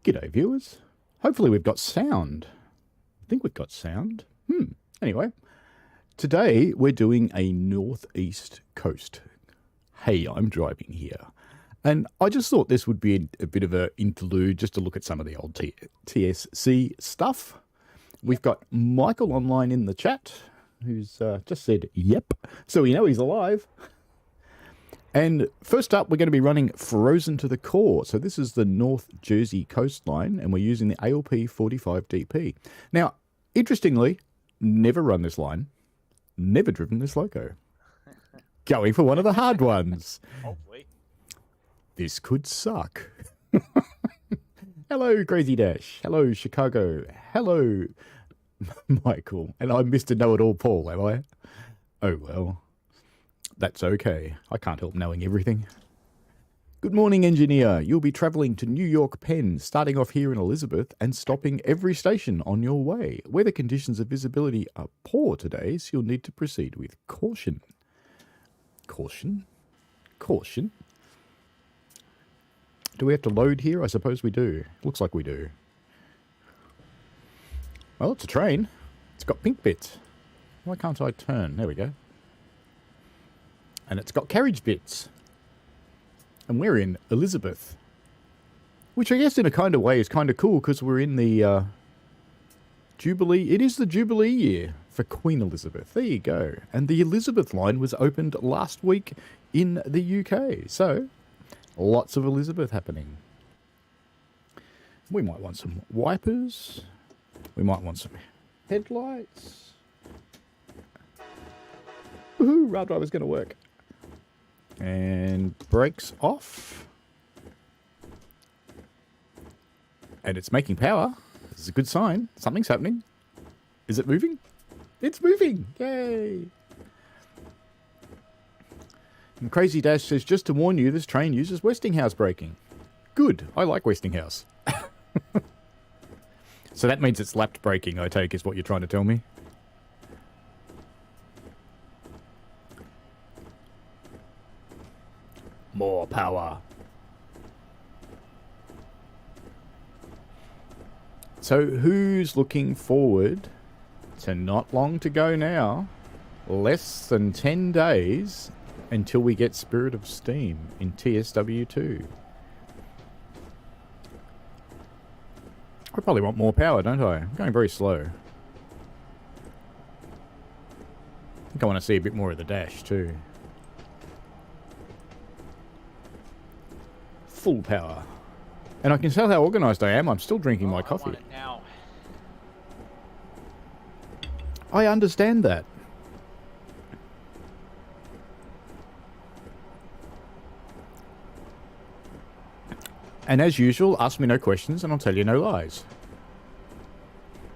G'day, viewers. Hopefully we've got sound. I think we've got sound. Anyway, today we're doing a northeast coast. Hey, I'm driving here. And I just thought this would be a bit of an interlude just to look at some of the old TSC stuff. We've got Michael online in the chat who's just said, yep. So we know he's alive. And first up, we're going to be running Frozen to the Core. So this is the North Jersey coastline, and we're using the ALP 45DP. Now, interestingly, never run this line, never driven this loco. Going for one of the hard ones. Hopefully. This could suck. Hello, Crazy Dash. Hello, Chicago. Hello, Michael. And I'm Mr. Know-It-All Paul, am I? Oh, well. That's okay. I can't help knowing everything. Good morning, engineer. You'll be travelling to New York Penn, starting off here in Elizabeth and stopping every station on your way. Weather conditions of visibility are poor today, so you'll need to proceed with caution. Caution? Caution? Do we have to load here? I suppose we do. Looks like we do. Well, it's a train. It's got pink bits. Why can't I turn? There we go. And it's got carriage bits. And we're in Elizabeth. Which I guess in a kind of way is kind of cool because we're in the Jubilee. It is the Jubilee year for Queen Elizabeth. There you go. And the Elizabeth line was opened last week in the UK. So, lots of Elizabeth happening. We might want some wipers. We might want some headlights. Woohoo, Rail Driver's going to work. And brakes off. And it's making power. This is a good sign. Something's happening. Is it moving? It's moving. Yay. And Crazy Dash says, just to warn you, this train uses Westinghouse braking. Good. I like Westinghouse. So that means it's lapped braking, I take, is what you're trying to tell me. More power. So who's looking forward to not long to go now? Less than 10 days until we get Spirit of Steam in TSW2. I probably want more power, don't I? I'm going very slow. I think I want to see a bit more of the dash too. Full power. And I can tell how organised I am. I'm still drinking my coffee. I want it now. I understand that. And as usual, ask me no questions and I'll tell you no lies.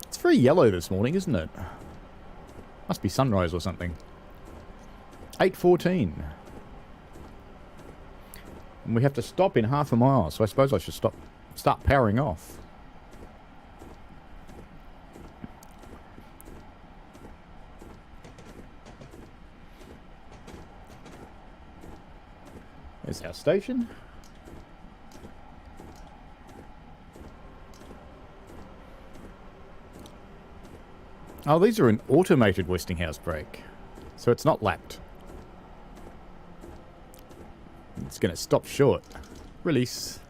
It's very yellow this morning, isn't it? Must be sunrise or something. 8:14. And we have to stop in half a mile, so I suppose I should start powering off. There's our station. Oh, these are an automated Westinghouse brake, so it's not lapped. It's going to stop short. Release.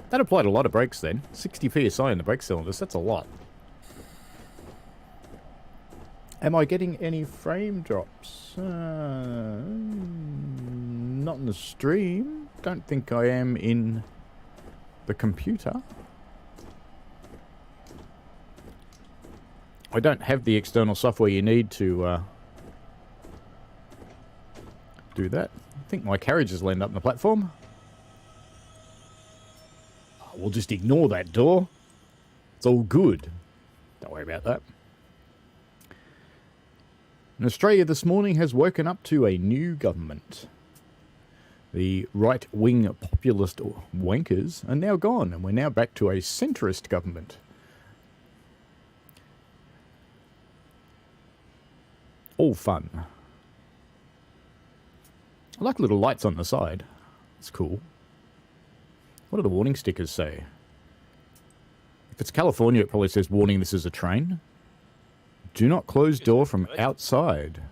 That applied a lot of brakes then. 60 psi in the brake cylinders, that's a lot. Am I getting any frame drops? Not in the stream. Don't think I am in the computer. I don't have the external software you need to do that. I think my carriages will end up on the platform. Oh, we'll just ignore that door. It's all good. Don't worry about that. And Australia this morning has woken up to a new government. The right-wing populist wankers are now gone, and we're now back to a centrist government. All fun. I like little lights on the side. It's cool. What do the warning stickers say? If it's California, it probably says, warning, this is a train. Do not close door from outside.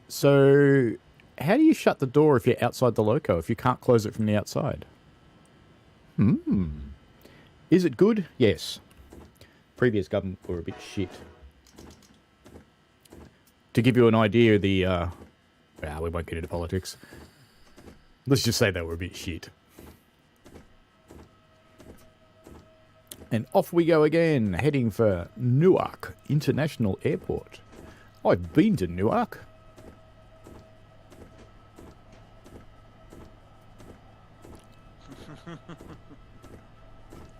So, how do you shut the door if you're outside the loco, if you can't close it from the outside? Is it good? Yes. Previous government were a bit shit. To give you an idea, we won't get into politics. Let's just say they were a bit shit. And off we go again, heading for Newark International Airport. I've been to Newark.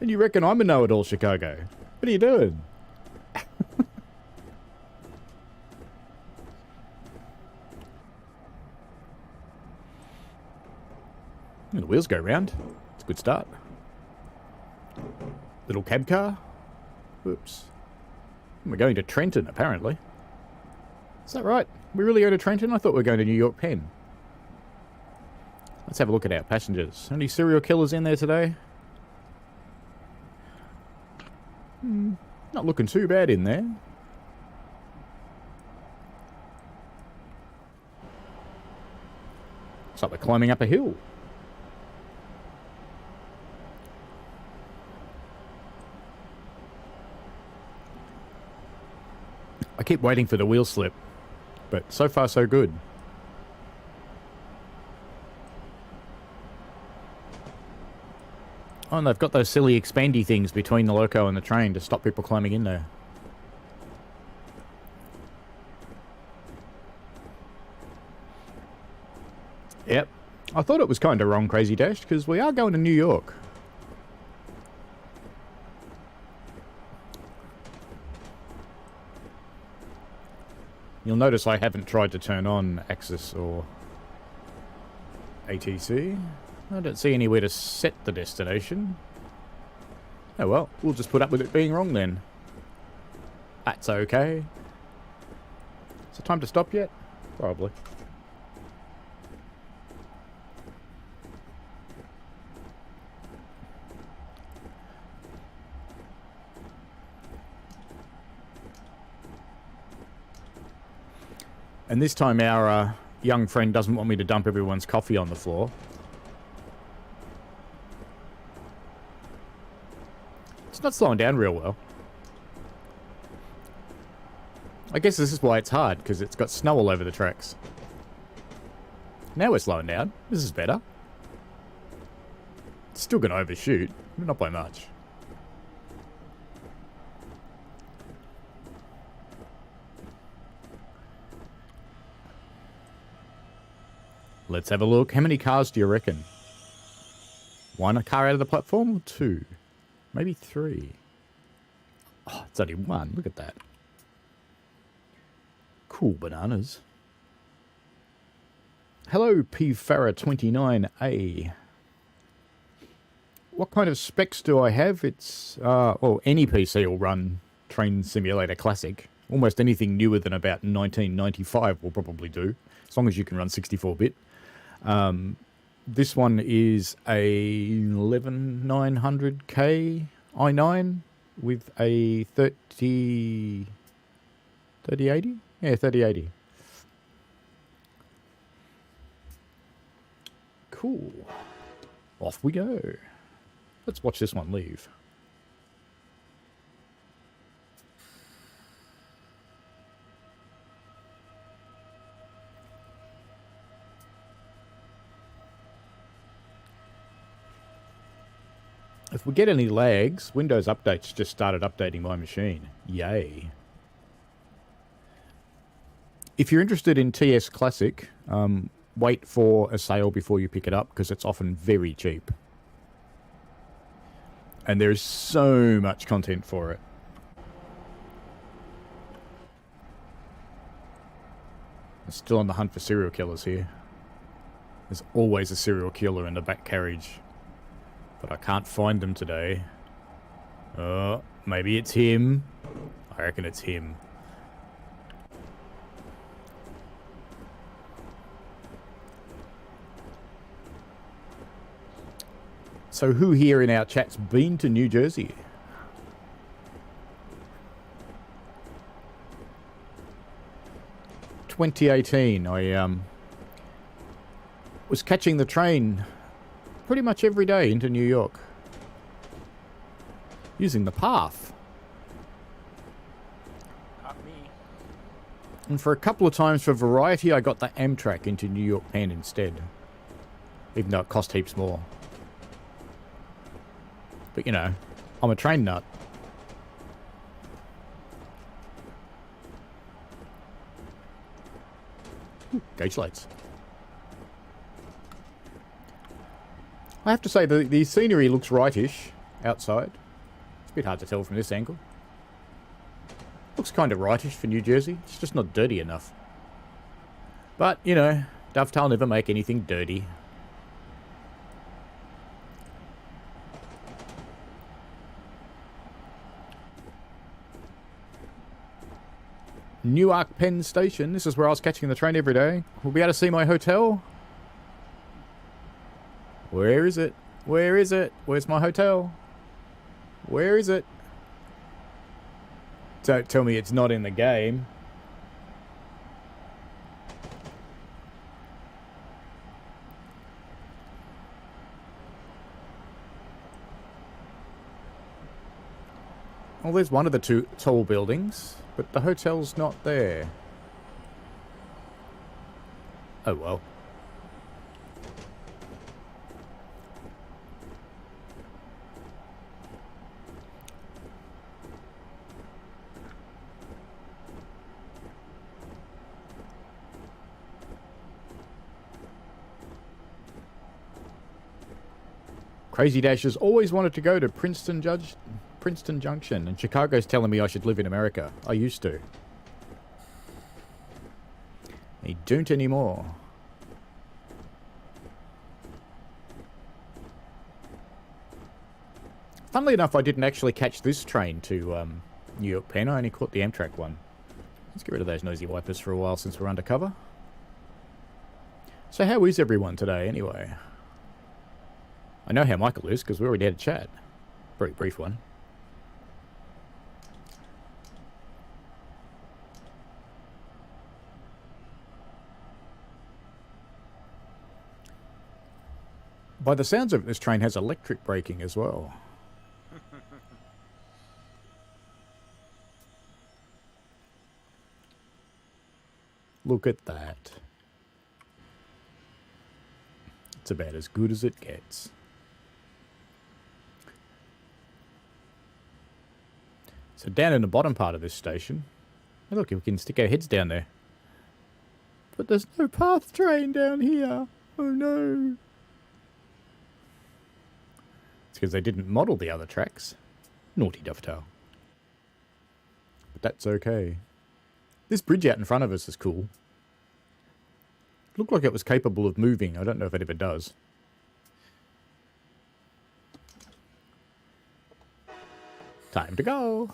And you reckon I'm a know-it-all, Chicago? What are you doing? And the wheels go round. It's a good start. Little cab car. Oops. We're going to Trenton, apparently. Is that right? We're really going to Trenton? I thought we were going to New York Penn. Let's have a look at our passengers. Any serial killers in there today? Not looking too bad in there. It's like we're climbing up a hill. I keep waiting for the wheel slip, but so far so good. Oh, and they've got those silly expandy things between the loco and the train to stop people climbing in there. Yep. I thought it was kind of wrong, Crazy Dash, because we are going to New York. You'll notice I haven't tried to turn on Axis or ATC. I don't see anywhere to set the destination. Oh well, we'll just put up with it being wrong then. That's okay. Is it time to stop yet? Probably. And this time our young friend doesn't want me to dump everyone's coffee on the floor. It's not slowing down real well. I guess this is why it's hard, because it's got snow all over the tracks. Now we're slowing down. This is better. It's still going to overshoot, but not by much. Let's have a look. How many cars do you reckon? One car out of the platform or two? Maybe three. Oh, it's only one. Look at that. Cool bananas. Hello, P. Farah 29A. What kind of specs do I have? It's, well, any PC will run Train Simulator Classic. Almost anything newer than about 1995 will probably do, as long as you can run 64-bit. This one is a 11900K i9 with a 3080? Yeah, 3080. Cool. Off we go. Let's watch this one leave. If we get any lags, Windows Updates just started updating my machine. Yay. If you're interested in TSClassic, wait for a sale before you pick it up, because it's often very cheap. And there's so much content for it. I'm still on the hunt for serial killers here. There's always a serial killer in the back carriage. But I can't find them today. Oh, maybe it's him. I reckon it's him. So who here in our chat's been to New Jersey? ...2018, I was catching the train pretty much every day into New York. Using the path. Not me. And for a couple of times for variety, I got the Amtrak into New York Penn instead. Even though it cost heaps more. But, you know, I'm a train nut. Ooh, gauge lights. I have to say, the scenery looks rightish outside. It's a bit hard to tell from this angle. Looks kind of rightish for New Jersey. It's just not dirty enough. But, you know, Dovetail never make anything dirty. Newark Penn Station. This is where I was catching the train every day. We'll be able to see my hotel. Where is it? Where is it? Where's my hotel? Where is it? Don't tell me it's not in the game. Well, there's one of the two tall buildings, but the hotel's not there. Oh well. Crazy Dash has always wanted to go to Princeton Junction, and Chicago's telling me I should live in America. I used to. I don't anymore. Funnily enough, I didn't actually catch this train to New York Penn. I only caught the Amtrak one. Let's get rid of those nosy wipers for a while since we're undercover. So how is everyone today, anyway? I know how Michael is, because we already had a chat. Very brief one. By the sounds of it, this train has electric braking as well. Look at that. It's about as good as it gets. So down in the bottom part of this station, hey look, we can stick our heads down there. But there's no path train down here. Oh no. It's because they didn't model the other tracks. Naughty Dovetail. But that's okay. This bridge out in front of us is cool. It looked like it was capable of moving. I don't know if it ever does. Time to go.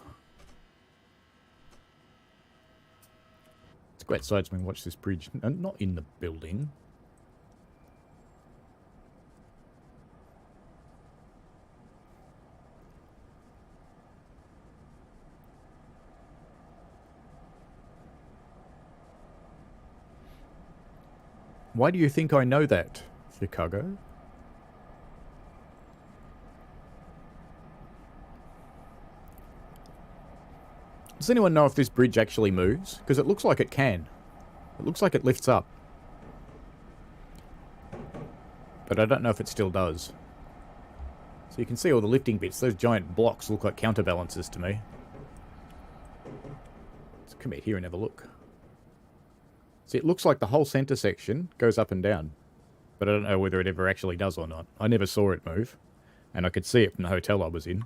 Let's go outside so we can watch this bridge. No, not in the building. Why do you think I know that, Chicago? Does anyone know if this bridge actually moves? Because it looks like it can. It looks like it lifts up. But I don't know if it still does. So you can see all the lifting bits. Those giant blocks look like counterbalances to me. Let's come out here and have a look. See, it looks like the whole center section goes up and down. But I don't know whether it ever actually does or not. I never saw it move. And I could see it from the hotel I was in.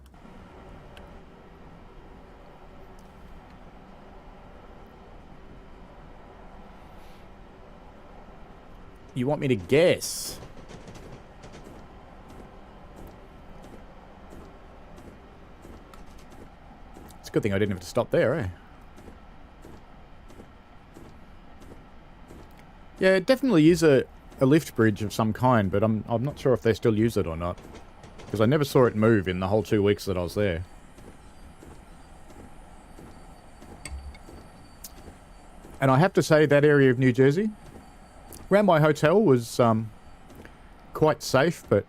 You want me to guess? It's a good thing I didn't have to stop there, eh? Yeah, it definitely is a lift bridge of some kind, but I'm not sure if they still use it or not. because I never saw it move in the whole 2 weeks that I was there. And I have to say that area of New Jersey, around my hotel, was quite safe, but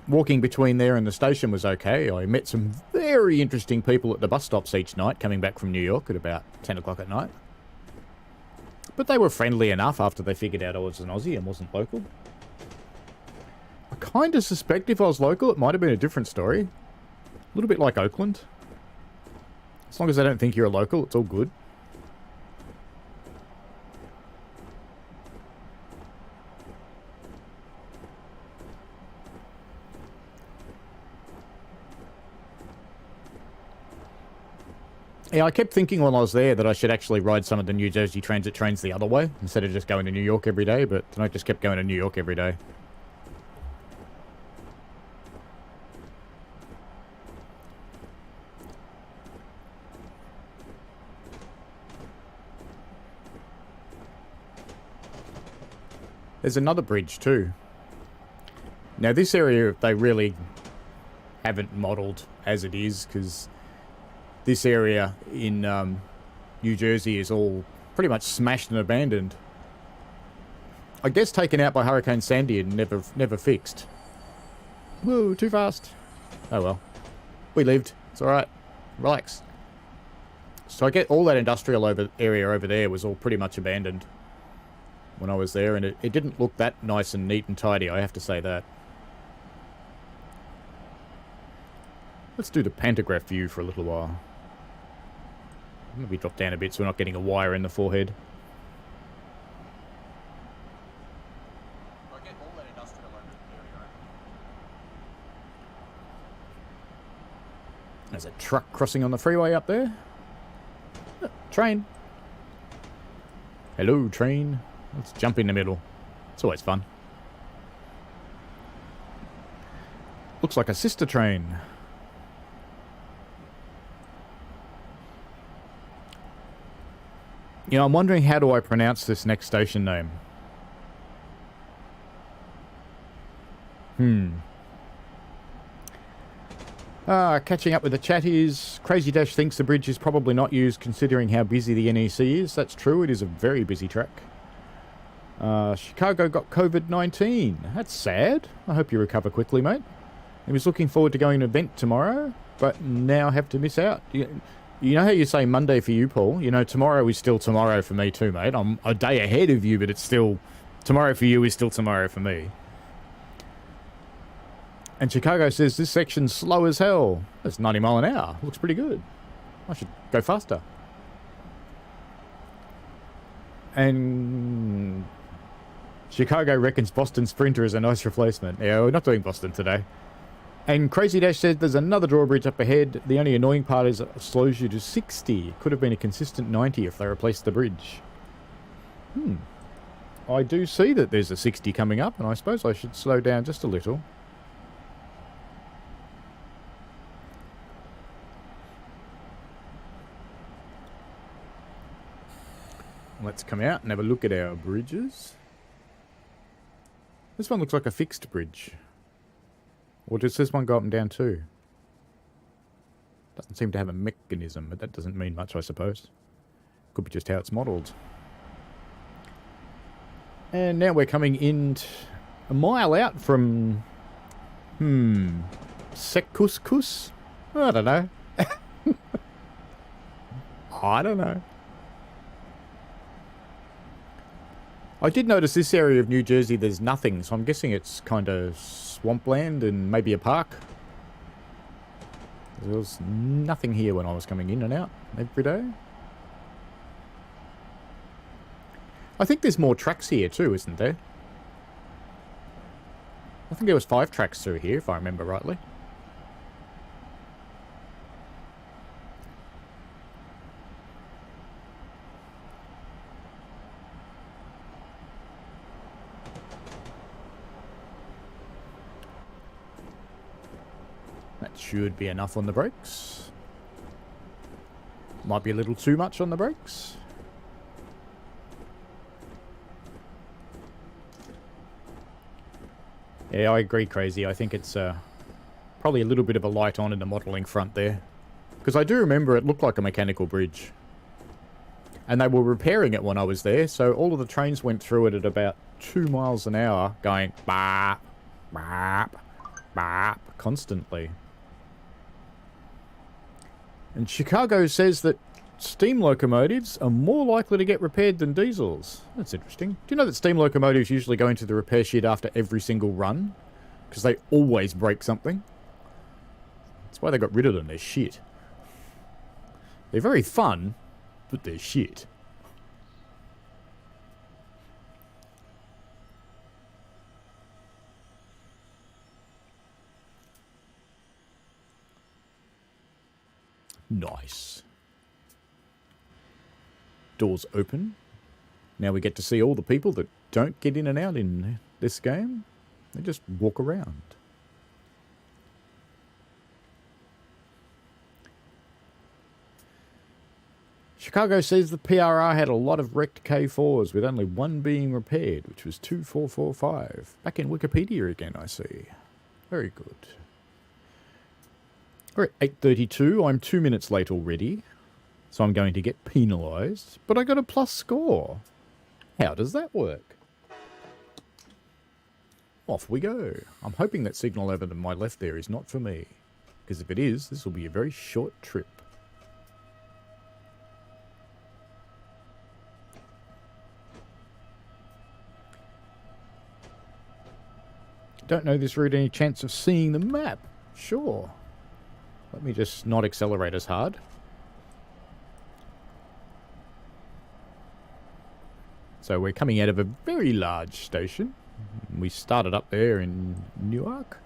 walking between there and the station was okay. I met some very interesting people at the bus stops each night coming back from New York at about 10 o'clock at night. But they were friendly enough after they figured out I was an Aussie and wasn't local. I kind of suspect if I was local, it might have been a different story. A little bit like Oakland. As long as they don't think you're a local, it's all good. Yeah, I kept thinking while I was there that I should actually ride some of the New Jersey Transit trains the other way, instead of just going to New York every day, but then I just kept going to New York every day. There's another bridge too. Now this area, they really haven't modelled as it is, because this area in New Jersey is all pretty much smashed and abandoned. I guess taken out by Hurricane Sandy and never fixed. Whoa, too fast. Oh well. We lived. It's alright. Relax. So I get all that industrial area over there was all pretty much abandoned when I was there, and it didn't look that nice and neat and tidy, I have to say that. Let's do the pantograph view for a little while. Maybe drop down a bit so we're not getting a wire in the forehead. I get all that industrial area. There's a truck crossing on the freeway up there. Oh, train. Hello, train. Let's jump in the middle. It's always fun. Looks like a sister train. You know, I'm wondering, how do I pronounce this next station name? Catching up with the chatties. Crazy Dash thinks the bridge is probably not used considering how busy the NEC is. That's true, it is a very busy track. Chicago got COVID-19. That's sad. I hope you recover quickly, mate. He was looking forward to going to an event tomorrow, but now have to miss out. You know how you say Monday for you, Paul? You know, tomorrow is still tomorrow for me too, mate. I'm a day ahead of you, but it's still... Tomorrow for you is still tomorrow for me. And Chicago says this section's slow as hell. That's 90 mile an hour. Looks pretty good. I should go faster. And Chicago reckons Boston Sprinter is a nice replacement. Yeah, we're not doing Boston today. And Crazy Dash said there's another drawbridge up ahead. The only annoying part is it slows you to 60. Could have been a consistent 90 if they replaced the bridge. I do see that there's a 60 coming up, and I suppose I should slow down just a little. Let's come out and have a look at our bridges. This one looks like a fixed bridge. Or does this one go up and down too? Doesn't seem to have a mechanism, but that doesn't mean much, I suppose. Could be just how it's modelled. And now we're coming in a mile out from... Sekuskus? I don't know. I don't know. I did notice this area of New Jersey, there's nothing, so I'm guessing it's kind of swampland and maybe a park. There was nothing here when I was coming in and out every day. I think there's more tracks here too, isn't there? I think there was 5 tracks through here, if I remember rightly. That should be enough on the brakes. Might be a little too much on the brakes. Yeah, I agree, Crazy. I think it's Probably a little bit of a light on in the modelling front there. Because I do remember it looked like a mechanical bridge. And they were repairing it when I was there, so all of the trains went through it at about 2 miles an hour, going bop, bop, bop, constantly. And Chicago says that steam locomotives are more likely to get repaired than diesels. That's interesting. Do you know that steam locomotives usually go into the repair shed after every single run? Because they always break something. That's why they got rid of them. They're shit. They're very fun, but they're shit. Nice. Doors open. Now we get to see all the people that don't get in and out in this game. They just walk around. Chicago says the PRR had a lot of wrecked K4s with only one being repaired, which was 2445. Back in Wikipedia again, I see. Very good. We're at 8:32. I'm 2 minutes late already, so I'm going to get penalised. But I got a plus score. How does that work? Off we go. I'm hoping that signal over to my left there is not for me, because if it is, this will be a very short trip. Don't know this route, any chance of seeing the map? Sure. Let me just not accelerate as hard. So we're coming out of a very large station. We started up there in Newark.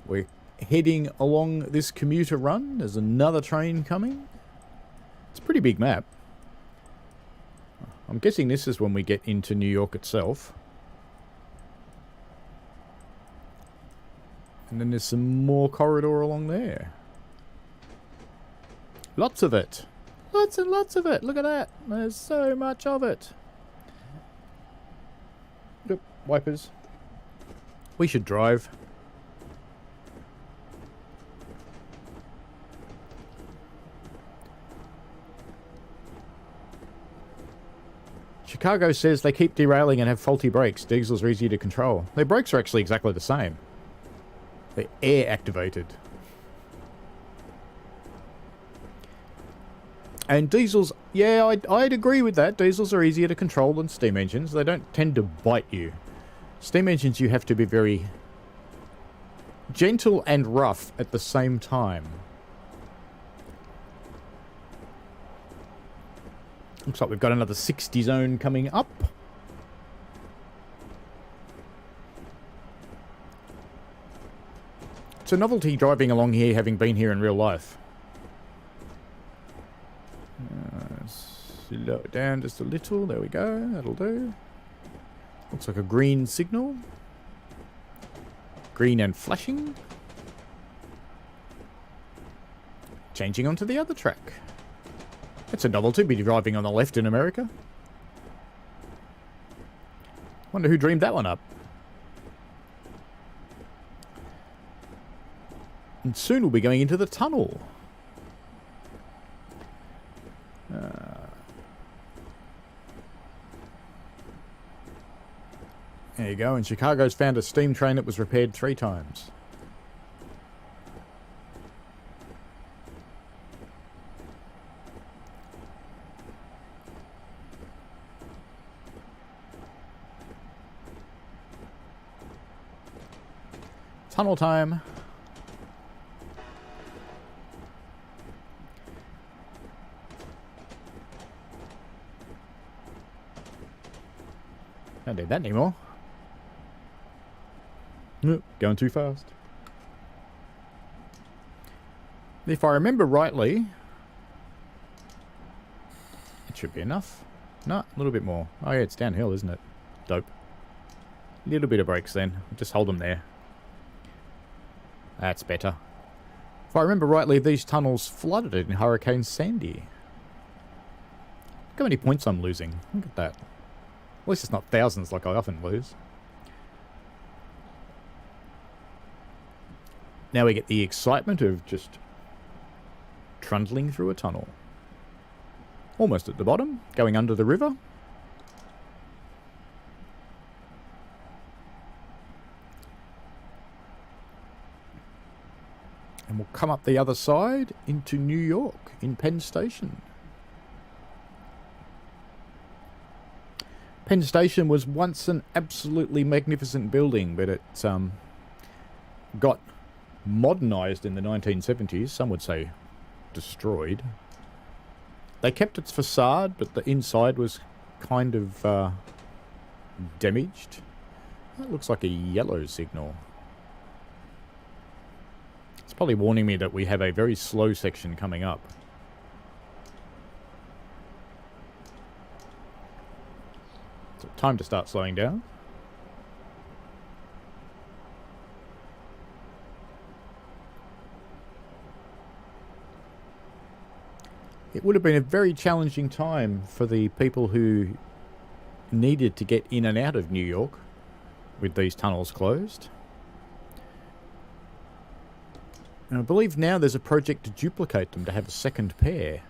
We're heading along this commuter run. There's another train coming. It's a pretty big map. I'm guessing this is when we get into New York itself. And then there's some more corridor along there. Lots of it. Lots and lots of it. Look at that. There's so much of it. Look, wipers. We should drive. Chicago says they keep derailing and have faulty brakes. Diesels are easy to control. Their brakes are actually exactly the same. They're air activated. And diesels, yeah, I'd agree with that. Diesels are easier to control than steam engines. They don't tend to bite you. Steam engines, you have to be very gentle and rough at the same time. Looks like we've got another 60 zone coming up. It's a novelty driving along here, having been here in real life. Slow it down just a little. There we go. That'll do. Looks like a green signal. Green and flashing. Changing onto the other track. It's a novelty, be driving on the left in America. Wonder who dreamed that one up. And soon we'll be going into the tunnel. There you go, and Chicago's found a steam train that was repaired 3 times. Tunnel time. Don't do that anymore. Nope, going too fast. If I remember rightly, it should be enough. No, a little bit more. Oh yeah, it's downhill, isn't it? Dope. A little bit of brakes then. Just hold them there. That's better. If I remember rightly, these tunnels flooded in Hurricane Sandy. Look how many points I'm losing. Look at that. At least it's not thousands like I often lose. Now we get the excitement of just trundling through a tunnel. Almost at the bottom, going under the river. And we'll come up the other side into New York, in Penn Station. Penn Station was once an absolutely magnificent building, but it got modernised in the 1970s. Some would say destroyed. They kept its facade, but the inside was kind of damaged. That looks like a yellow signal. It's probably warning me that we have a very slow section coming up. So time to start slowing down. It would have been a very challenging time for the people who needed to get in and out of New York with these tunnels closed. And I believe now there's a project to duplicate them to have a second pair.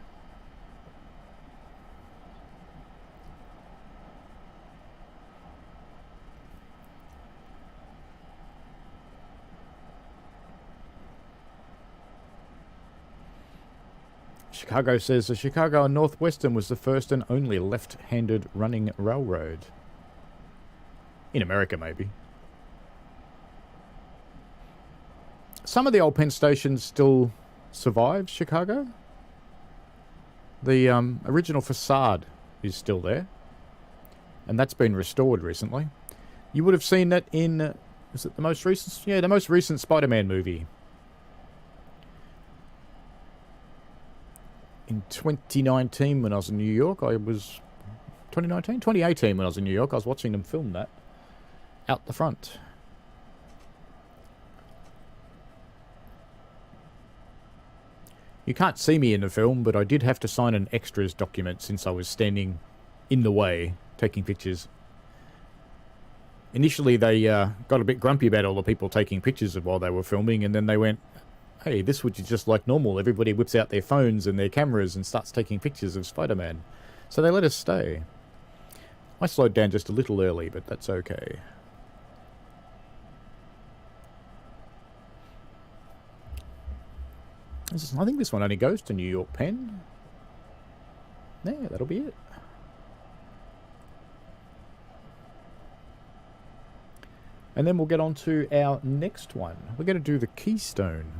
Chicago says the Chicago and Northwestern was the first and only left-handed running railroad. In America, maybe. Some of the old Penn stations still survive Chicago. The original facade is still there. And that's been restored recently. You would have seen that in... is it the most recent? Yeah, the most recent Spider-Man movie. In 2019, when I was in New York, 2018, when I was in New York, I was watching them film that out the front. You can't see me in the film, but I did have to sign an extras document since I was standing in the way taking pictures. Initially, they got a bit grumpy about all the people taking pictures while they were filming, and then they went, hey, this would be just like normal. Everybody whips out their phones and their cameras and starts taking pictures of Spider-Man. So they let us stay. I slowed down just a little early, but that's okay. I think this one only goes to New York Penn. Yeah, that'll be it. And then we'll get on to our next one. We're going to do the Keystone.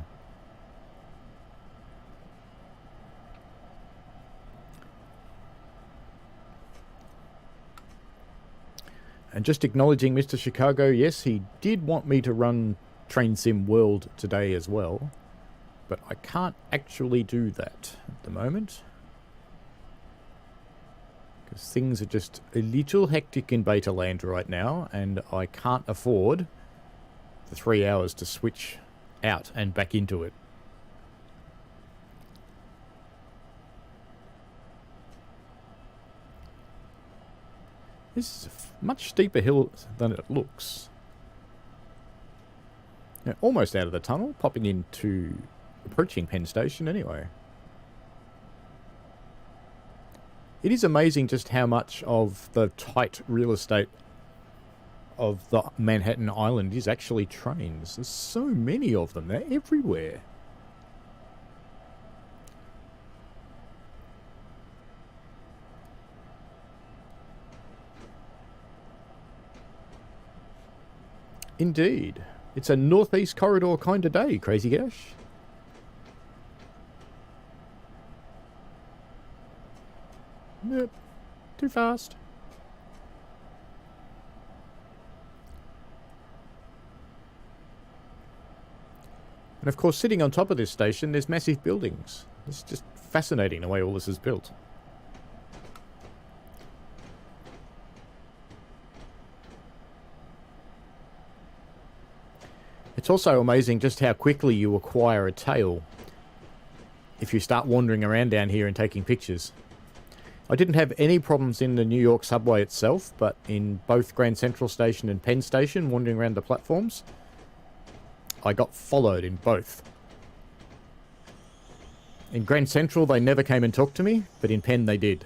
And just acknowledging Mr. Chicago, yes, he did want me to run Train Sim World today as well. But I can't actually do that at the moment. Because things are just a little hectic in Beta Land right now, and I can't afford the 3 hours to switch out and back into it. This is a much steeper hill than it looks. Now, almost out of the tunnel, popping into... approaching Penn Station anyway. It is amazing just how much of the tight real estate of the Manhattan Island is actually trains. There's so many of them. They're everywhere. Indeed. It's a northeast corridor kind of day, Crazy Gash. Yep. Too fast. And of course, sitting on top of this station, there's massive buildings. It's just fascinating the way all this is built. It's also amazing just how quickly you acquire a tail if you start wandering around down here and taking pictures. I didn't have any problems in the New York subway itself, but in both Grand Central Station and Penn Station, wandering around the platforms, I got followed in both. In Grand Central, they never came and talked to me, but in Penn, they did.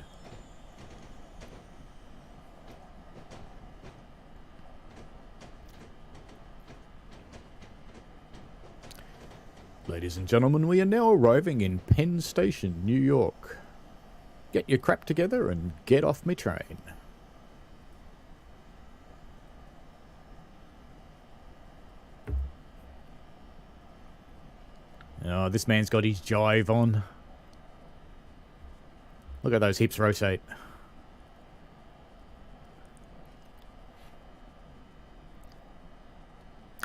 Ladies and gentlemen, we are now arriving in Penn Station, New York. Get your crap together and get off me train. Oh, this man's got his jive on. Look at those hips rotate.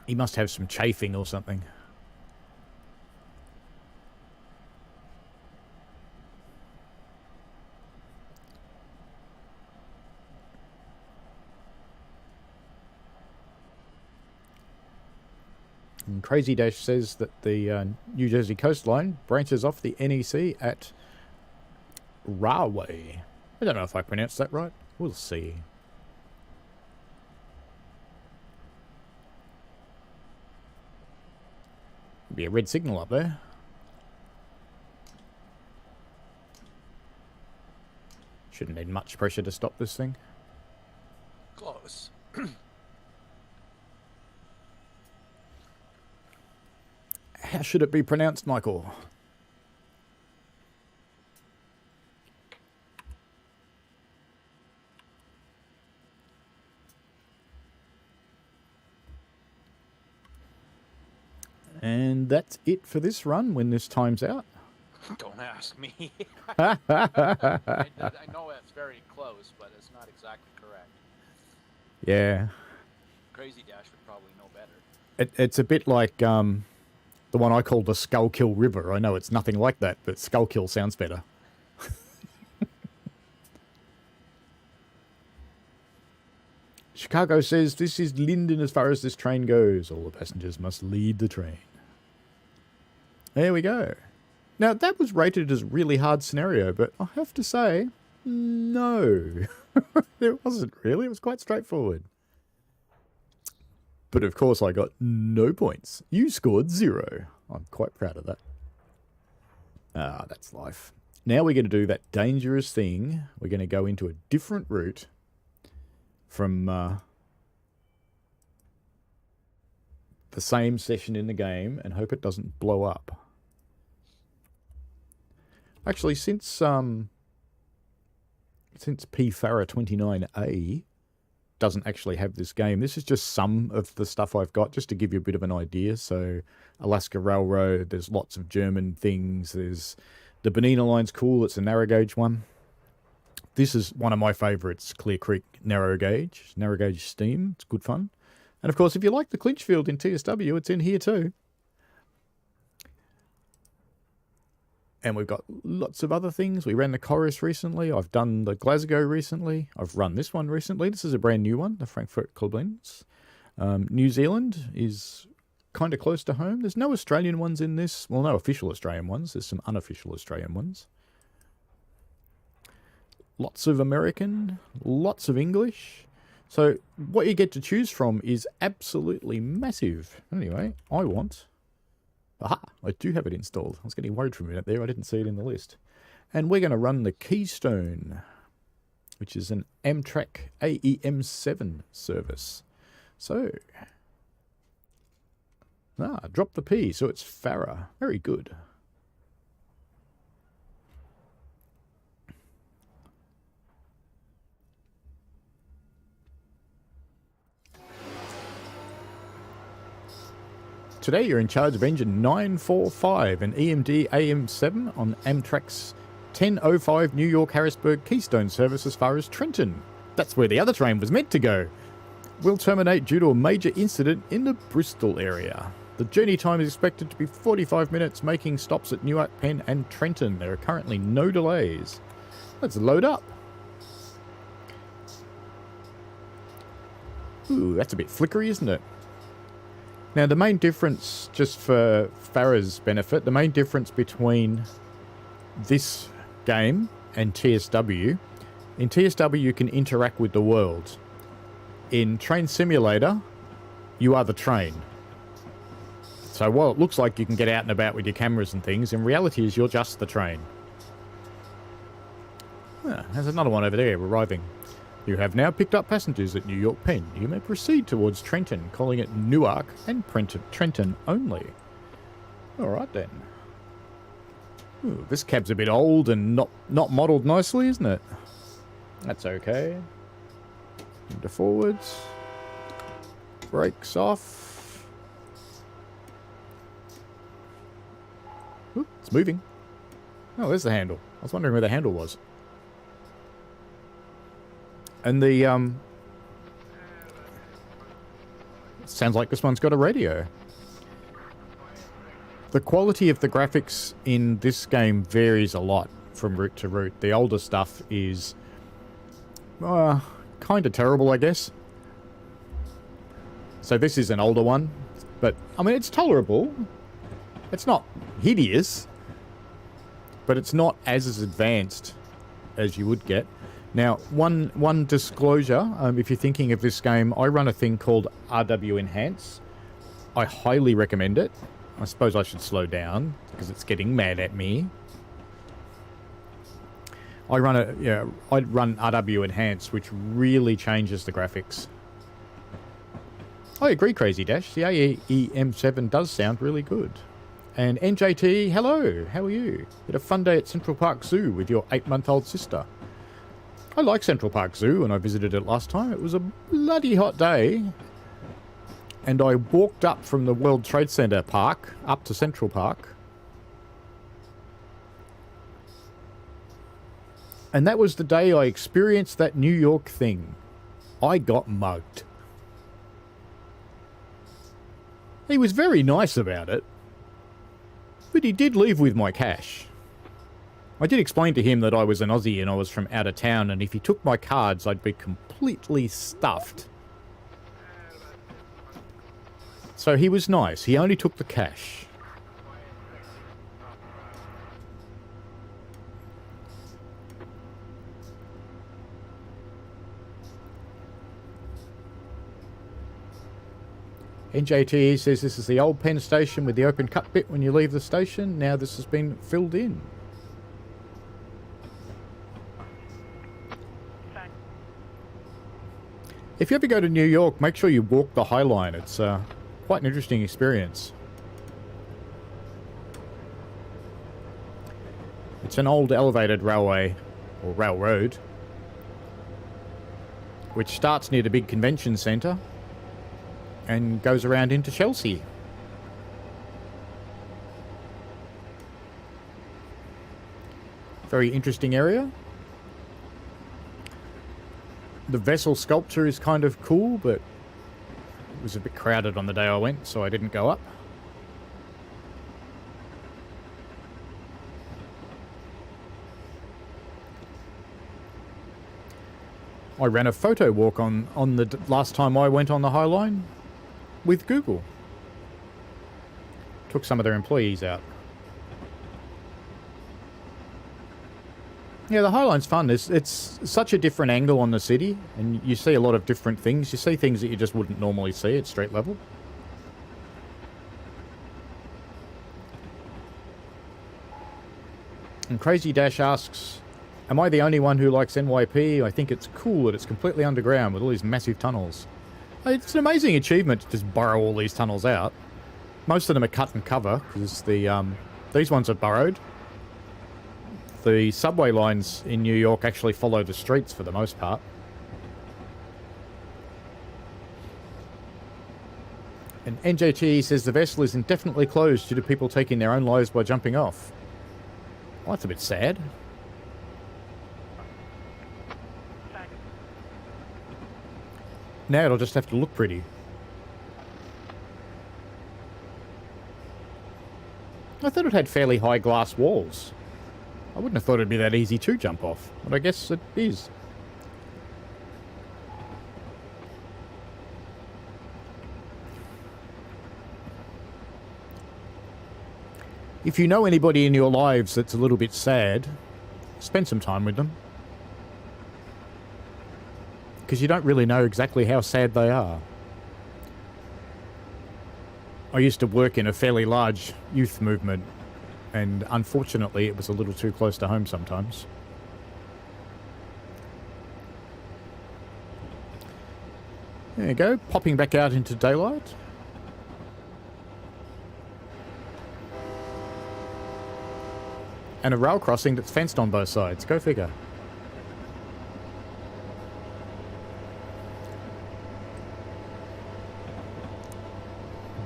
He must have some chafing or something. And Crazy Dash says that the New Jersey coastline branches off the NEC at Rahway. I don't know if I pronounced that right. We'll see. Be a red signal up there. Shouldn't need much pressure to stop this thing. Close. How should it be pronounced, Michael? And that's it for this run when this time's out. Don't ask me. I know it's very close, but it's not exactly correct. Yeah. Crazy Dash would probably know better. It's a bit like the one I call the Skullkill River. I know it's nothing like that, but Skullkill sounds better. Chicago says, this is Linden as far as this train goes. All the passengers must lead the train. There we go. Now, that was rated as a really hard scenario, but I have to say, no. It wasn't really. It was quite straightforward. But of course, I got no points. You scored 0. I'm quite proud of that. Ah, that's life. Now we're going to do that dangerous thing. We're going to go into a different route from the same session in the game and hope it doesn't blow up. Actually, since P Farah 29A doesn't actually have this game, this is just some of the stuff I've got, just to give you a bit of an idea. So, Alaska Railroad, there's lots of German things. There's the Benina Line's cool, it's a narrow gauge one. This is one of my favourites, Clear Creek narrow gauge steam. It's good fun. And of course, if you like the Clinchfield in TSW, it's in here too. And we've got lots of other things. We ran the Chorus recently. I've done the Glasgow recently. I've run this one recently. This is a brand new one, the Frankfurt Koblenz. New Zealand is kind of close to home. There's no Australian ones in this. Well, no official Australian ones. There's some unofficial Australian ones. Lots of American, lots of English. So what you get to choose from is absolutely massive. Anyway, I want... Aha, I do have it installed. I was getting worried for a minute there. I didn't see it in the list. And we're going to run the Keystone, which is an Amtrak AEM7 service. So, drop the P, so it's Farah. Very good. Today you're in charge of engine 945, an EMD AM7 on Amtrak's 1005 New York Harrisburg Keystone service as far as Trenton. That's where the other train was meant to go. Will terminate due to a major incident in the Bristol area. The journey time is expected to be 45 minutes, making stops at Newark, Penn and Trenton. There are currently no delays. Let's load up. Ooh, that's a bit flickery, isn't it? Now, the main difference, just for Farah's benefit, the main difference between this game and TSW, in TSW you can interact with the world. In Train Simulator, you are the train. So while it looks like you can get out and about with your cameras and things, in reality is you're just the train. Ah, there's another one over there arriving. You have now picked up passengers at New York Penn. You may proceed towards Trenton, calling it Newark and Trenton only. Alright then. Ooh, this cab's a bit old and not modelled nicely, isn't it? That's okay. Into forwards. Brakes off. Ooh, it's moving. Oh, there's the handle. I was wondering where the handle was. And the, sounds like this one's got a radio. The quality of the graphics in this game varies a lot from route to route. The older stuff is kind of terrible, I guess. So this is an older one, but I mean, it's tolerable. It's not hideous, but it's not as advanced as you would get. Now, one disclosure, if you're thinking of this game, I run a thing called RW Enhance. I highly recommend it. I suppose I should slow down because it's getting mad at me. I run RW Enhance, which really changes the graphics. I agree, Crazy Dash. The AEM7 does sound really good. And NJT, hello. How are you? Had a fun day at Central Park Zoo with your 8-month-old sister. I like Central Park Zoo when I visited it last time. It was a bloody hot day. And I walked up from the World Trade Center Park up to Central Park. And that was the day I experienced that New York thing. I got mugged. He was very nice about it. But he did leave with my cash. I did explain to him that I was an Aussie and I was from out of town, and if he took my cards, I'd be completely stuffed. So he was nice. He only took the cash. NJTE says this is the old Penn station with the open cut bit when you leave the station. Now this has been filled in. If you ever go to New York, make sure you walk the High Line. It's quite an interesting experience. It's an old elevated railway, or railroad, which starts near the big convention centre and goes around into Chelsea. Very interesting area. The vessel sculpture is kind of cool, but it was a bit crowded on the day I went, so I didn't go up. I ran a photo walk on the last time I went on the High Line with Google. Took some of their employees out. Yeah, the High Line's fun. It's such a different angle on the city, and you see a lot of different things. You see things that you just wouldn't normally see at street level. And Crazy Dash asks, am I the only one who likes NYP? I think it's cool that it's completely underground with all these massive tunnels. It's an amazing achievement to just burrow all these tunnels out. Most of them are cut and cover, because these ones are burrowed. The subway lines in New York actually follow the streets for the most part. And NJT says the vessel is indefinitely closed due to people taking their own lives by jumping off. Well, that's a bit sad. Now it'll just have to look pretty. I thought it had fairly high glass walls. I wouldn't have thought it'd be that easy to jump off, but I guess it is. If you know anybody in your lives that's a little bit sad, spend some time with them. Because you don't really know exactly how sad they are. I used to work in a fairly large youth movement, and unfortunately it was a little too close to home sometimes. There you go, popping back out into daylight. And a rail crossing that's fenced on both sides. Go figure.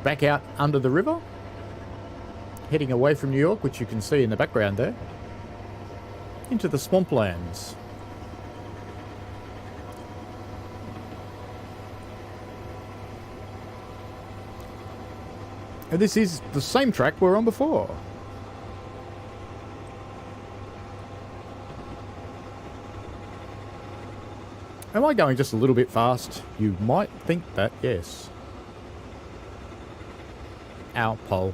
Back out under the river. Heading away from New York, which you can see in the background there. Into the swamplands. And this is the same track we were on before. Am I going just a little bit fast? You might think that, yes. Ow, pole.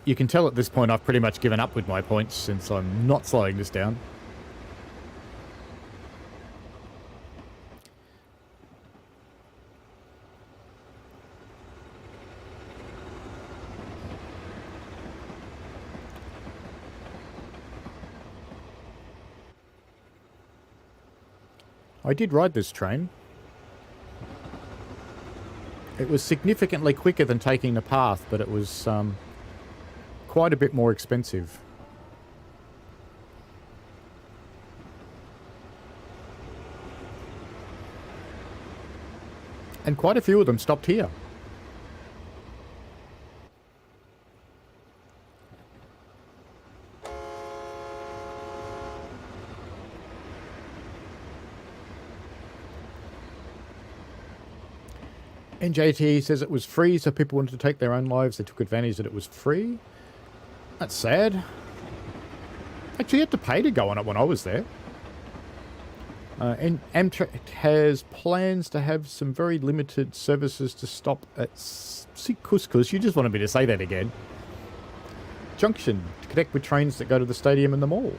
You can tell at this point I've pretty much given up with my points since I'm not slowing this down. I did ride this train. It was significantly quicker than taking the path, but it was quite a bit more expensive. And quite a few of them stopped here. NJT says it was free, so people wanted to take their own lives. They took advantage that it was free. That's sad. Actually, you had to pay to go on it when I was there. And Amtrak has plans to have some very limited services to stop at Couscous. You just wanted me to say that again. Junction to connect with trains that go to the stadium and the mall.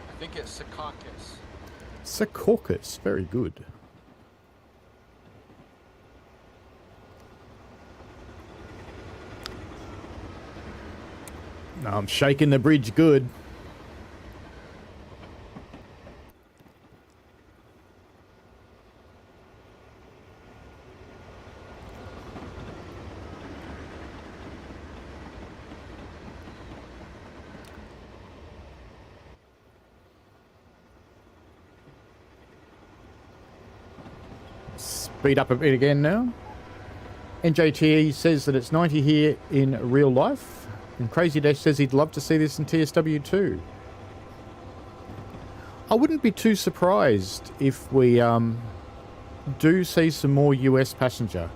I think it's Secaucus. Secaucus, very good. I'm shaking the bridge good. Speed up a bit again now. NJT says that it's 90 here in real life. And Crazy Dash says he'd love to see this in TSW too. I wouldn't be too surprised if we do see some more US passenger,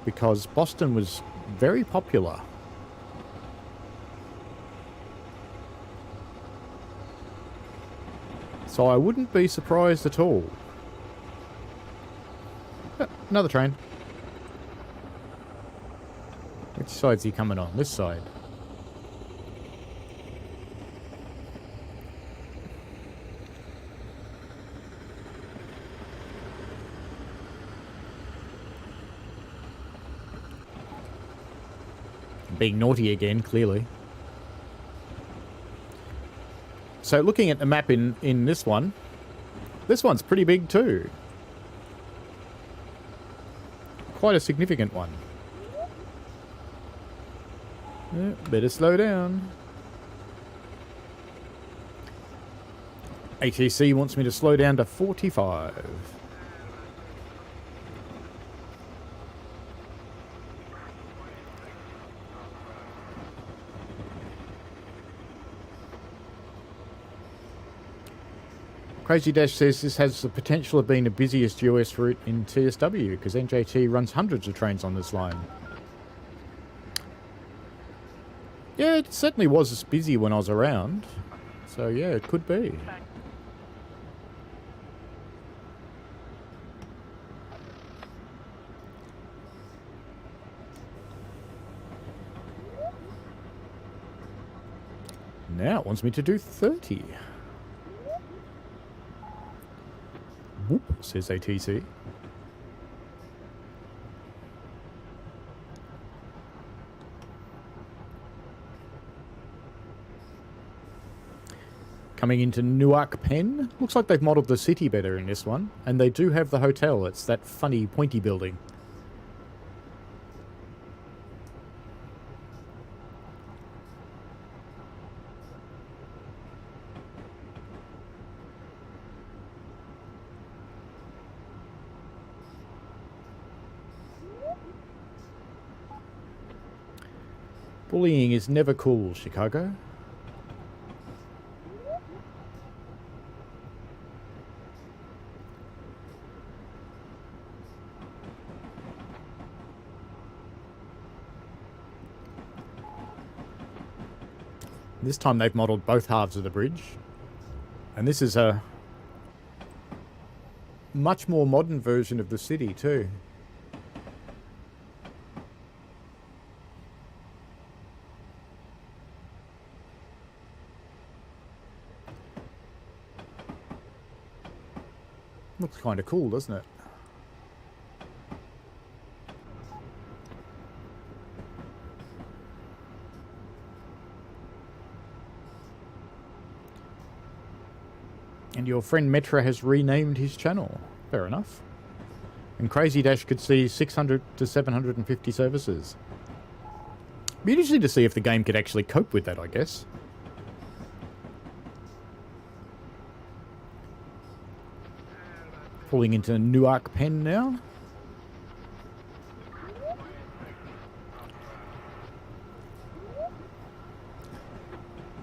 because Boston was very popular. So I wouldn't be surprised at all. Another train. Which side's he coming on? This side. Being naughty again, clearly. So looking at the map in this one's pretty big too. Quite a significant one. Yeah, better slow down. ATC wants me to slow down to 45. Crazy Dash says this has the potential of being the busiest US route in TSW because NJT runs hundreds of trains on this line. Yeah, it certainly was as busy when I was around. So yeah, it could be. Now it wants me to do 30. Whoop, says ATC. Coming into Newark Penn. Looks like they've modelled the city better in this one. And they do have the hotel. It's that funny pointy building. Bullying is never cool, Chicago. This time they've modelled both halves of the bridge. And this is a much more modern version of the city too. Looks kind of cool, doesn't it? And your friend Metra has renamed his channel. Fair enough. And Crazy Dash could see 600 to 750 services. Be interesting to see if the game could actually cope with that, I guess. Pulling into Newark Penn now.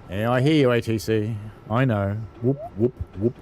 Yeah, I hear you, ATC. I know. Whoop, whoop, whoop.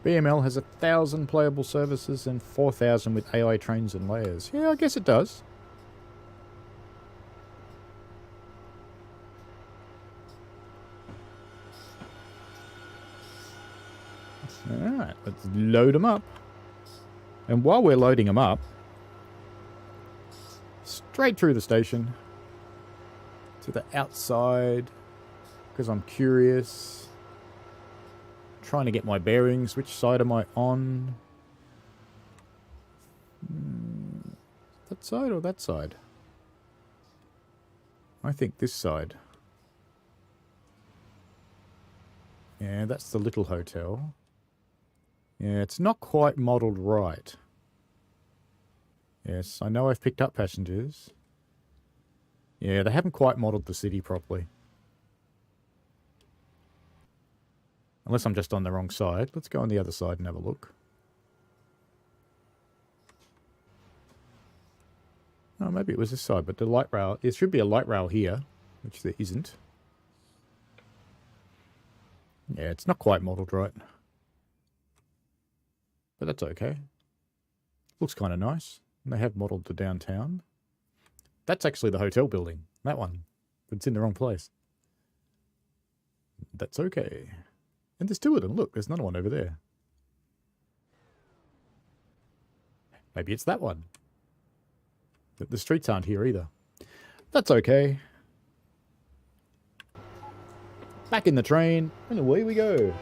BML has 1,000 playable services and 4,000 with AI trains and layers. Yeah, I guess it does. Alright, let's load them up. And while we're loading them up, straight through the station to the outside, because I'm curious. Trying to get my bearings. Which side am I on? That side or that side? I think this side. Yeah, that's the little hotel. Yeah, it's not quite modelled right. Yes, I know I've picked up passengers. Yeah, they haven't quite modelled the city properly. Unless I'm just on the wrong side. Let's go on the other side and have a look. Oh, maybe it was this side, but the light rail... There should be a light rail here, which there isn't. Yeah, it's not quite modelled right. But that's okay. Looks kind of nice. And they have modelled the downtown. That's actually the hotel building. That one. But it's in the wrong place. That's okay. And there's two of them. Look, there's another one over there. Maybe it's that one. The streets aren't here either. That's okay. Back in the train, and away we go.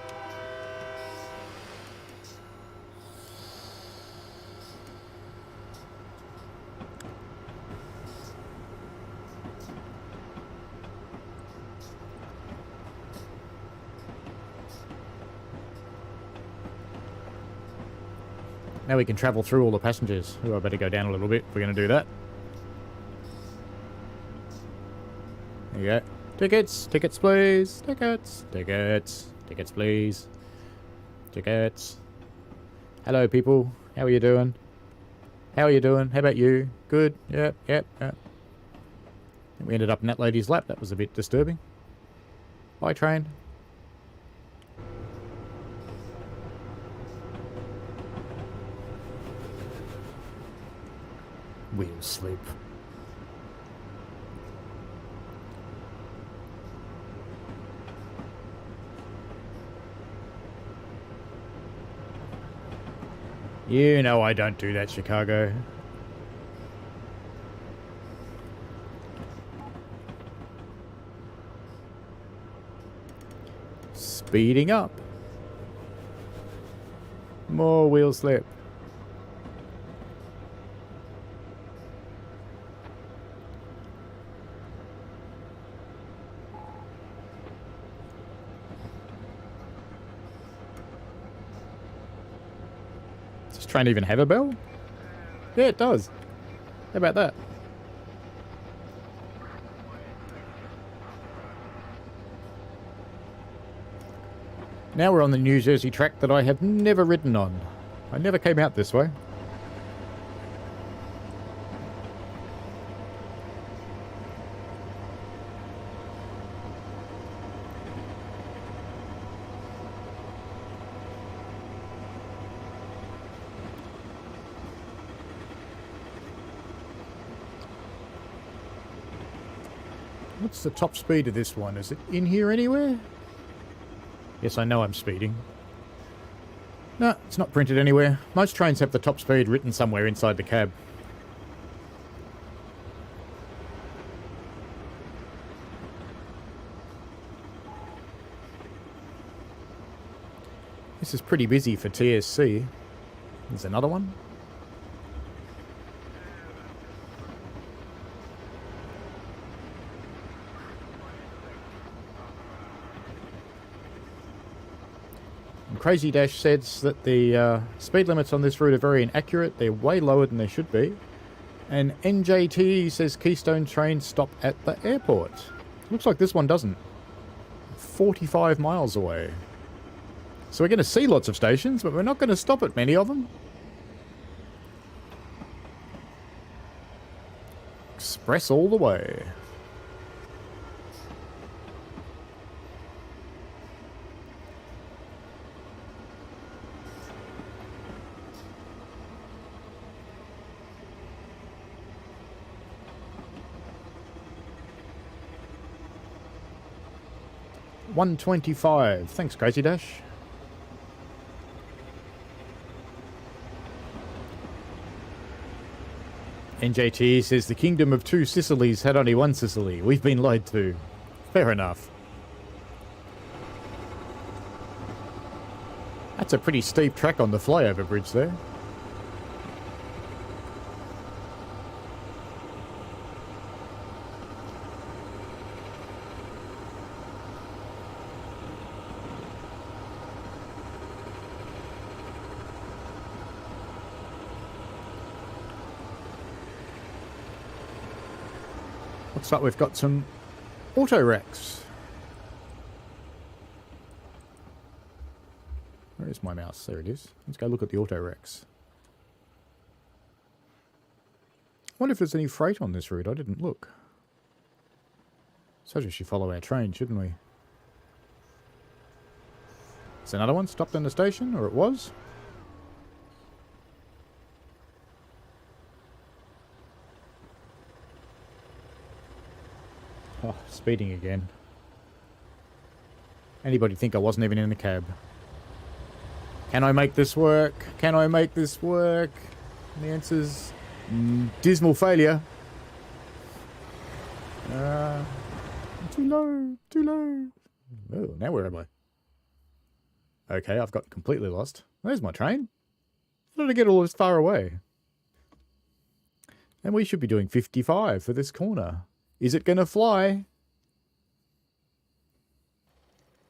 Now we can travel through all the passengers. Ooh, I better go down a little bit if we're going to do that. There you go. Tickets! Tickets, please! Tickets! Tickets! Tickets, please! Tickets! Hello, people. How are you doing? How are you doing? How about you? Good? Yep, yep, yep. We ended up in that lady's lap. That was a bit disturbing. Bye, train. Wheel slip. You know I don't do that, Chicago. Speeding up. More wheel slip. Does this train even have a bell? Yeah, it does. How about that? Now we're on the New Jersey track that I have never ridden on. I never came out this way. What's the top speed of this one? Is it in here anywhere? Yes, I know I'm speeding. No, it's not printed anywhere. Most trains have the top speed written somewhere inside the cab. This is pretty busy for TSC. There's another one. Crazy Dash says that the speed limits on this route are very inaccurate. They're way lower than they should be. And NJT says Keystone trains stop at the airport. Looks like this one doesn't. 45 miles away. So we're going to see lots of stations, but we're not going to stop at many of them. Express all the way. $1.25. Thanks, Crazy Dash. NJT says the kingdom of two Sicilies had only one Sicily. We've been lied to. Fair enough. That's a pretty steep track on the flyover bridge there. Looks like we've got some auto wrecks. Where is my mouse? There it is. Let's go look at the auto wrecks. I wonder if there's any freight on this route. I didn't look. So we should follow our train, shouldn't we? Is another one stopped in the station? Or it was? Oh, speeding again. Anybody think I wasn't even in the cab? Can I make this work? Can I make this work? And the answer's dismal failure. Too low, too low. Oh, now where am I? Okay, I've got completely lost. There's my train. How did I get all this far away? And we should be doing 55 for this corner. Is it going to fly?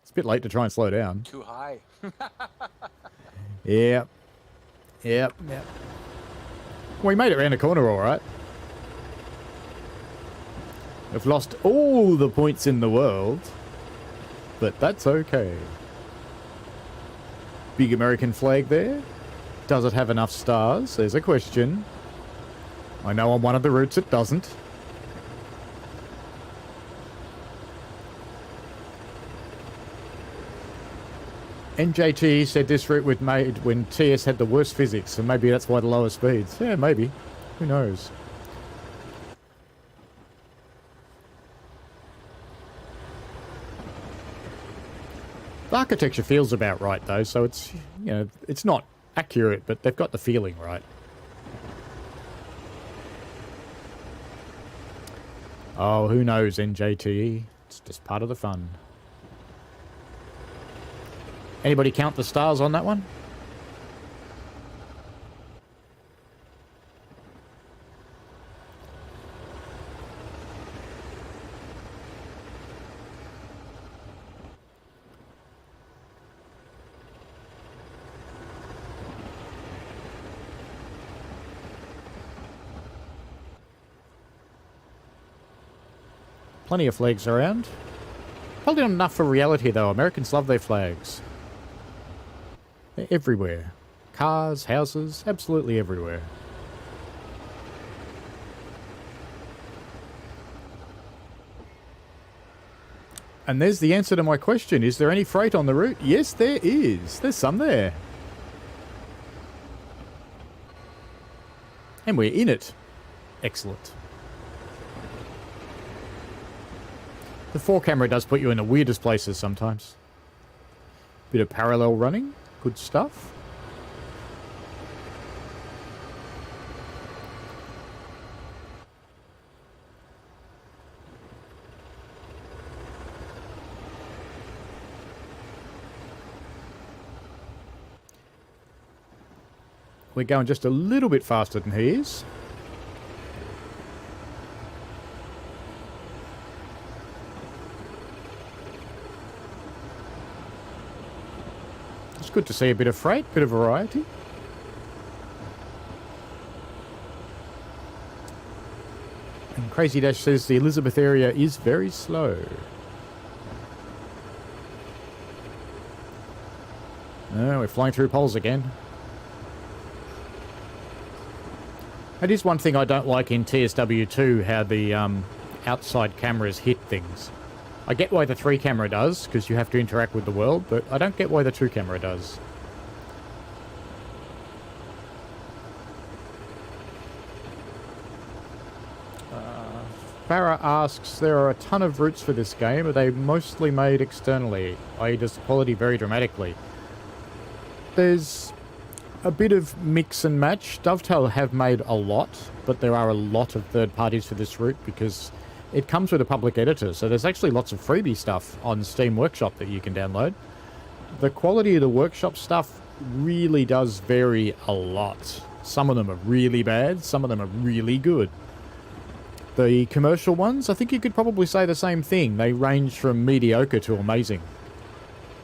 It's a bit late to try and slow down. Too high. Yep. Yep. Yep. We made it around the corner all right. We've lost all the points in the world, but that's okay. Big American flag there. Does it have enough stars? There's a question. I know on one of the routes it doesn't. NJT said this route was made when TS had the worst physics, so maybe that's why the lower speeds. Yeah, maybe. Who knows? The architecture feels about right, though, so it's, you know, it's not accurate, but they've got the feeling right. Oh, who knows, NJTE? It's just part of the fun. Anybody count the stars on that one? Plenty of flags around. Probably not enough for reality, though. Americans love their flags. They're everywhere. Cars, houses, absolutely everywhere. And there's the answer to my question. Is there any freight on the route? Yes, there is. There's some there. And we're in it. Excellent. The 4 camera does put you in the weirdest places sometimes. Bit of parallel running. Good stuff. We're going just a little bit faster than he is. It's good to see a bit of freight, bit of variety. And Crazy Dash says the Elizabeth area is very slow. Oh, we're flying through poles again. That is one thing I don't like in TSW2, how the outside cameras hit things. I get why the 3 camera does, because you have to interact with the world, but I don't get why the 2 camera does. Farah asks, there are a ton of routes for this game. Are they mostly made externally? I.e. does the quality vary dramatically? There's a bit of mix and match. Dovetail have made a lot, but there are a lot of third parties for this route because it comes with a public editor, so there's actually lots of freebie stuff on Steam Workshop that you can download. The quality of the Workshop stuff really does vary a lot. Some of them are really bad, some of them are really good. The commercial ones, I think you could probably say the same thing. They range from mediocre to amazing.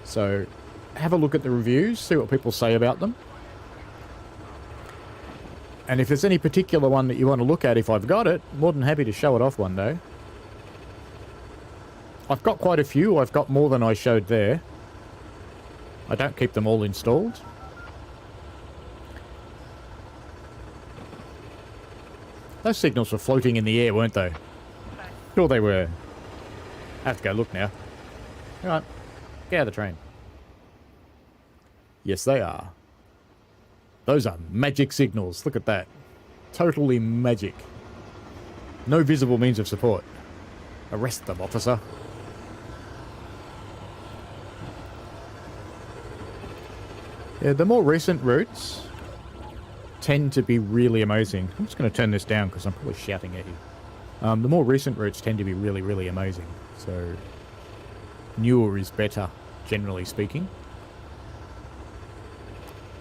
So have a look at the reviews, see what people say about them. And if there's any particular one that you want to look at, if I've got it, more than happy to show it off one day. I've got quite a few. I've got more than I showed there. I don't keep them all installed. Those signals were floating in the air, weren't they? Sure they were. I have to go look now. Alright, get out of the train. Yes, they are. Those are magic signals. Look at that. Totally magic. No visible means of support. Arrest them, officer. Yeah, the more recent routes tend to be really amazing. I'm just going to turn this down because I'm probably shouting at you. The more recent routes tend to be really, really amazing. So, newer is better, generally speaking.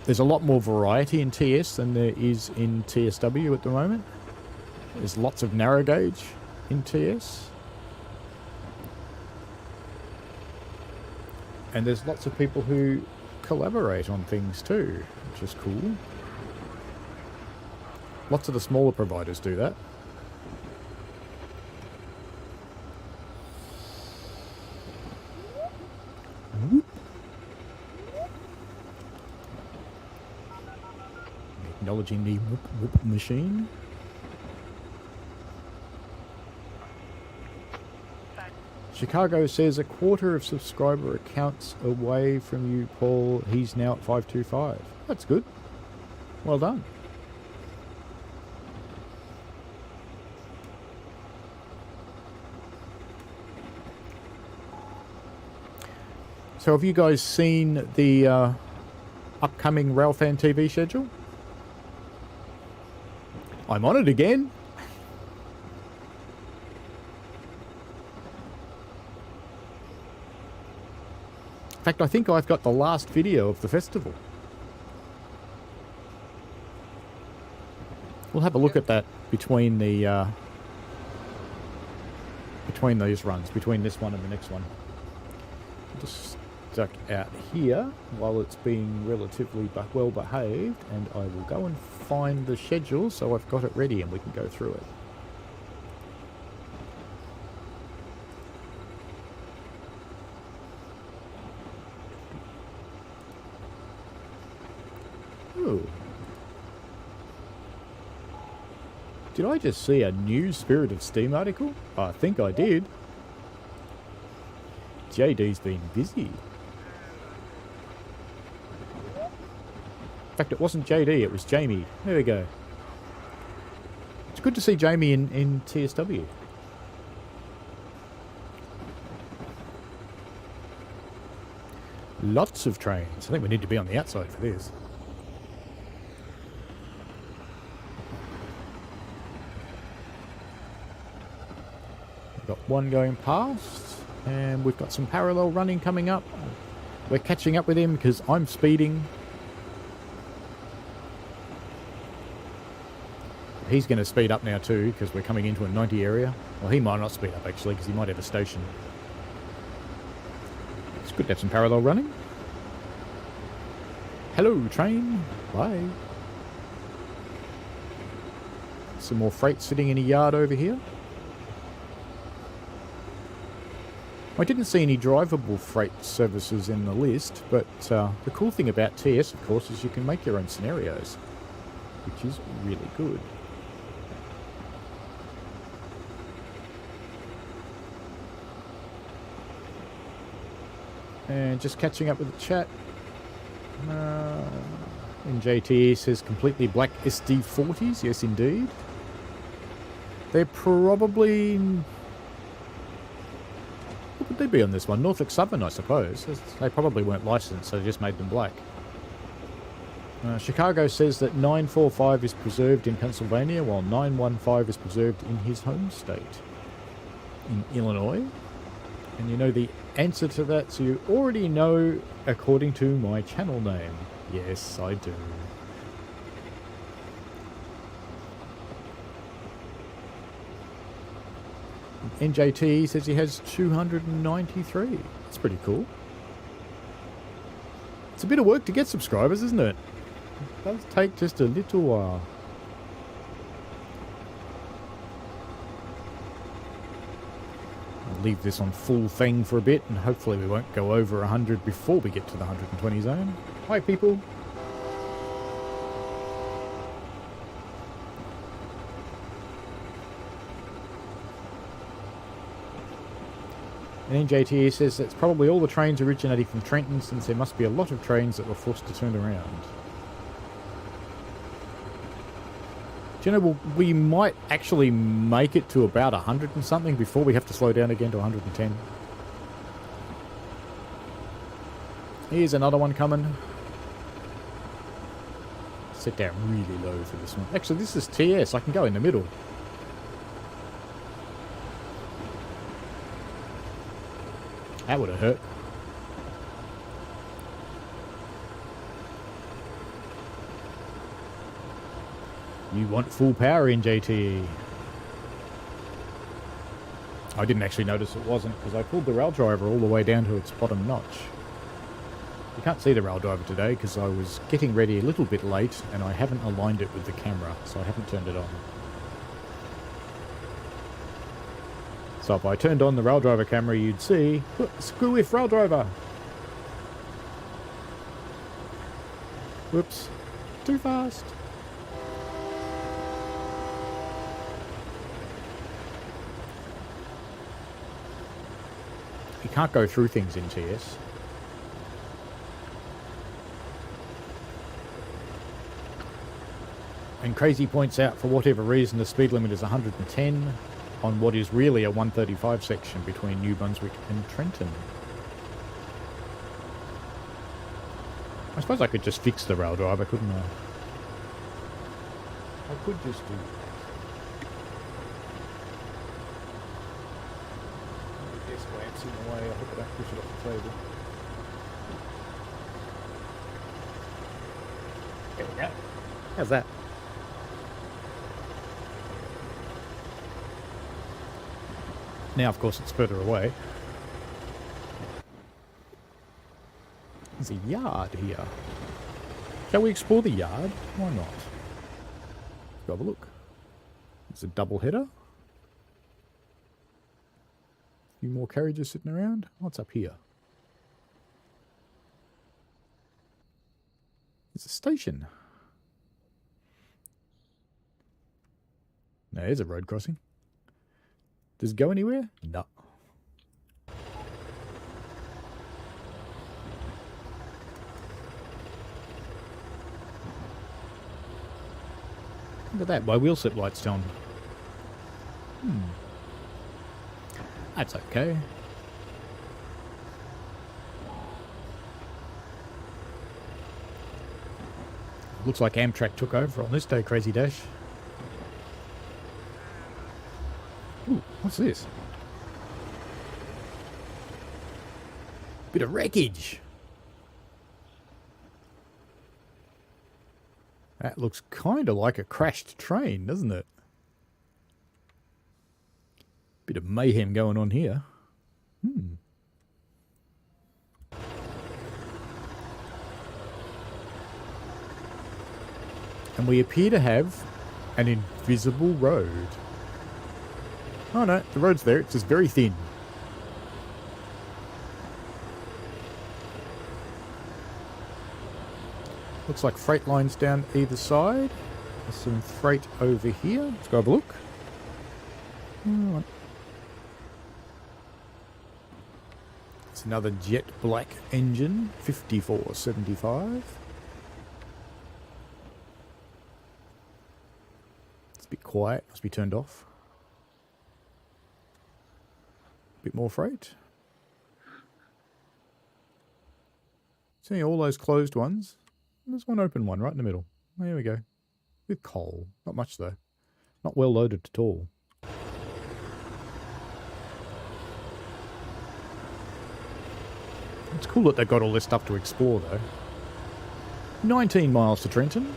There's a lot more variety in TS than there is in TSW at the moment. There's lots of narrow gauge in TS. And there's lots of people who collaborate on things too, which is cool. Lots of the smaller providers do that. Acknowledging the whoop whoop machine. Chicago says a quarter of subscriber accounts away from you, Paul. He's now at 525. That's good. Well done. So have you guys seen the upcoming Railfan TV schedule? I'm on it again. In fact, I think I've got the last video of the festival. We'll have a look at that between the between those runs, between this one and the next one. Just stuck out here while it's being relatively well behaved, and I will go and find the schedule so I've got it ready and we can go through it. Ooh. Did I just see a new Spirit of Steam article? I think I did. JD's been busy. In fact, it wasn't JD, it was Jamie. There we go. It's good to see Jamie in TSW. Lots of trains. I think we need to be on the outside for this. We've got one going past, and we've got some parallel running coming up. We're catching up with him because I'm speeding. He's going to speed up now too because we're coming into a 90 area. Well, he might not speed up actually because he might have a station. It's good to have some parallel running. Hello, train. Bye. Some more freight sitting in a yard over here. I didn't see any drivable freight services in the list, but the cool thing about TS, of course, is you can make your own scenarios, which is really good. And just catching up with the chat. NJT says completely black SD40s. Yes, indeed. They're probably... What would they be on this one? Norfolk Southern, I suppose. They probably weren't licensed, so they just made them black. Chicago says that 945 is preserved in Pennsylvania, while 915 is preserved in his home state, in Illinois. And you know the answer to that, so you already know according to my channel name. Yes, I do. NJT says he has 293. That's pretty cool. It's a bit of work to get subscribers, isn't it? It does take just a little while. I'll leave this on full thing for a bit, and hopefully we won't go over 100 before we get to the 120 zone. Hi, people. And NJT says that's probably all the trains originating from Trenton, since there must be a lot of trains that were forced to turn around. Do you know, we might actually make it to about 100 and something before we have to slow down again to 110. Here's another one coming. Set down really low for this one. Actually, this is TS. I can go in the middle. That would have hurt. You want full power in JT. I didn't actually notice it wasn't because I pulled the rail driver all the way down to its bottom notch. You can't see the rail driver today because I was getting ready a little bit late and I haven't aligned it with the camera, so I haven't turned it on. So if I turned on the rail driver camera, you'd see, screw with rail driver. Whoops, too fast. can't go through things in TS. And Crazy points out, for whatever reason, the speed limit is 110 on what is really a 135 section between New Brunswick and Trenton. I suppose I could just fix the rail driver, couldn't I? I could just do that. This lamps in the way. I hope I don't push it off the table. There we go. How's that? Now, of course, it's further away. There's a yard here. Shall we explore the yard? Why not? Go have a look. There's a double header. A few more carriages sitting around. What's up here? There's a station. No, there's a road crossing. Does it go anywhere? No. Look at that, my wheel slip light's on. That's okay. Looks like Amtrak took over on this day, Crazy Dash. Ooh, what's this? Bit of wreckage. That looks kind of like a crashed train, doesn't it? Bit of mayhem going on here. And we appear to have an invisible road. Oh no, the road's there, it's just very thin. Looks like freight lines down either side. There's some freight over here. Let's go have a look. It's another jet black engine, 5475. It's a bit quiet, must be turned off. Bit more freight. See all those closed ones? There's one open one right in the middle. There we go. With coal. Not much though. Not well loaded at all. It's cool that they've got all this stuff to explore though. 19 miles to Trenton.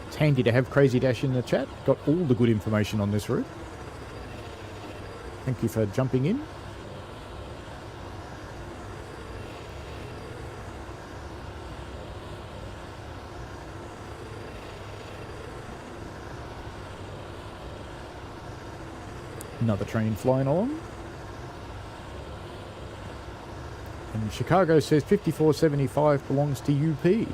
It's handy to have Crazy Dash in the chat. Got all the good information on this route. Thank you for jumping in. Another train flying along. And Chicago says 5475 belongs to UP.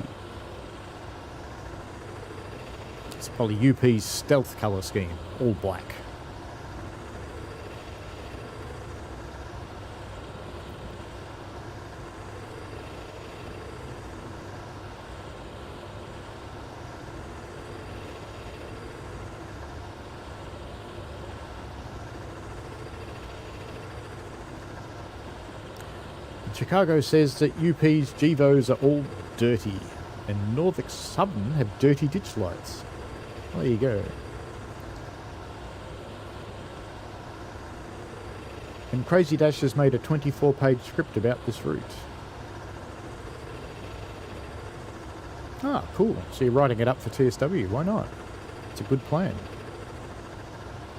It's probably UP's stealth colour scheme, all black. Chicago says that UP's GEVOs are all dirty, and Norfolk Southern have dirty ditch lights. There you go. And Crazy Dash has made a 24-page script about this route. Ah, cool. So you're writing it up for TSW. Why not? It's a good plan.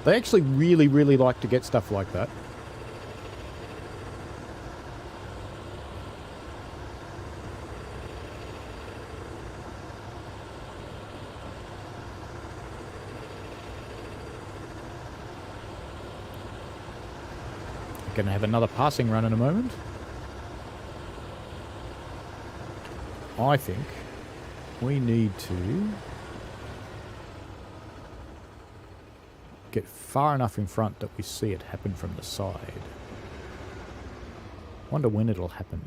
They actually really, really like to get stuff like that. Going to have another passing run in a moment. I think. we need to get far enough in front that we see it happen from the side. Wonder when it'll happen.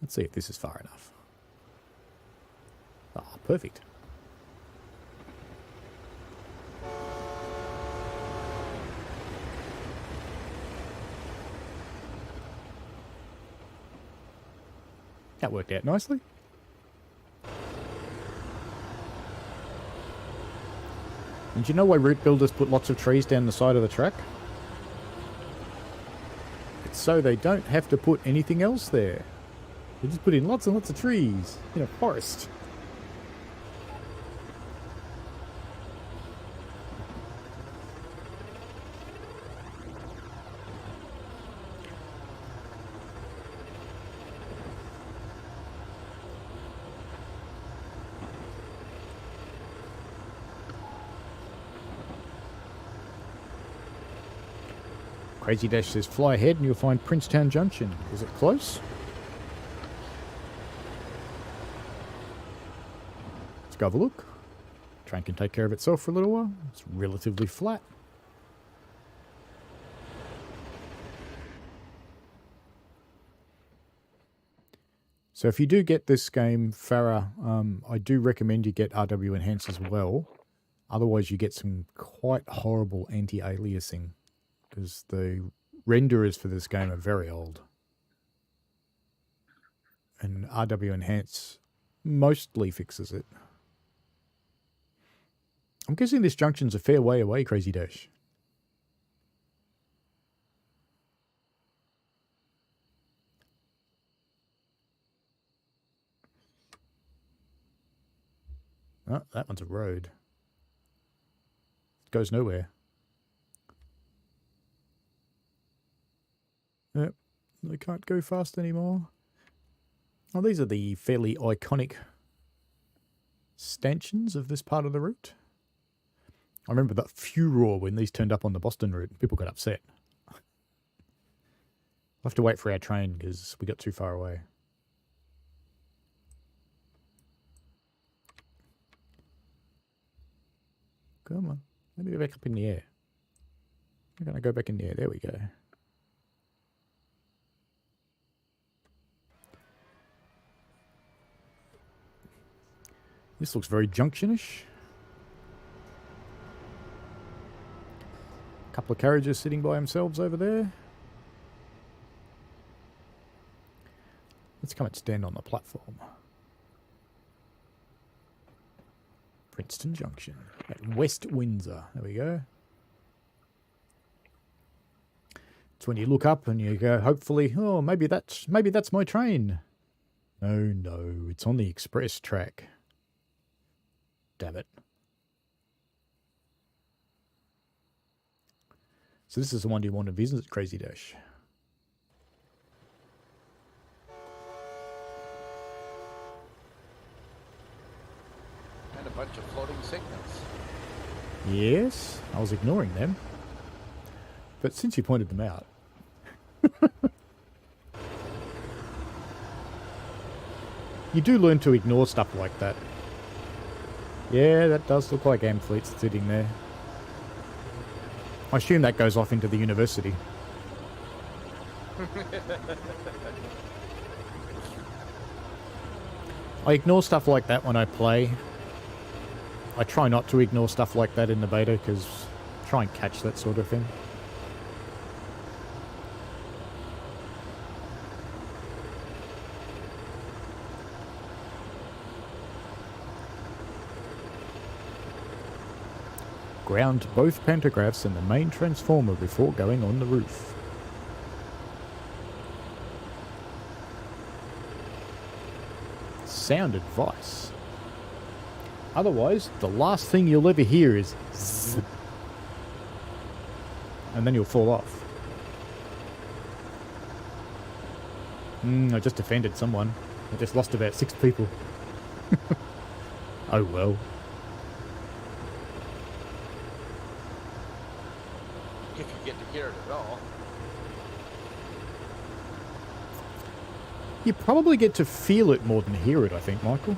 Let's see if this is far enough. Ah, perfect. That worked out nicely. And do you know why route builders put lots of trees down the side of the track? It's so they don't have to put anything else there. They just put in lots and lots of trees in a forest. Crazy Dash says fly ahead and you'll find Princetown Junction. Is it close? Let's go have a look. Train can take care of itself for a little while. It's relatively flat. So if you do get this game, Farah, I do recommend you get RW Enhance as well. Otherwise you get some quite horrible anti-aliasing, because the renderers for this game are very old. And RW Enhance mostly fixes it. I'm guessing this junction's a fair way away, Crazy Dash. Oh, that one's a road. It goes nowhere. Yep, they can't go fast anymore. Oh, these are the fairly iconic stanchions of this part of the route. I remember that furor when these turned up on the Boston route. People got upset. We'll have to wait for our train because we got too far away. Come on. Let me go back up in the air. We're going to go back in the air. There we go. This looks very junction-ish. A couple of carriages sitting by themselves over there. Let's come and stand on the platform. Princeton Junction at West Windsor. There we go. It's when you look up and you go, hopefully, oh, maybe that's my train. No, it's on the express track. Damn it. So this is the one you want to visit, Crazy Dash. And a bunch of floating signals. Yes, I was ignoring them. But since you pointed them out. You do learn to ignore stuff like that. Yeah, that does look like Amfleet's sitting there. I assume that goes off into the university. I ignore stuff like that when I play. I try not to ignore stuff like that in the beta because I try and catch that sort of thing. Ground both pantographs and the main transformer before going on the roof. Sound advice. Otherwise, the last thing you'll ever hear is zzz, and then you'll fall off. I just offended someone. I just lost about 6 people. Oh well. If you get to hear it at all. You probably get to feel it more than hear it, I think, Michael.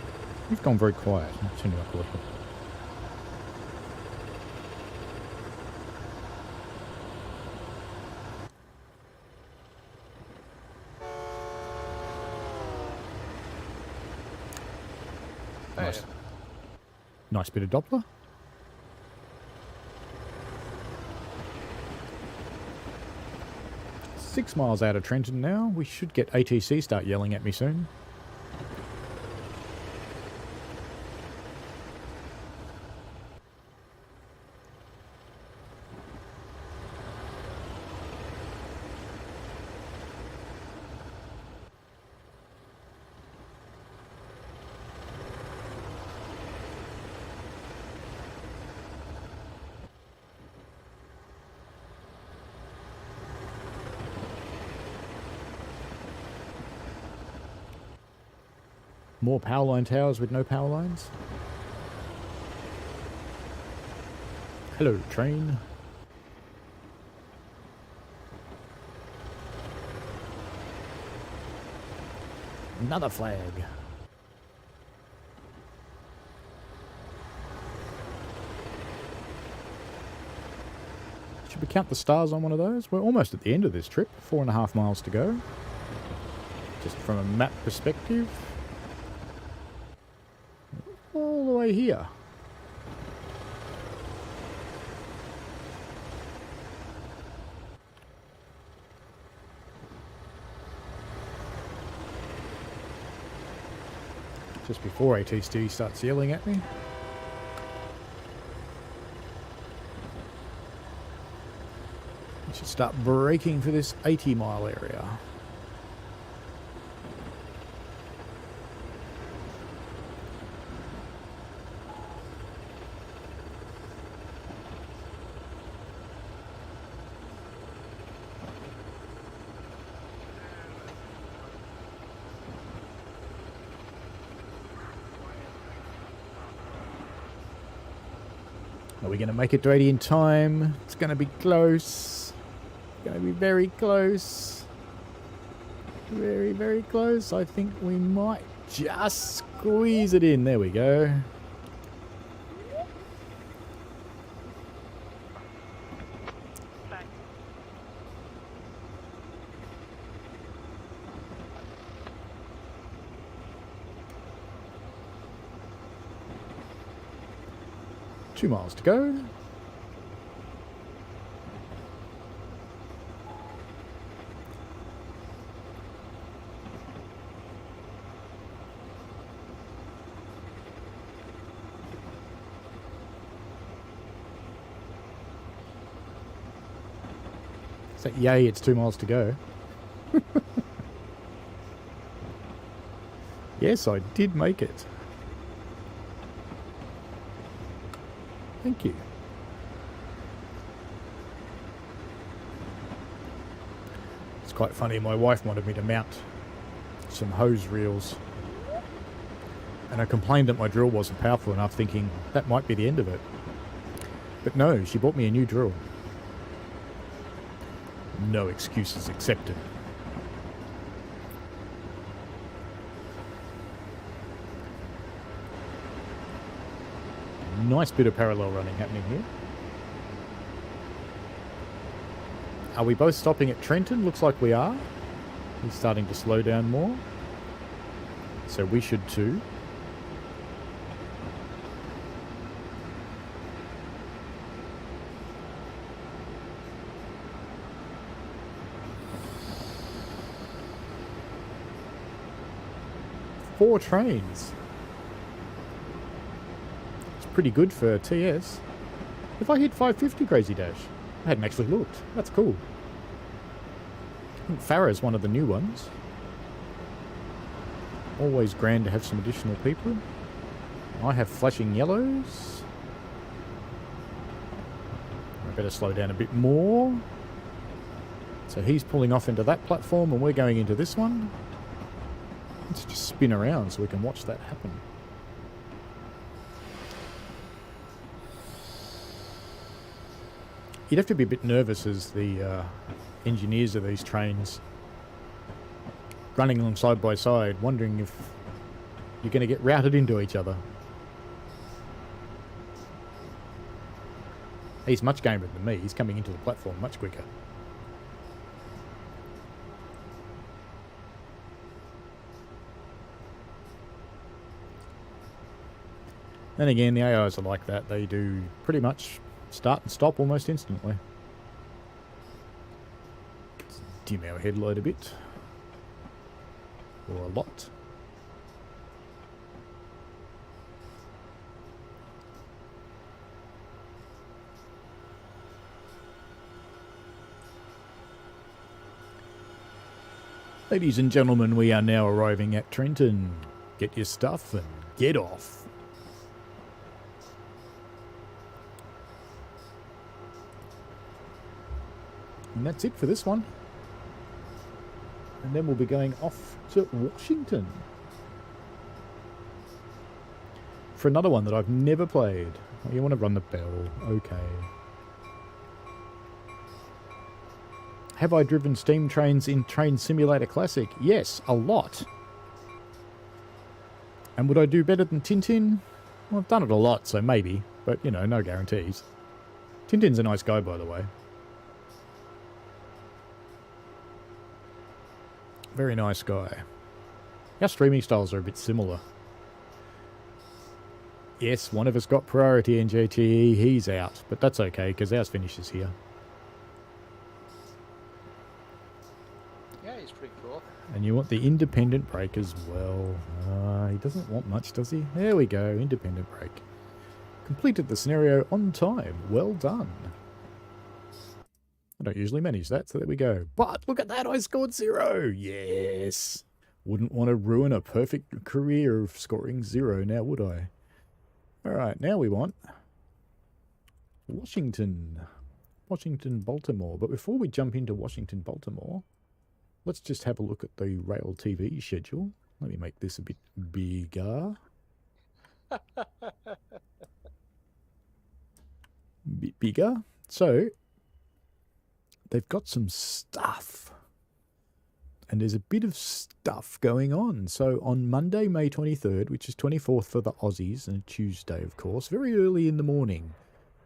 You've gone very quiet. I'll turn you up a little. Nice. Nice bit of Doppler. Six miles out of Trenton now. We should get ATC start yelling at me soon. More power line towers with no power lines. Hello, train. Another flag. Should we count the stars on one of those? We're almost at the end of this trip. 4.5 miles to go. Just from a map perspective. All the way here. Just before ATC starts yelling at me. I should start braking for this 80-mile area. Are we going to make it to 80 in time? It's going to be close. It's going to be very close. Very, very close. I think we might just squeeze it in. There we go. Two miles to go. So, yay, it's 2 miles to go. Yes, I did make it. Thank you. It's quite funny, my wife wanted me to mount some hose reels and I complained that my drill wasn't powerful enough, thinking that might be the end of it. But no, she bought me a new drill. No excuses accepted. Nice bit of parallel running happening here. Are we both stopping at Trenton? Looks like we are. He's starting to slow down more. So we should too. Four trains. Pretty good for TS. If I hit 550 Crazy Dash, I hadn't actually looked. That's cool. I think Farah's one of the new ones. Always grand to have some additional people. I have flashing yellows. I better slow down a bit more. So he's pulling off into that platform and we're going into this one. Let's just spin around so we can watch that happen. You'd have to be a bit nervous as the engineers of these trains running along side by side, wondering if you're going to get routed into each other. He's much gamer than me. He's coming into the platform much quicker. Then again, the AIs are like that. They do pretty much start and stop almost instantly. Let's dim our headlight a bit. Or a lot. Ladies and gentlemen, we are now arriving at Trenton. Get your stuff and get off. And that's it for this one. And then we'll be going off to Washington for another one that I've never played. Oh, you want to run the bell? Okay. Have I driven steam trains in Train Simulator Classic? Yes, a lot. And would I do better than Tintin? Well, I've done it a lot, so maybe. But, you know, no guarantees. Tintin's a nice guy, by the way. Very nice guy. Our streaming styles are a bit similar. Yes, one of us got priority in GTE. He's out, but that's okay, because ours finishes here. Yeah, he's pretty cool. And you want the independent brake as well. He doesn't want much, does he? There we go, independent brake. Completed the scenario on time. Well done. I don't usually manage that, so there we go. But look at that, I scored 0. Yes. Wouldn't want to ruin a perfect career of scoring 0 now, would I? Alright, now we want Washington. Washington, Baltimore. But before we jump into Washington, Baltimore, let's just have a look at the Rail TV schedule. Let me make this a bit bigger. Bit bigger. So, they've got some stuff. And there's a bit of stuff going on. So on Monday, May 23rd, which is 24th for the Aussies, and Tuesday, of course, very early in the morning.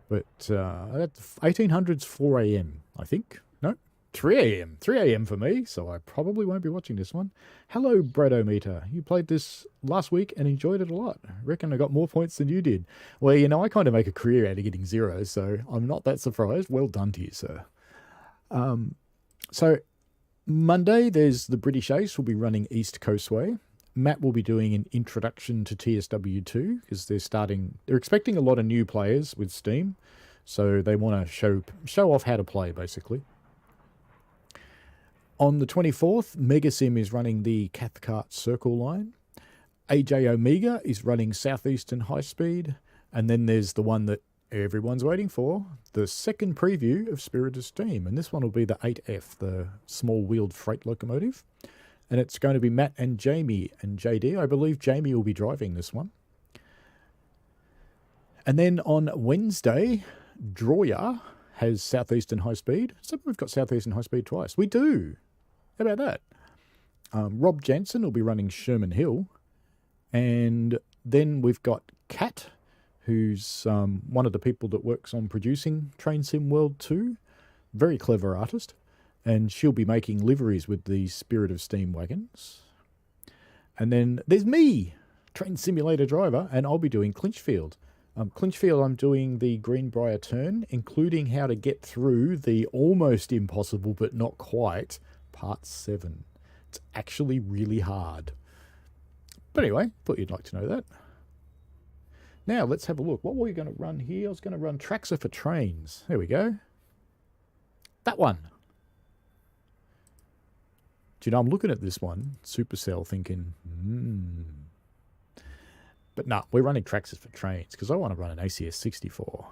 But at 1800's 4 a.m., I think. No, 3 a.m. 3 a.m. for me, so I probably won't be watching this one. Hello, Bradometer. You played this last week and enjoyed it a lot. I reckon I got more points than you did. Well, you know, I kind of make a career out of getting 0, so I'm not that surprised. Well done to you, sir. So Monday, there's the British Ace will be running East Coastway. Matt will be doing an introduction to TSW2 because they're expecting a lot of new players with Steam. So they want to show off how to play, basically. On the 24th, Megasim is running the Cathcart Circle line. AJ Omega is running Southeastern High Speed. And then there's the one that everyone's waiting for, the second preview of Spirit of Steam. And this one will be the 8F, the small-wheeled freight locomotive. And it's going to be Matt and Jamie and JD. I believe Jamie will be driving this one. And then on Wednesday, Droya has Southeastern High Speed. So we've got Southeastern High Speed twice. We do. How about that? Rob Jansen will be running Sherman Hill. And then we've got Kat, who's one of the people that works on producing Train Sim World 2. Very clever artist. And she'll be making liveries with the Spirit of Steam wagons. And then there's me, Train Simulator driver, and I'll be doing Clinchfield. Clinchfield, I'm doing the Greenbrier turn, including how to get through the almost impossible, but not quite, Part 7. It's actually really hard. But anyway, thought you'd like to know that. Now, let's have a look. What were we going to run here? I was going to run Traxxer for trains. There we go. That one. Do you know, I'm looking at this one, Supercell, thinking, But no, we're running Traxxers for trains because I want to run an ACS 64.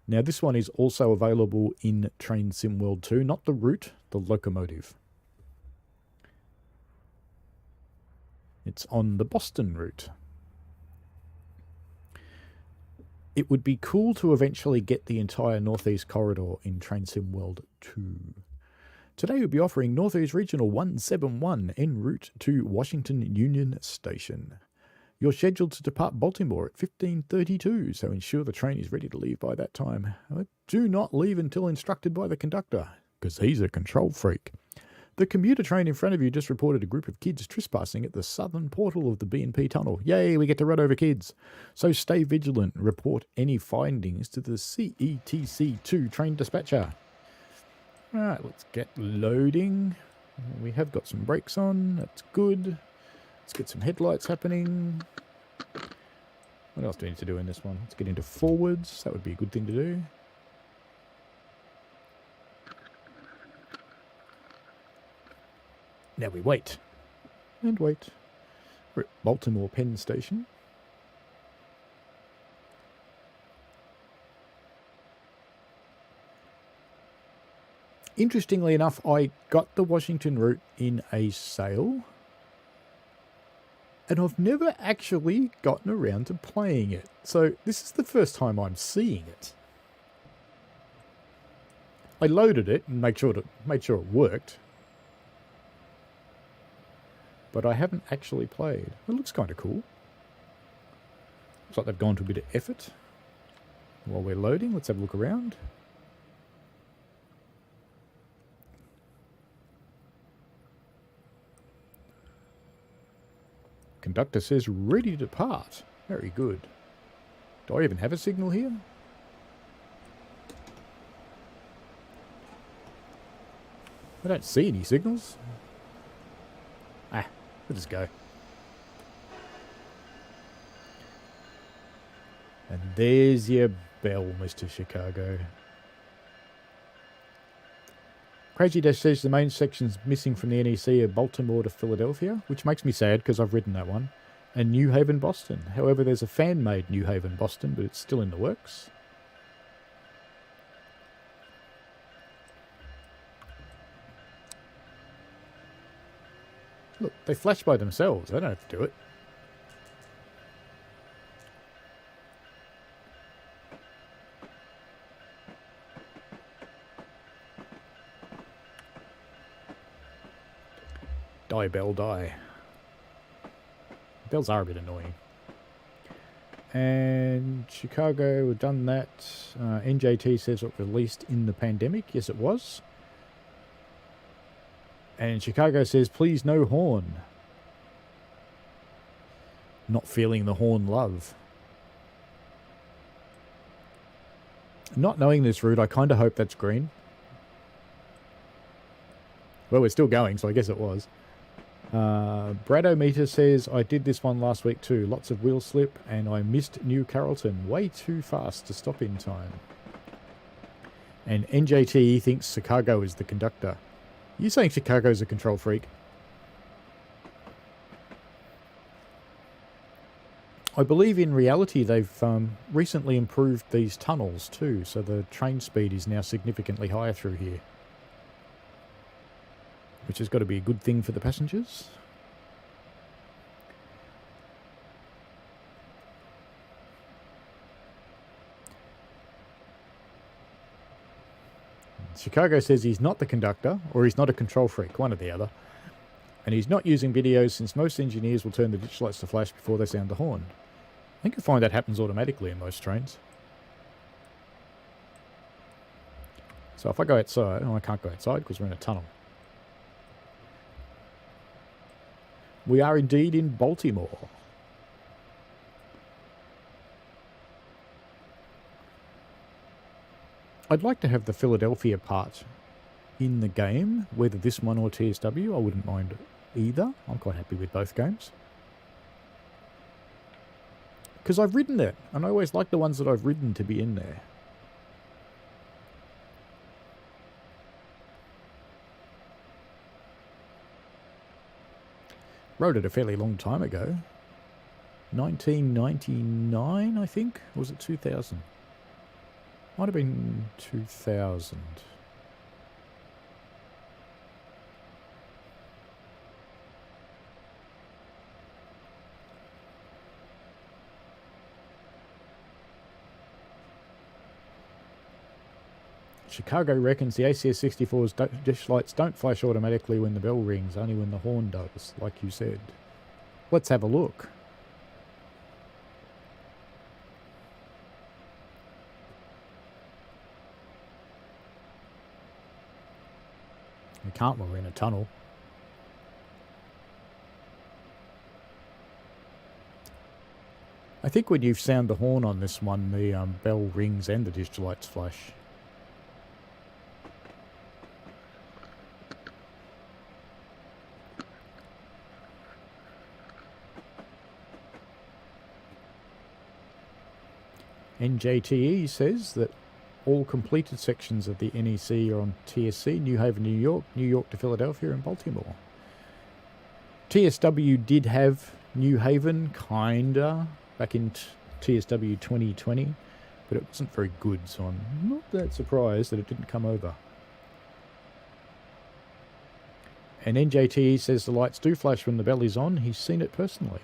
Now, this one is also available in Train Sim World 2, not the route, the locomotive. It's on the Boston route. It would be cool to eventually get the entire Northeast Corridor in Train Sim World 2. Today we'll be offering Northeast Regional 171 en route to Washington Union Station. You're scheduled to depart Baltimore at 15:32, so ensure the train is ready to leave by that time. Do not leave until instructed by the conductor, because he's a control freak. The commuter train in front of you just reported a group of kids trespassing at the southern portal of the B&P tunnel. Yay, we get to run over kids. So stay vigilant and report any findings to the CETC2 train dispatcher. Alright, let's get loading. We have got some brakes on, that's good. Let's get some headlights happening. What else do we need to do in this one? Let's get into forwards, that would be a good thing to do. Now we wait. And wait. We're at Baltimore Penn Station. Interestingly enough, I got the Washington route in a sale, and I've never actually gotten around to playing it. So this is the first time I'm seeing it. I loaded it and made sure it worked, but I haven't actually played. It looks kind of cool. Looks like they've gone to a bit of effort. While we're loading, let's have a look around. Conductor says ready to depart. Very good. Do I even have a signal here? I don't see any signals. We'll just go. And there's your bell, Mr. Chicago. Crazy Dash says the main section's missing from the NEC of Baltimore to Philadelphia, which makes me sad because I've ridden that one, and New Haven, Boston. However, there's a fan-made New Haven, Boston, but it's still in the works. Look, they flash by themselves. I don't have to do it. Die, bell, die. Bells are a bit annoying. And Chicago, we've done that. NJT says it released in the pandemic. Yes, it was. And Chicago says, please no horn. Not feeling the horn love. Not knowing this route, I kind of hope that's green. Well, we're still going, so I guess it was. Bradometer says, I did this one last week too. Lots of wheel slip, and I missed New Carrollton way too fast to stop in time. And NJT thinks Chicago is the conductor. You saying Chicago's a control freak? I believe in reality they've recently improved these tunnels too, so the train speed is now significantly higher through here. Which has got to be a good thing for the passengers. Chicago says he's not the conductor, or he's not a control freak, one or the other. And he's not using videos since most engineers will turn the ditch lights to flash before they sound the horn. I think you'll find that happens automatically in most trains. So if I go outside, I can't go outside because we're in a tunnel. We are indeed in Baltimore. I'd like to have the Philadelphia part in the game, whether this one or TSW. I wouldn't mind either. I'm quite happy with both games. Because I've ridden it, and I always like the ones that I've ridden to be in there. Rode it a fairly long time ago. 1999, I think? Or was it 2000? Might have been 2000. Chicago reckons the ACS-64's dish lights don't flash automatically when the bell rings, only when the horn does, like you said. Let's have a look. We can't when we're in a tunnel. I think when you sound the horn on this one, the bell rings and the dish lights flash. NJTE says that all completed sections of the NEC are on TSC, New Haven, New York, New York to Philadelphia and Baltimore. TSW did have New Haven, kinda, back in TSW 2020, but it wasn't very good, so I'm not that surprised that it didn't come over. And NJTE says the lights do flash when the bell is on. He's seen it personally.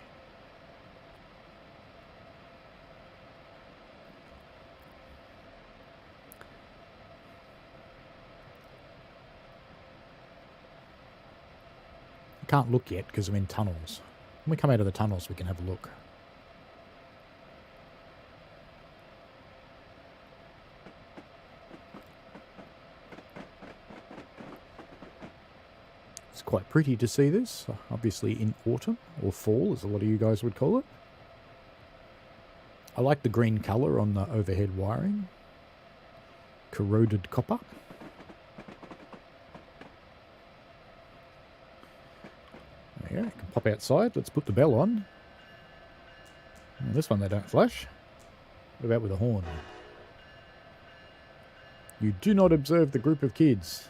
Can't look yet because I'm in tunnels. When we come out of the tunnels, we can have a look. It's quite pretty to see this, obviously in autumn, or fall, as a lot of you guys would call it. I like the green colour on the overhead wiring. Corroded copper. There you go, I can pop outside. Let's put the bell on. Well, this one they don't flash. What about with a horn? You do not observe the group of kids.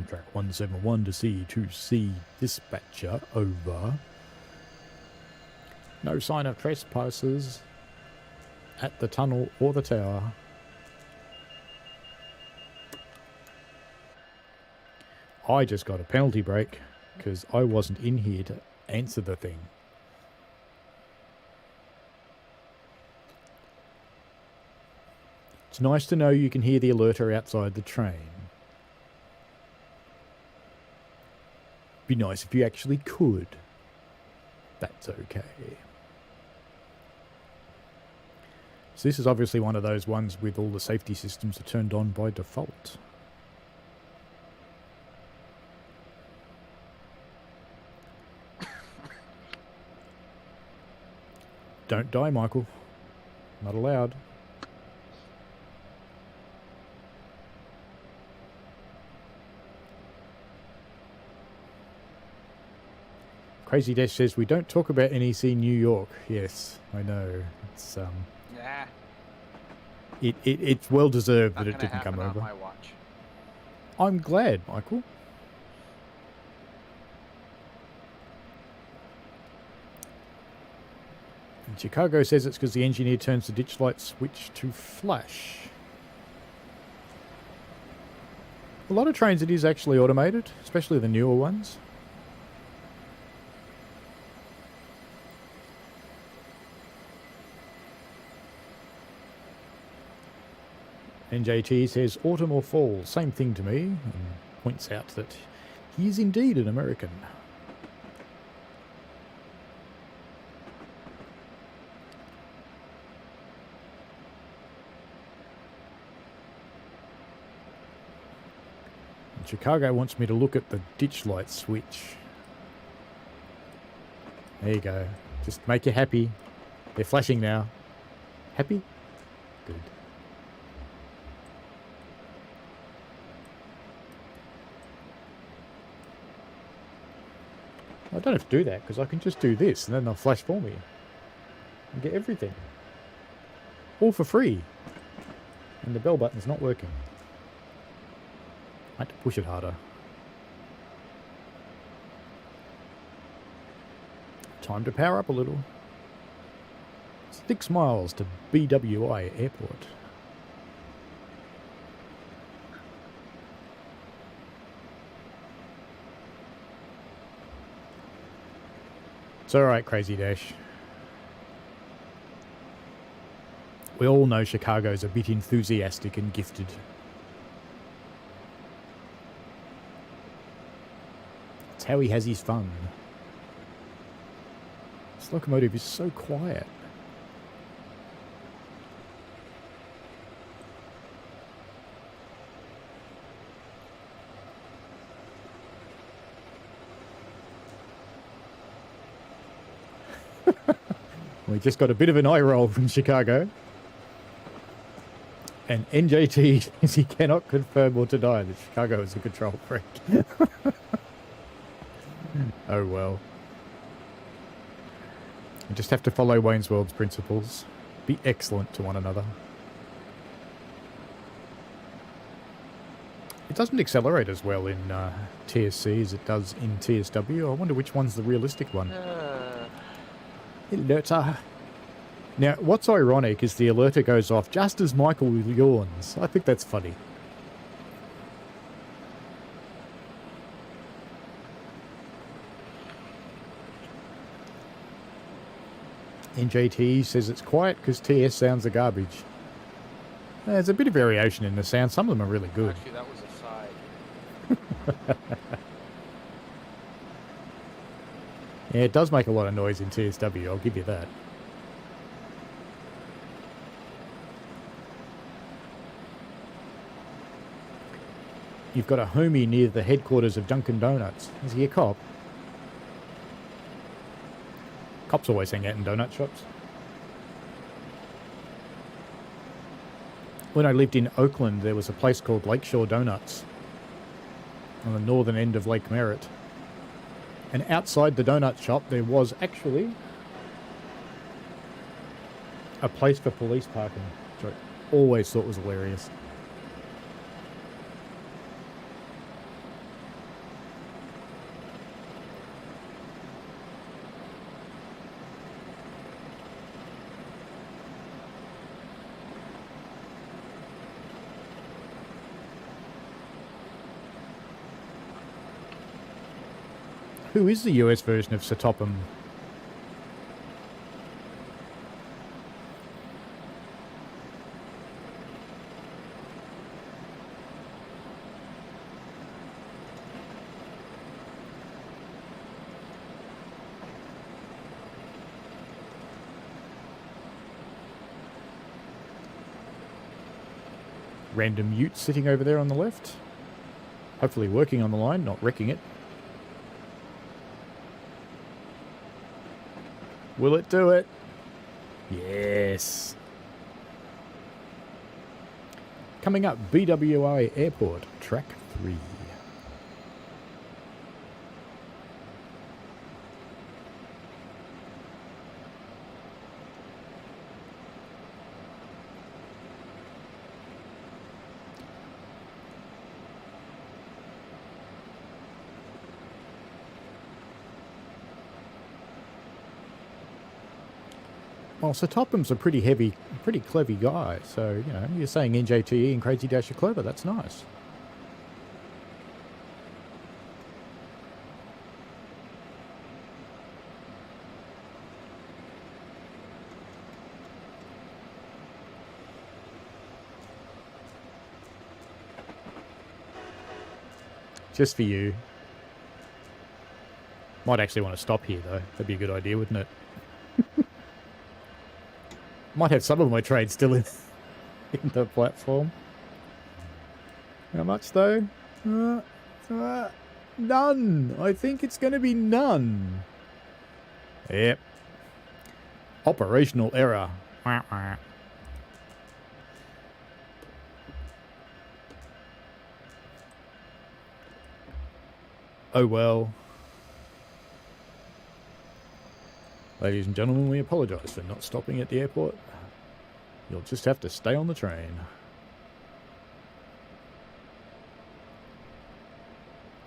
Track 171 to C2C dispatcher, over. No sign of trespassers at the tunnel or the tower. I just got a penalty break because I wasn't in here to answer the thing. It's nice to know you can hear the alerter outside the train. Be nice if you actually could. That's okay. So this is obviously one of those ones with all the safety systems are turned on by default. Don't die, Michael. Not allowed. Crazy Dash says, we don't talk about NEC New York. Yes, I know. It's Yeah. It's well deserved Not that it gonna didn't come happen on over. my watch. I'm glad, Michael. And Chicago says it's because the engineer turns the ditch light switch to flash. A lot of trains it is actually automated, especially the newer ones. NJT says autumn or fall, same thing to me, and points out that he is indeed an American. And Chicago wants me to look at the ditch light switch. There you go. Just make you happy. They're flashing now. Happy? Good. I don't have to do that because I can just do this and then they'll flash for me and get everything. All for free. And the bell button's not working. I had to push it harder. Time to power up a little. 6 miles to BWI Airport. It's alright, Crazy Dash. We all know Chicago's a bit enthusiastic and gifted. how he has his fun. This locomotive is so quiet. We just got a bit of an eye roll from Chicago. And NJT says he cannot confirm or deny that Chicago is a control freak. Oh well. You just have to follow Wayne's World's principles. Be excellent to one another. It doesn't accelerate as well in TSC as it does in TSW. I wonder which one's the realistic one. Alerter. Now, what's ironic is the alerter goes off just as Michael yawns. I think that's funny. NJT says it's quiet because TS sounds are garbage. There's a bit of variation in the sound. Some of them are really good. Actually, that was a side. Yeah, it does make a lot of noise in TSW, I'll give you that. You've got a homie near the headquarters of Dunkin' Donuts. Is he a cop? Cops always hang out in donut shops. When I lived in Oakland, there was a place called Lakeshore Donuts on the northern end of Lake Merritt. And outside the donut shop, there was actually a place for police parking, which I always thought was hilarious. Who is the US version of Sir Topham? Random ute sitting over there on the left. Hopefully working on the line, not wrecking it. Will it do it? Yes. Coming up, BWI Airport, Track 3. Well, Sir Topham's a pretty heavy, pretty clever guy, so, you know, you're saying NJTE and Crazy Dash are clever, that's nice. Just for you. Might actually want to stop here, though. That'd be a good idea, wouldn't it? Might have some of my trades still in the platform. How much though? None. I think it's going to be none. Yep. Operational error. Oh well. Ladies and gentlemen, we apologise for not stopping at the airport. You'll just have to stay on the train.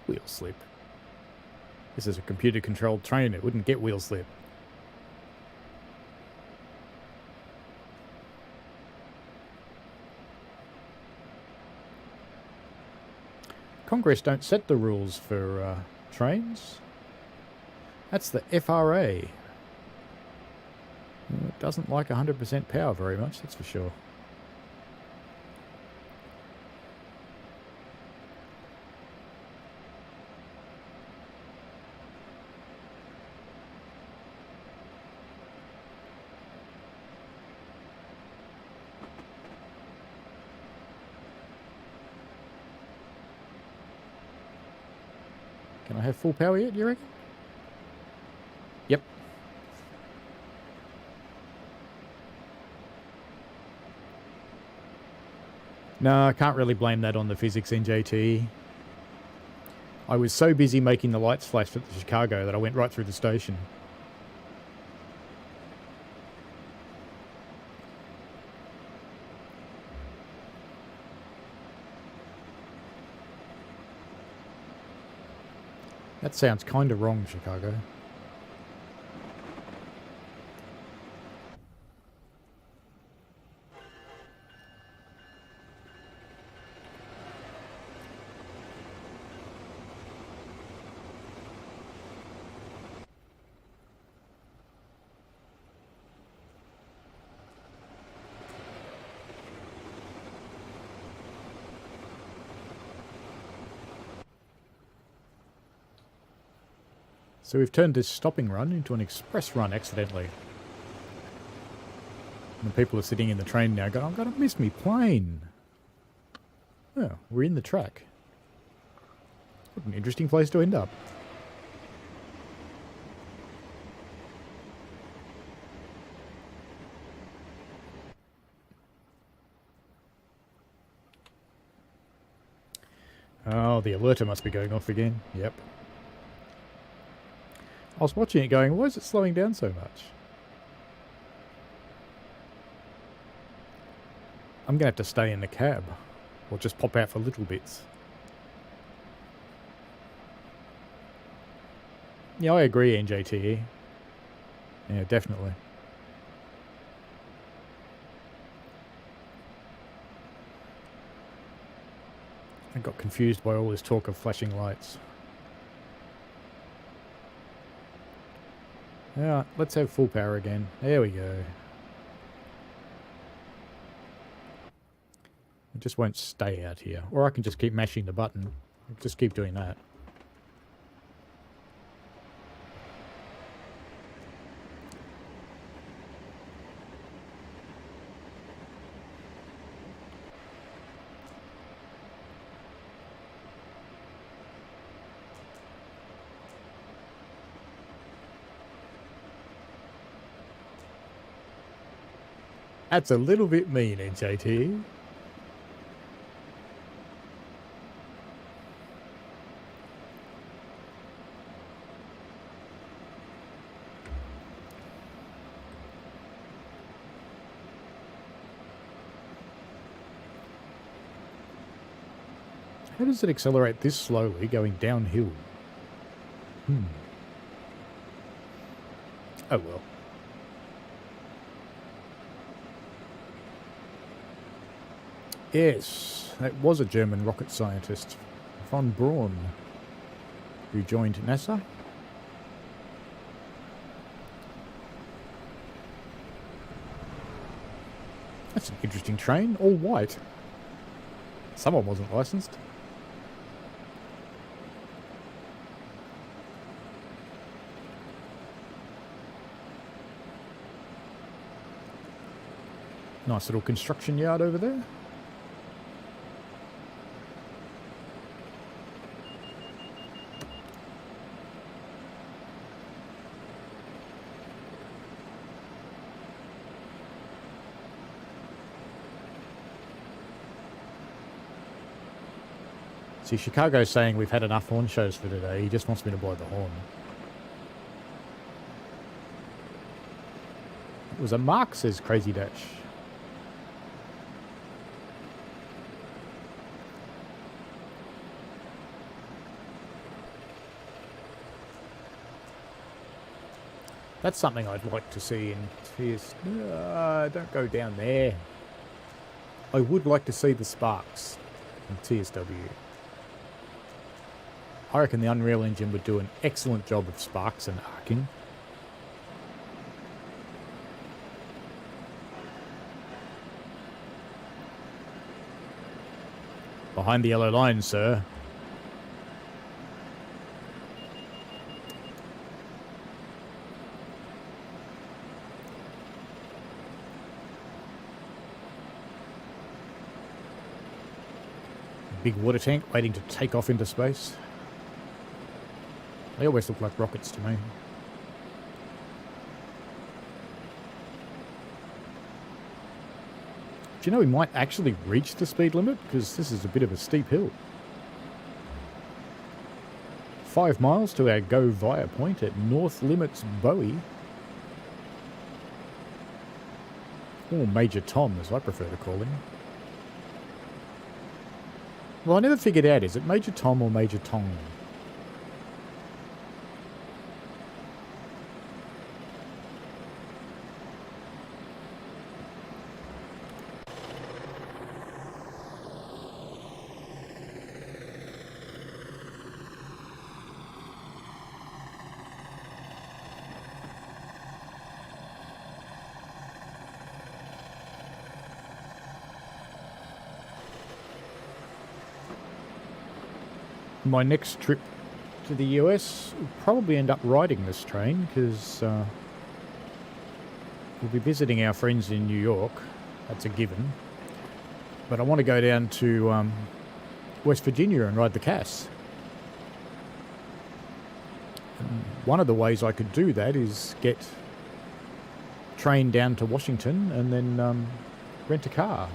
Wheel slip. This is a computer-controlled train. It wouldn't get wheel slip. Congress don't set the rules for trains. That's the FRA. It doesn't like 100% power very much, that's for sure. Can I have full power yet, you reckon? Yep. No, I can't really blame that on the physics in JT. I was so busy making the lights flash at the Chicago that I went right through the station. That sounds kind of wrong, Chicago. So we've turned this stopping run into an express run accidentally. And people are sitting in the train now going, I'm going to miss me plane. Oh, we're in the track. What an interesting place to end up. Oh, the alerter must be going off again. Yep. I was watching it going, why is it slowing down so much? I'm going to have to stay in the cab. Or just pop out for little bits. Yeah, I agree, NJTE. Yeah, definitely. I got confused by all this talk of flashing lights. Yeah, let's have full power again. There we go. It just won't stay out here. Or I can just keep mashing the button. Just keep doing that. That's a little bit mean, NJT. How does it accelerate this slowly going downhill? Oh well. Yes, that was a German rocket scientist, von Braun, who joined NASA. That's an interesting train, all white. Someone wasn't licensed. Nice little construction yard over there. See, Chicago's saying we've had enough horn shows for today. He just wants me to blow the horn. It was a mark, says Crazy Dash. That's something I'd like to see in TS. Don't go down there. I would like to see the sparks in TSW. I reckon the Unreal Engine would do an excellent job of sparks and arcing. Behind the yellow line, sir. Big water tank waiting to take off into space. They always look like rockets to me. Do you know we might actually reach the speed limit? Because this is a bit of a steep hill. 5 miles to our go via point at North Limits Bowie. Or Major Tom, as I prefer to call him. Well, I never figured out, is it Major Tom or Major Tong? My next trip to the US will probably end up riding this train because we'll be visiting our friends in New York. That's a given. But I want to go down to West Virginia and ride the Cass. And one of the ways I could do that is get train down to Washington and then rent a car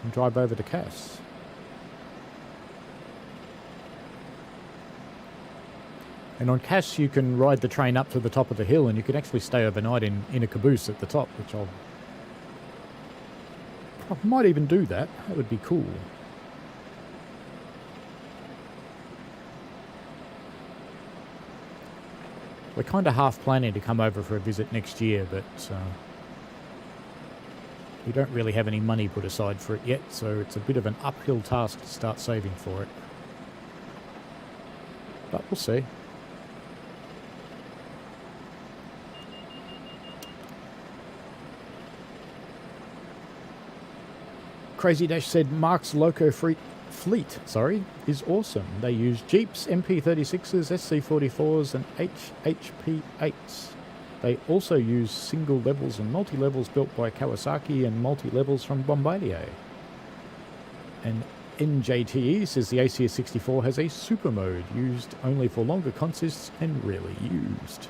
and drive over to Cass. And on Cass, you can ride the train up to the top of the hill, and you can actually stay overnight in a caboose at the top, which I might even do that. That would be cool. We're kind of half planning to come over for a visit next year, but we don't really have any money put aside for it yet, so it's a bit of an uphill task to start saving for it. But we'll see. Crazy Dash said Mark's Loco fleet is awesome. They use Jeeps, MP36s, SC44s and HHP8s. They also use single levels and multi-levels built by Kawasaki and multi-levels from Bombardier. And NJTE says the ACS64 has a super mode used only for longer consists and rarely used.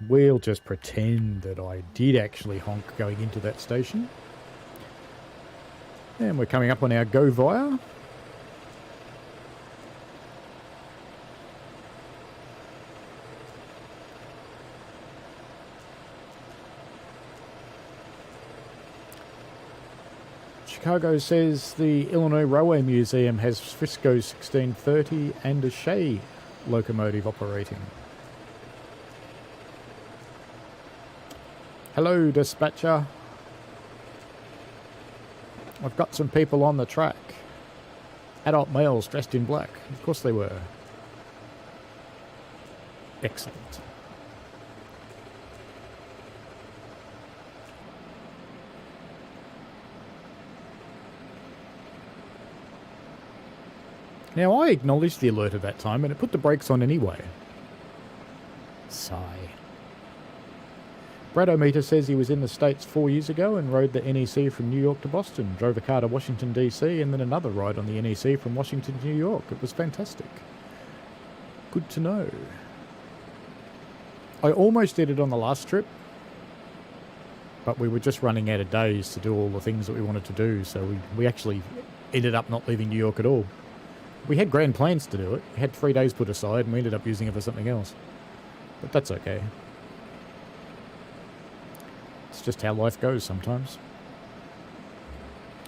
We'll just pretend that I did actually honk going into that station. And we're coming up on our go via. Chicago says the Illinois Railway Museum has Frisco 1630 and a Shea locomotive operating. Hello, dispatcher. I've got some people on the track. Adult males dressed in black. Of course they were. Excellent. Now, I acknowledged the alert at that time and it put the brakes on anyway. Sigh. Bradometer says he was in the States 4 years ago and rode the NEC from New York to Boston, drove a car to Washington DC, and then another ride on the NEC from Washington to New York. It was fantastic. Good to know. I almost did it on the last trip, but we were just running out of days to do all the things that we wanted to do, so we actually ended up not leaving New York at all. We had grand plans to do it. We had 3 days put aside, and we ended up using it for something else. But that's okay. It's just how life goes sometimes.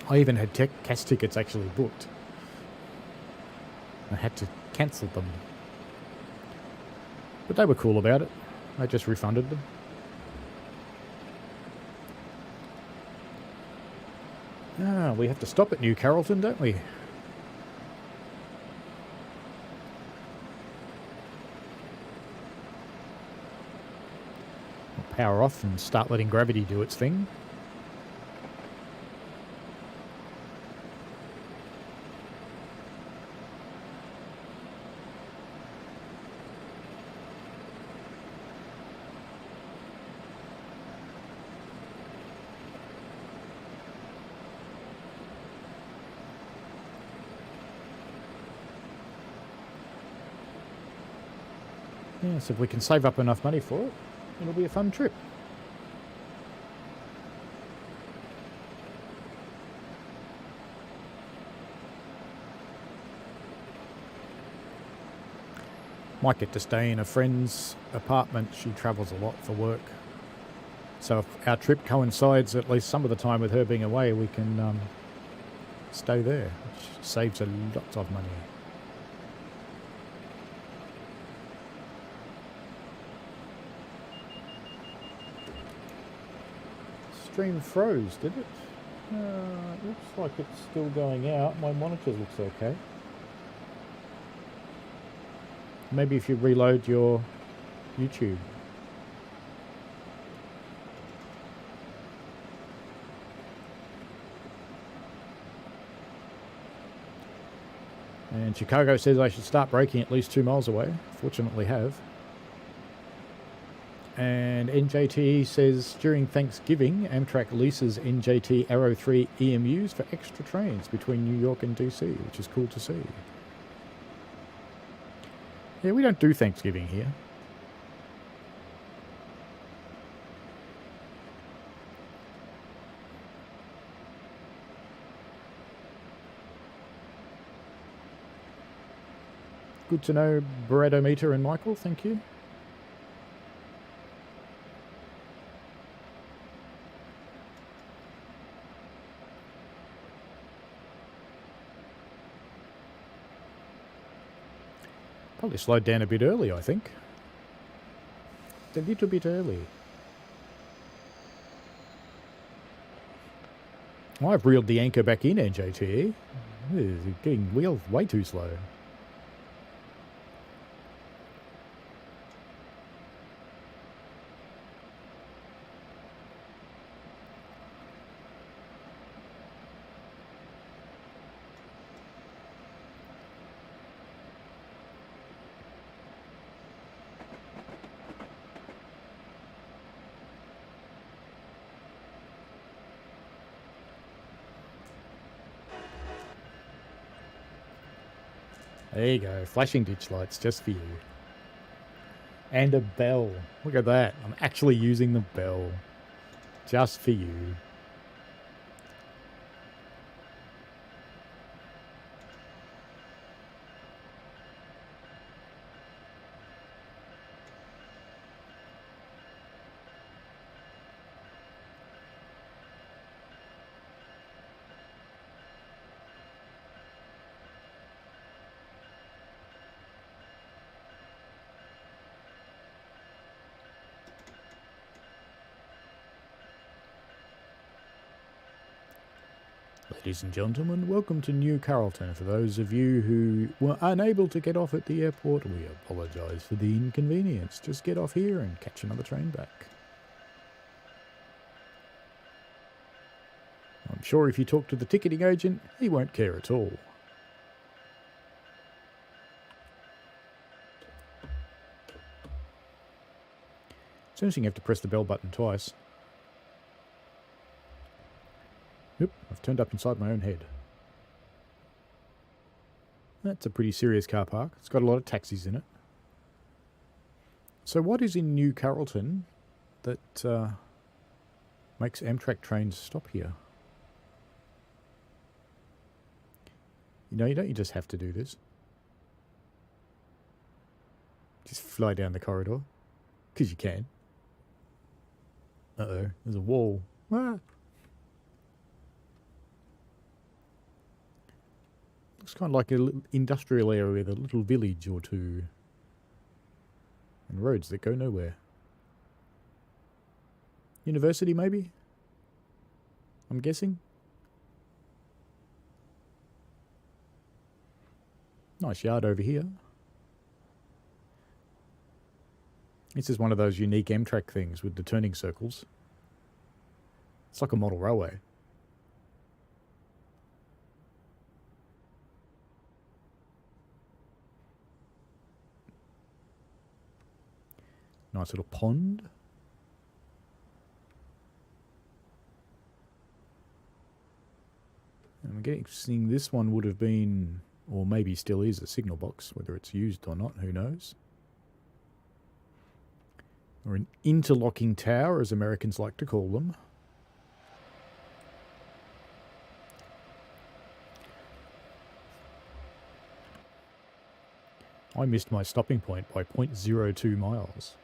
I even had Cass tickets actually booked. I had to cancel them. But they were cool about it. I just refunded them. Ah, we have to stop at New Carrollton, don't we? Power off and start letting gravity do its thing. Yes, if we can save up enough money for it, it'll be a fun trip. Might get to stay in a friend's apartment. She travels a lot for work. So if our trip coincides at least some of the time with her being away, we can stay there, which saves a lot of money. Stream froze, did it? It looks like it's still going out. My monitor looks okay. Maybe if you reload your YouTube. And Chicago says I should start braking at least 2 miles away. Fortunately have. And NJT says during Thanksgiving, Amtrak leases NJT Arrow 3 EMUs for extra trains between New York and DC, which is cool to see. Yeah, we don't do Thanksgiving here. Good to know, Bradometer and Michael, thank you. Probably slowed down a bit early, I think. A little bit early. Well, I've reeled the anchor back in, NJT. It's getting wheeled way too slow. There you go, flashing ditch lights just for you. And a bell. Look at that. I'm actually using the bell. Just for you. Ladies and gentlemen, welcome to New Carrollton. For those of you who were unable to get off at the airport, we apologise for the inconvenience. Just get off here and catch another train back. I'm sure if you talk to the ticketing agent, he won't care at all. It's interesting you have to press the bell button twice. Yep, I've turned up inside my own head. That's a pretty serious car park. It's got a lot of taxis in it. So what is in New Carrollton that makes Amtrak trains stop here? You know, you just have to do this. Just fly down the corridor. Because you can. Uh-oh, there's a wall. Ah. Looks kind of like an industrial area with a little village or two. And roads that go nowhere. University, maybe? I'm guessing. Nice yard over here. This is one of those unique Amtrak things with the turning circles. It's like a model railway. Nice little pond. And I'm guessing this one would have been, or maybe still is, a signal box. Whether it's used or not, who knows. or an interlocking tower, as Americans like to call them. I missed my stopping point by 0.02 miles.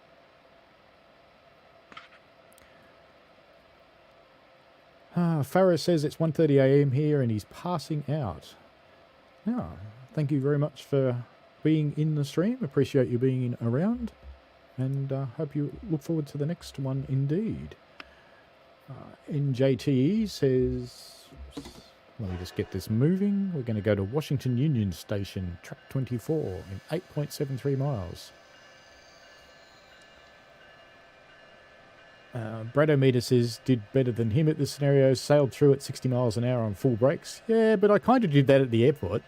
Farah says it's 1:30 a.m. here and he's passing out. Yeah, thank you very much for being in the stream. Appreciate you being around, and hope you look forward to the next one indeed. NJTE says, let me just get this moving. We're going to go to Washington Union Station, track 24, in 8.73 miles. Bradometer says, did better than him at this scenario, sailed through at 60 miles an hour on full brakes. Yeah, but I kind of did that at the airport.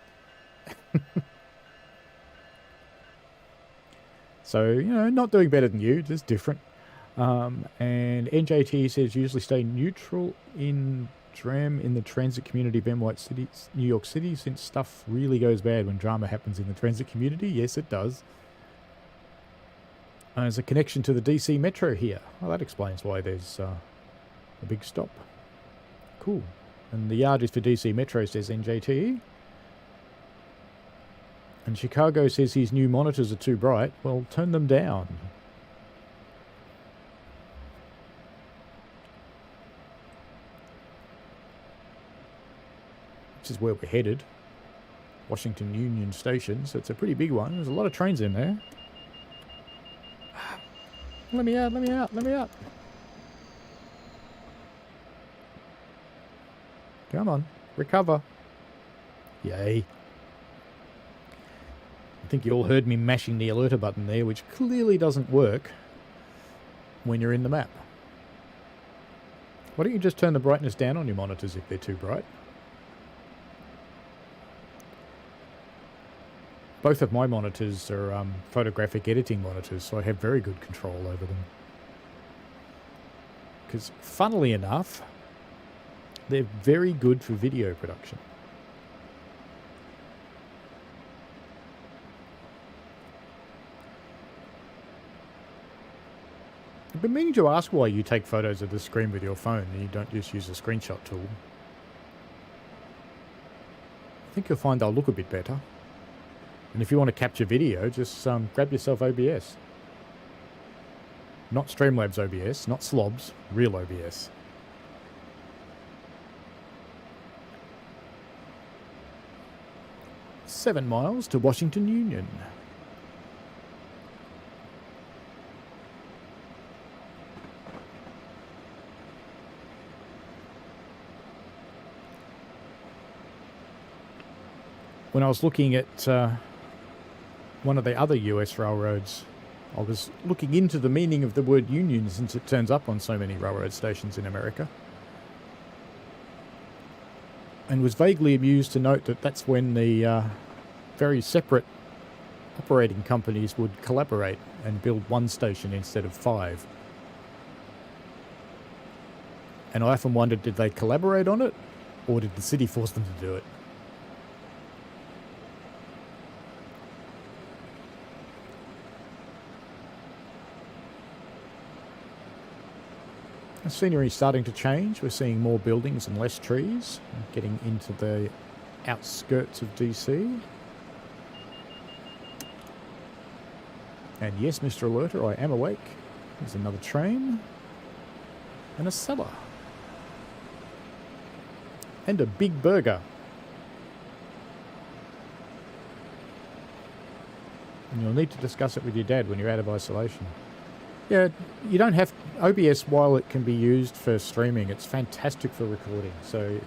So, you know, not doing better than you, just different. And NJT says, usually stay neutral in DRAM in the transit community of White City, New York City, since stuff really goes bad when drama happens in the transit community. Yes, it does. There's a connection to the DC Metro here. Well, that explains why there's a big stop. Cool. And the yard is for DC Metro, says NJTE. And Chicago says his new monitors are too bright. Well, turn them down. This is where we're headed. Washington Union Station, so it's a pretty big one. There's a lot of trains in there. Let me out, let me out, let me out. Come on, recover. Yay. I think you all heard me mashing the alerter button there, which clearly doesn't work when you're in the map. Why don't you just turn the brightness down on your monitors if they're too bright? Both of my monitors are photographic editing monitors, so I have very good control over them. Because, funnily enough, they're very good for video production. I've been meaning to ask why you take photos of the screen with your phone and you don't just use a screenshot tool. I think you'll find they'll look a bit better. And if you want to capture video, just grab yourself OBS. Not Streamlabs OBS, not Slobs, real OBS. "7 miles to Washington Union." When I was looking at one of the other US railroads, I was looking into the meaning of the word union, since it turns up on so many railroad stations in America, and was vaguely amused to note that that's when the very separate operating companies would collaborate and build one station instead of 5. And I often wondered, did they collaborate on it, or did the city force them to do it? The scenery is starting to change. We're seeing more buildings and less trees. Getting into the outskirts of DC. And yes, Mr. Alerter, I am awake. There's another train. And a cellar. And a big burger. And you'll need to discuss it with your dad when you're out of isolation. Yeah, you don't have... OBS, while it can be used for streaming, it's fantastic for recording. So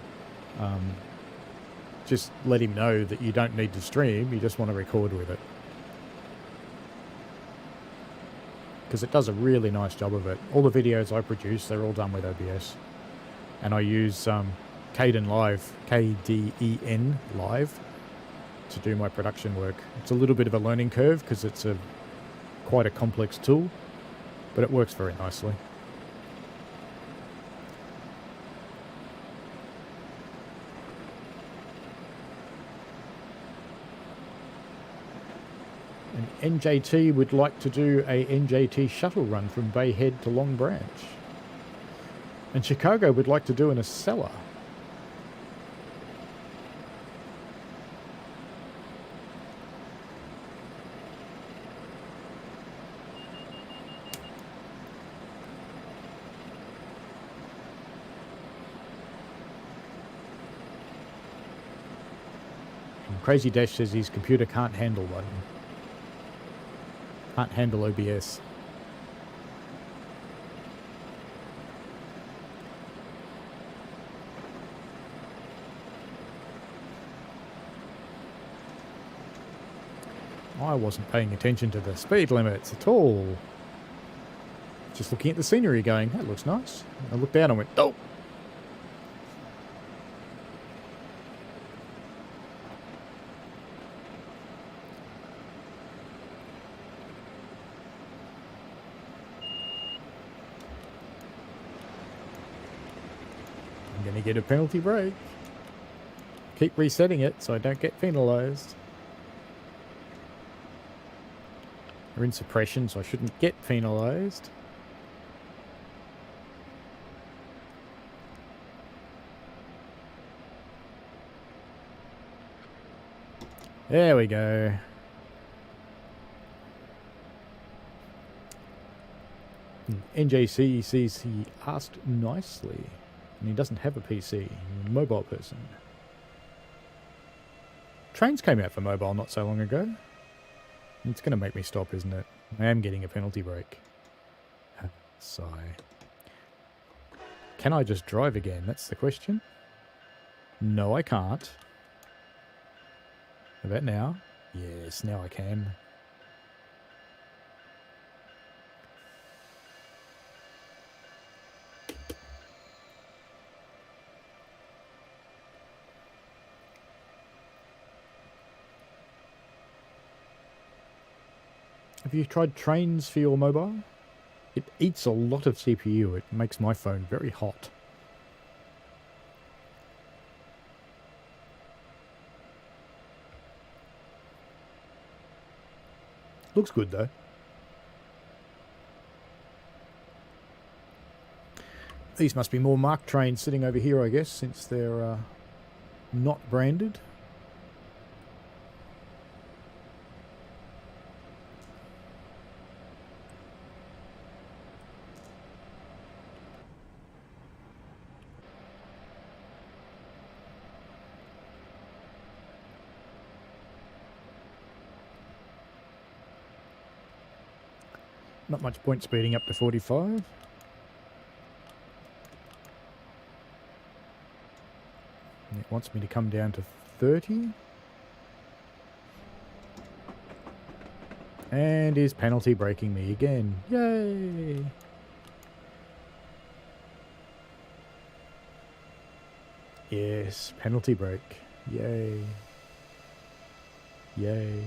just let him know that you don't need to stream, you just want to record with it. Because it does a really nice job of it. All the videos I produce, they're all done with OBS. And I use Kden Live, KDEN Live, to do my production work. It's a little bit of a learning curve because it's quite a complex tool. But it works very nicely. And NJT would like to do a NJT shuttle run from Bay Head to Long Branch. And Chicago would like to do an Acela. And Crazy Dash says his computer can't handle one. Can't handle OBS. I wasn't paying attention to the speed limits at all. Just looking at the scenery going, that looks nice. I looked down and went, oh! I'm going to get a penalty break. Keep resetting it so I don't get penalised. We're in suppression, so I shouldn't get penalised. There we go. NJC says he asked nicely, and he doesn't have a PC. He's a mobile person. Trains came out for mobile not so long ago. It's going to make me stop, isn't it? I am getting a penalty break. Sigh. Can I just drive again? That's the question. No, I can't. How about now? Yes, now I can. Have you tried Trains for your mobile? It eats a lot of CPU. It makes my phone very hot. Looks good though. These must be more Mark trains sitting over here, I guess, since they're not branded. Not much point speeding up to 45. It wants me to come down to 30. And is penalty braking me again. Yay! Yes, penalty brake. Yay. Yay.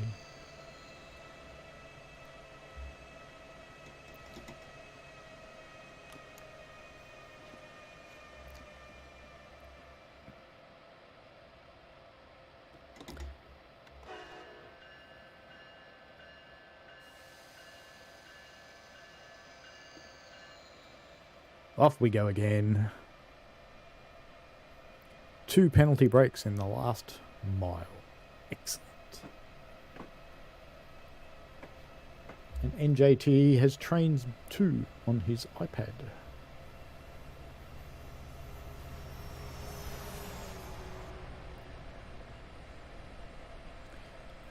Off we go again. 2 penalty breaks in the last mile. Excellent. And NJT has Trains 2 on his iPad.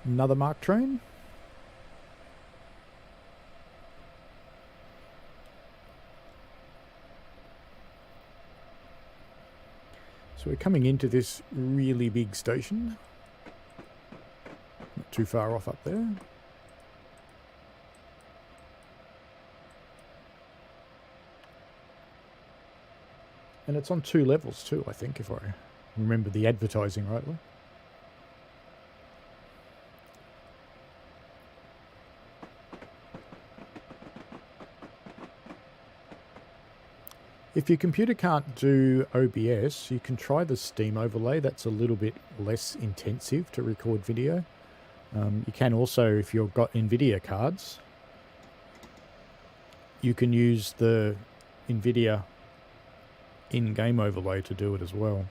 Another Mark train. So we're coming into this really big station. Not too far off up there. And it's on 2 levels too, I think, if I remember the advertising rightly. If your computer can't do OBS, you can try the Steam overlay. That's a little bit less intensive to record video. You can also, if you've got NVIDIA cards, you can use the NVIDIA in-game overlay to do it as well.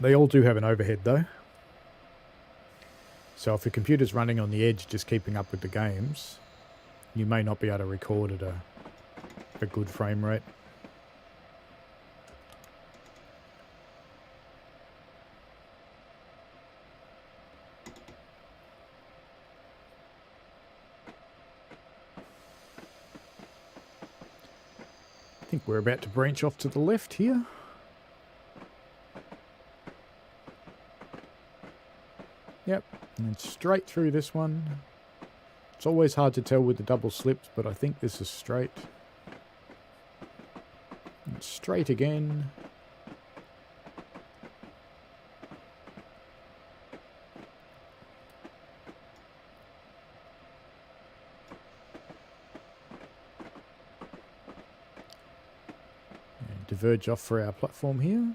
They all do have an overhead though. So if your computer's running on the edge just keeping up with the games, you may not be able to record at a good frame rate. I think we're about to branch off to the left here. Yep, and then straight through this one. It's always hard to tell with the double slips, but I think this is straight. And straight again. And diverge off for our platform here.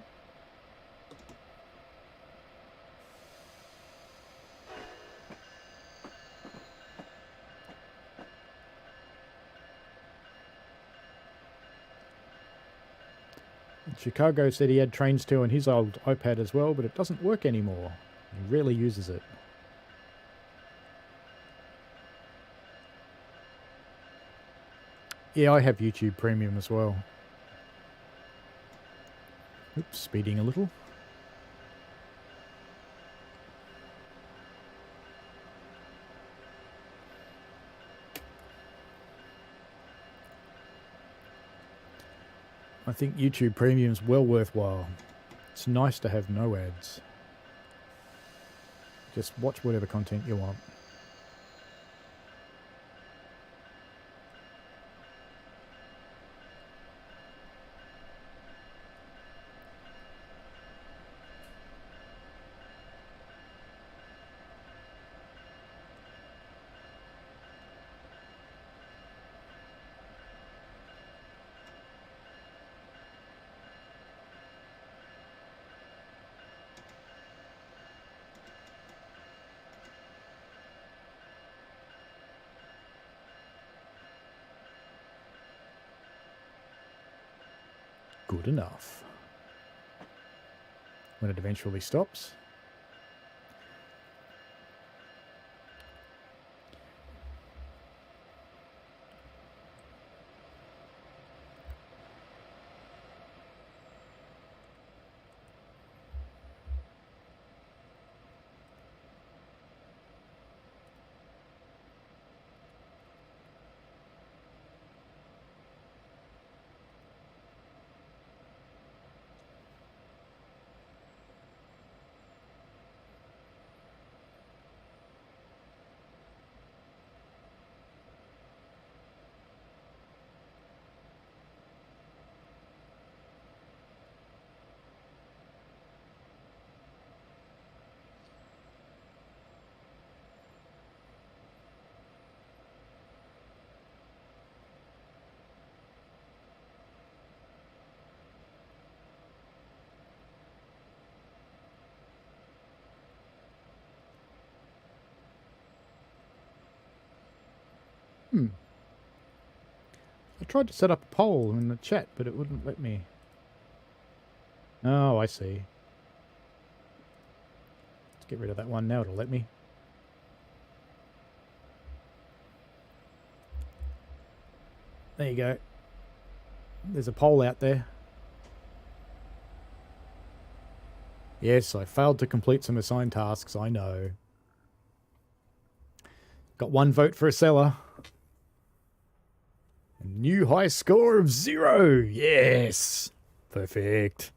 Chicago said he had Trains 2 on his old iPad as well, but it doesn't work anymore. He rarely uses it. Yeah, I have YouTube Premium as well. Oops, speeding a little. I think YouTube Premium's well worthwhile. It's nice to have no ads. Just watch whatever content you want. Good enough. When it eventually stops. I tried to set up a poll in the chat, but it wouldn't let me. Oh, I see. Let's get rid of that one now. It'll let me. There you go. There's a poll out there. Yes, I failed to complete some assigned tasks, I know. Got one vote for a seller. A new high score of 0. Yes. Perfect.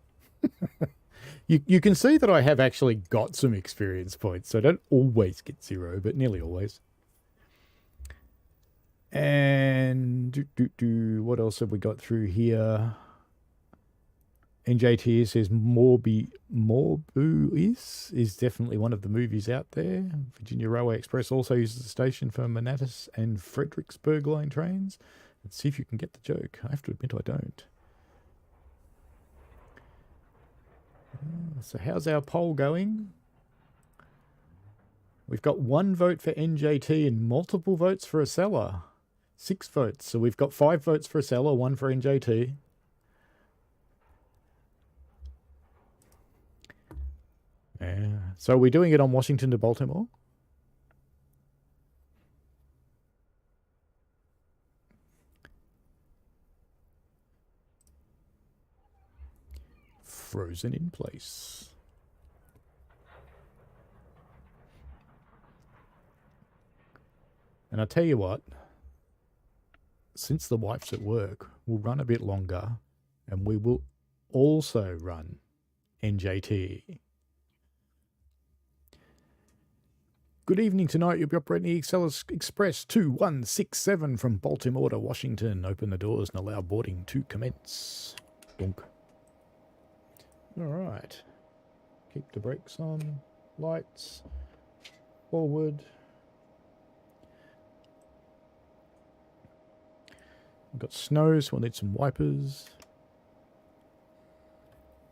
You can see that I have actually got some experience points, so I don't always get 0, but nearly always. And what else have we got through here? NJT says Morbu is definitely one of the movies out there. Virginia Railway Express also uses the station for Manassas and Fredericksburg line trains. Let's see if you can get the joke. I have to admit I don't. So how's our poll going? We've got 1 vote for NJT and multiple votes for a seller. 6 votes. So we've got 5 votes for a seller, 1 for NJT. Yeah. So are we doing it on Washington to Baltimore? Frozen in place. And I tell you what, since the wife's at work, we'll run a bit longer and we will also run NJT. Good evening tonight. You'll be operating the Excellus Express 2167 from Baltimore to Washington. Open the doors and allow boarding to commence. Bonk. All right. Keep the brakes on. Lights. Forward. We've got snow, so we'll need some wipers.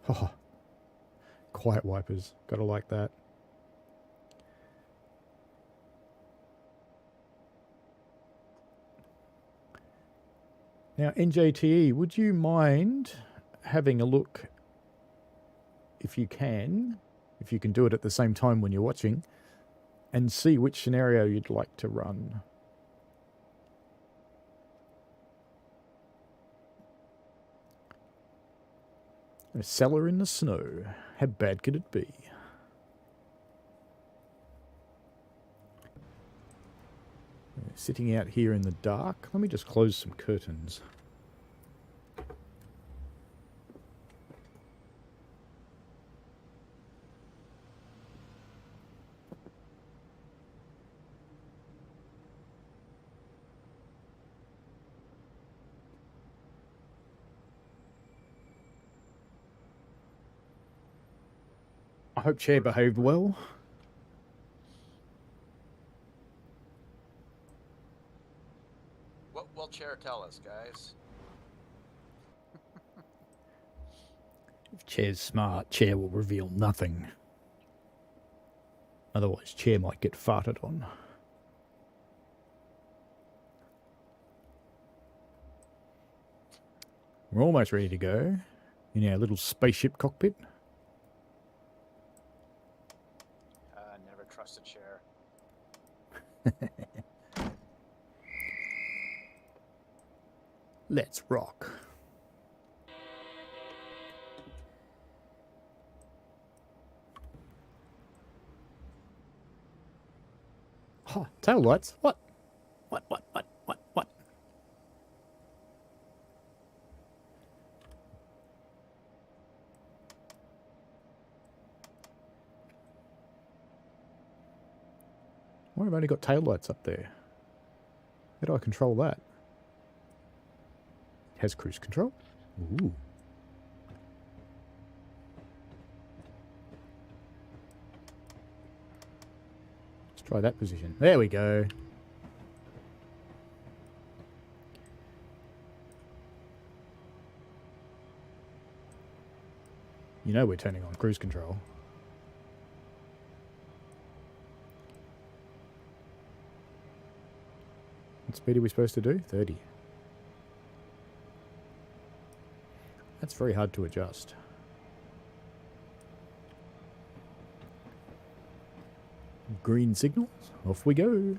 Oh, quiet wipers. Gotta like that. Now, NJTE, would you mind having a look, if you can do it at the same time when you're watching, and see which scenario you'd like to run? A cellar in the snow. How bad could it be? Sitting out here in the dark. Let me just close some curtains. I hope Chair behaved well. What will Chair tell us, guys? If Chair's smart, Chair will reveal nothing. Otherwise, Chair might get farted on. We're almost ready to go in our little spaceship cockpit. Never trust a chair. Let's rock. Oh, tail lights. What? What? Why have I only got tail lights up there? How do I control that? It has cruise control. Ooh. Let's try that position. There we go. You know we're turning on cruise control. What speed are we supposed to do? 30. That's very hard to adjust. Green signals. Off we go.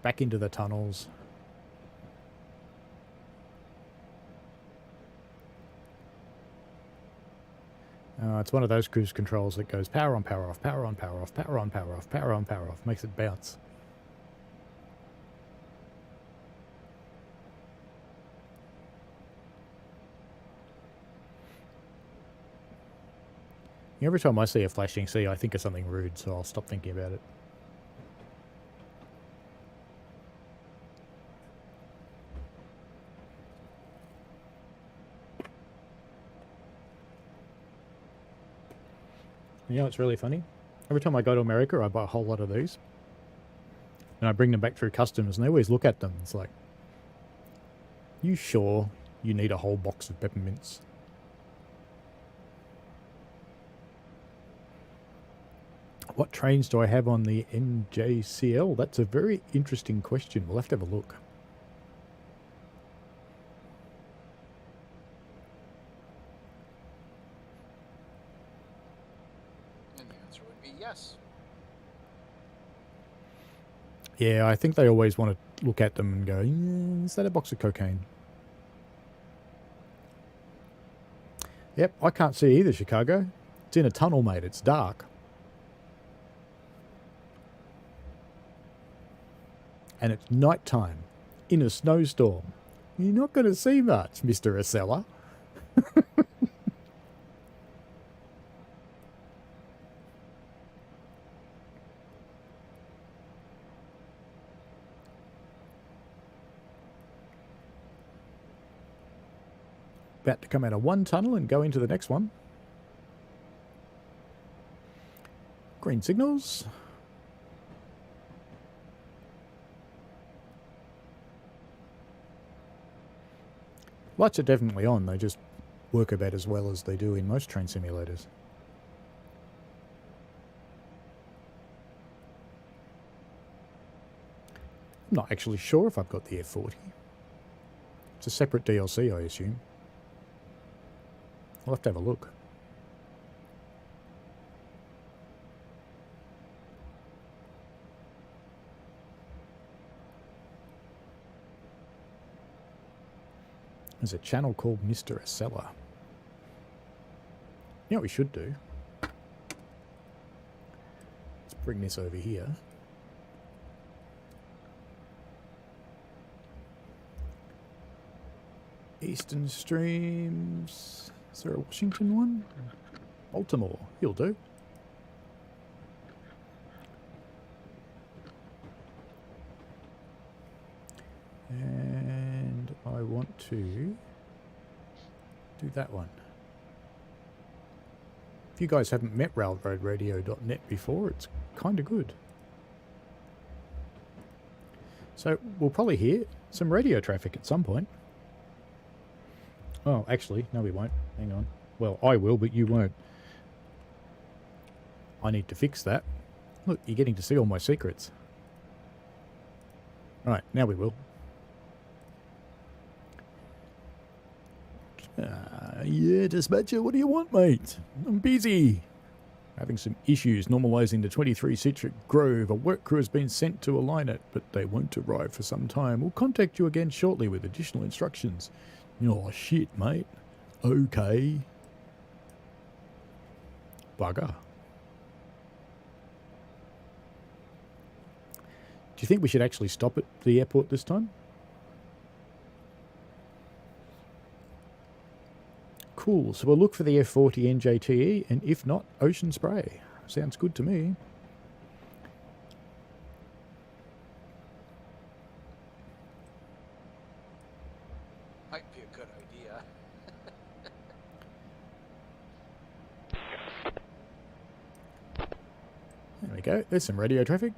Back into the tunnels. It's one of those cruise controls that goes power on, power off, power on, power off, power on, power off, power on, power off. Makes it bounce. Every time I see a flashing C, I think of something rude, so I'll stop thinking about it. You know what's really funny? Every time I go to America, I buy a whole lot of these. And I bring them back through customs, and they always look at them. It's like, you sure you need a whole box of peppermints? What trains do I have on the NJCL? That's a very interesting question. We'll have to have a look. And the answer would be yes. Yeah, I think they always want to look at them and go, yeah, is that a box of cocaine? Yep, I can't see either, Chicago. It's in a tunnel, mate. It's dark. And it's nighttime in a snowstorm. You're not going to see much, Mr. Acela. About to come out of one tunnel and go into the next one. Green signals. Lights are definitely on, they just work about as well as they do in most train simulators. I'm not actually sure if I've got the F40. It's a separate DLC, I assume. I'll have to have a look. There's a channel called Mr. Acela. You know what we should do? Let's bring this over here. Eastern Streams. Is there a Washington one? Baltimore. You'll do. And I want to do that one. If you guys haven't met railroadradio.net before, it's kind of good. So we'll probably hear some radio traffic at some point. Oh, actually, no we won't. Hang on. Well, I will, but you won't. I need to fix that. Look, you're getting to see all my secrets. Right, now we will. Yeah, dispatcher, what do you want, mate? I'm busy. Having some issues normalising the 23 Citric Grove. A work crew has been sent to align it, but they won't arrive for some time. We'll contact you again shortly with additional instructions. Oh, shit, mate. Okay. Bugger. Do you think we should actually stop at the airport this time? Cool, so we'll look for the F40 NJTE, and if not, Ocean Spray. Sounds good to me. Might be a good idea. There we go, there's some radio traffic.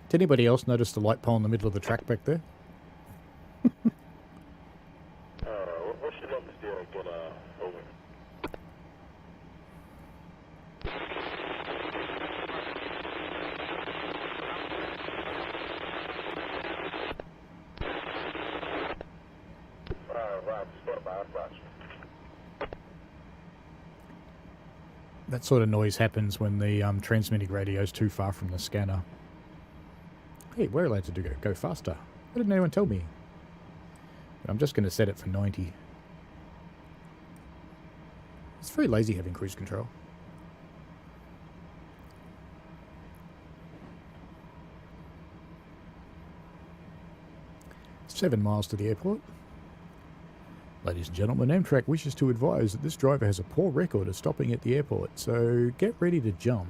Did anybody else notice the light pole in the middle of the track back there? What should I be doing when over? That sort of noise happens when the transmitting radio is too far from the scanner. Hey, we're allowed to go faster. Why didn't anyone tell me? But I'm just going to set it for 90. It's very lazy having cruise control. 7 miles to the airport. Ladies and gentlemen, Amtrak wishes to advise that this driver has a poor record of stopping at the airport, so get ready to jump.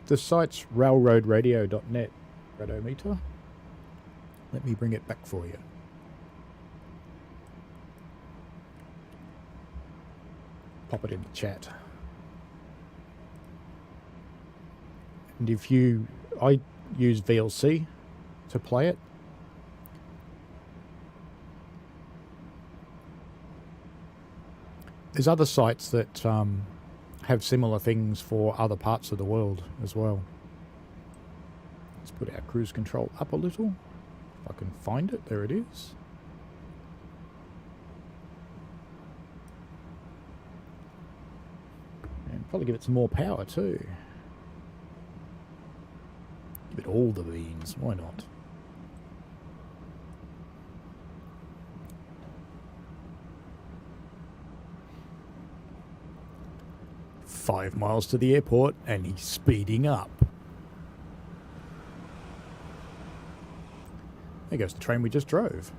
The site's railroadradio.net, radometer. Let me bring it back for you. Pop it in the chat. And if you... I use VLC to play it. There's other sites that have similar things for other parts of the world as well. Let's put our cruise control up a little. If I can find it, there it is. And probably give it some more power too. Give it all the beans, why not? "5 miles to the airport and he's speeding up." There goes the train we just drove.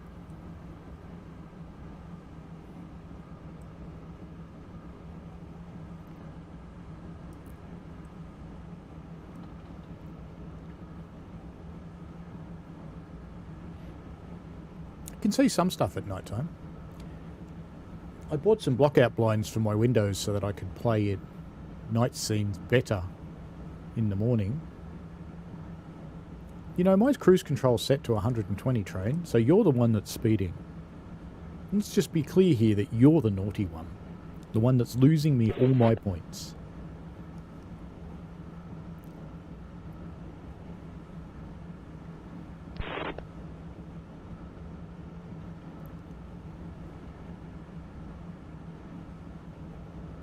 You can see some stuff at night time. I bought some blockout blinds for my windows so that I could play it night scenes better in the morning. You know, my cruise control set to 120 train, so you're the one that's speeding. Let's just be clear here that you're the naughty one. The one that's losing me all my points.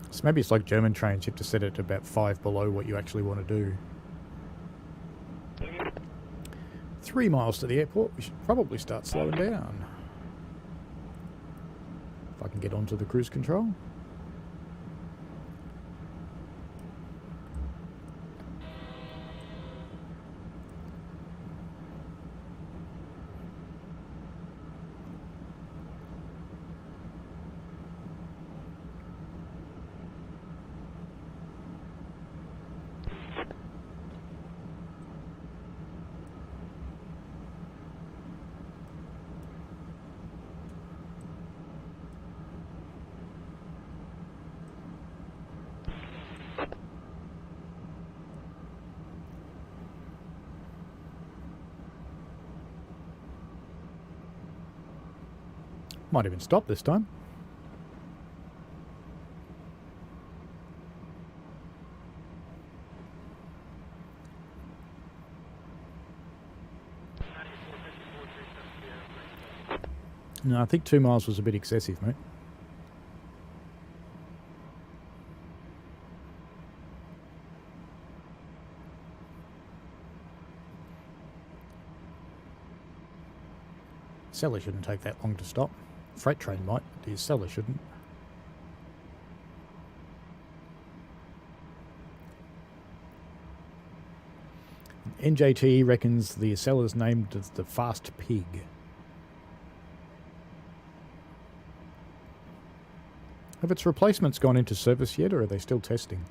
So maybe it's like German trains, you have to set it to about 5 below what you actually want to do. 3 miles to the airport, we should probably start slowing down. If I can get onto the cruise control. Might even stop this time. No, I think 2 miles was a bit excessive, mate. Seller shouldn't take that long to stop. Freight train might, but the seller shouldn't. NJT reckons the seller's named as the Fast Pig. Have its replacements gone into service yet, or are they still testing?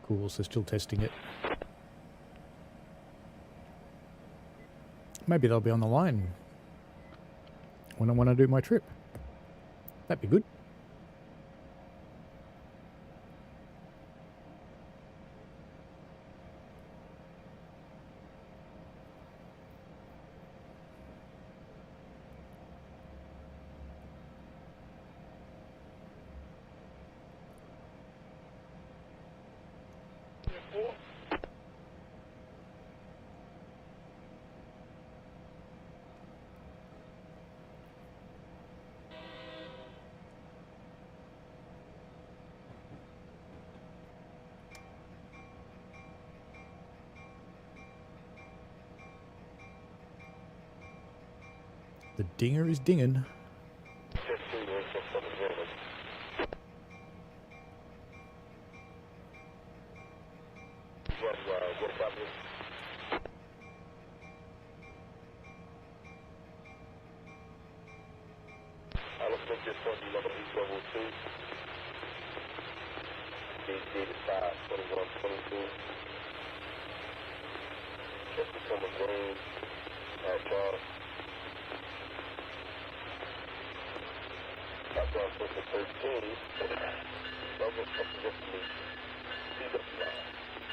Cool, so still testing it. Maybe they'll be on the line when I want to do my trip. That'd be good. The dinger is dinging.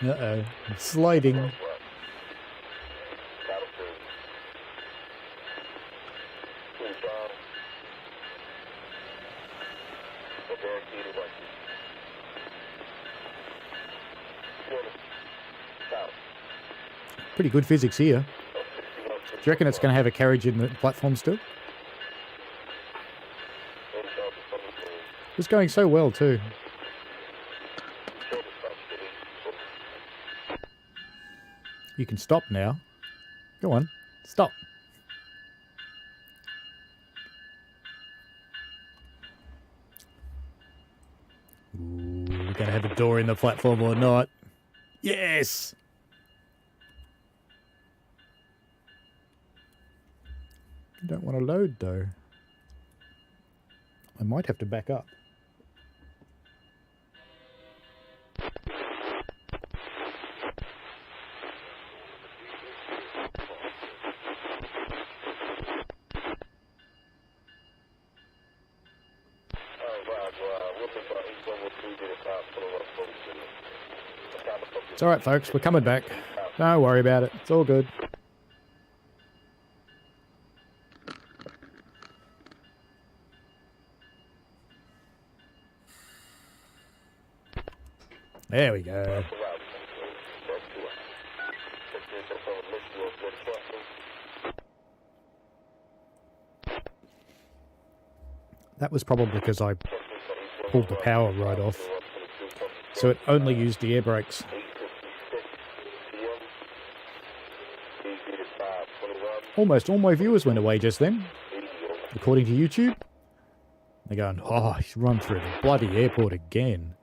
Uh-oh. It's sliding. Pretty good physics here. Do you reckon it's going to have a carriage in the platform still? It's going so well too. You can stop now. Go on, stop. Ooh, we're going to have a door in the platform or not. Yes! I don't want to load though. I might have to back up. It's alright folks, we're coming back. Don't worry about it, it's all good. There we go. That was probably because I pulled the power right off. So it only used the air brakes. Almost all my viewers went away just then, according to YouTube. They're going, oh, he's run through the bloody airport again.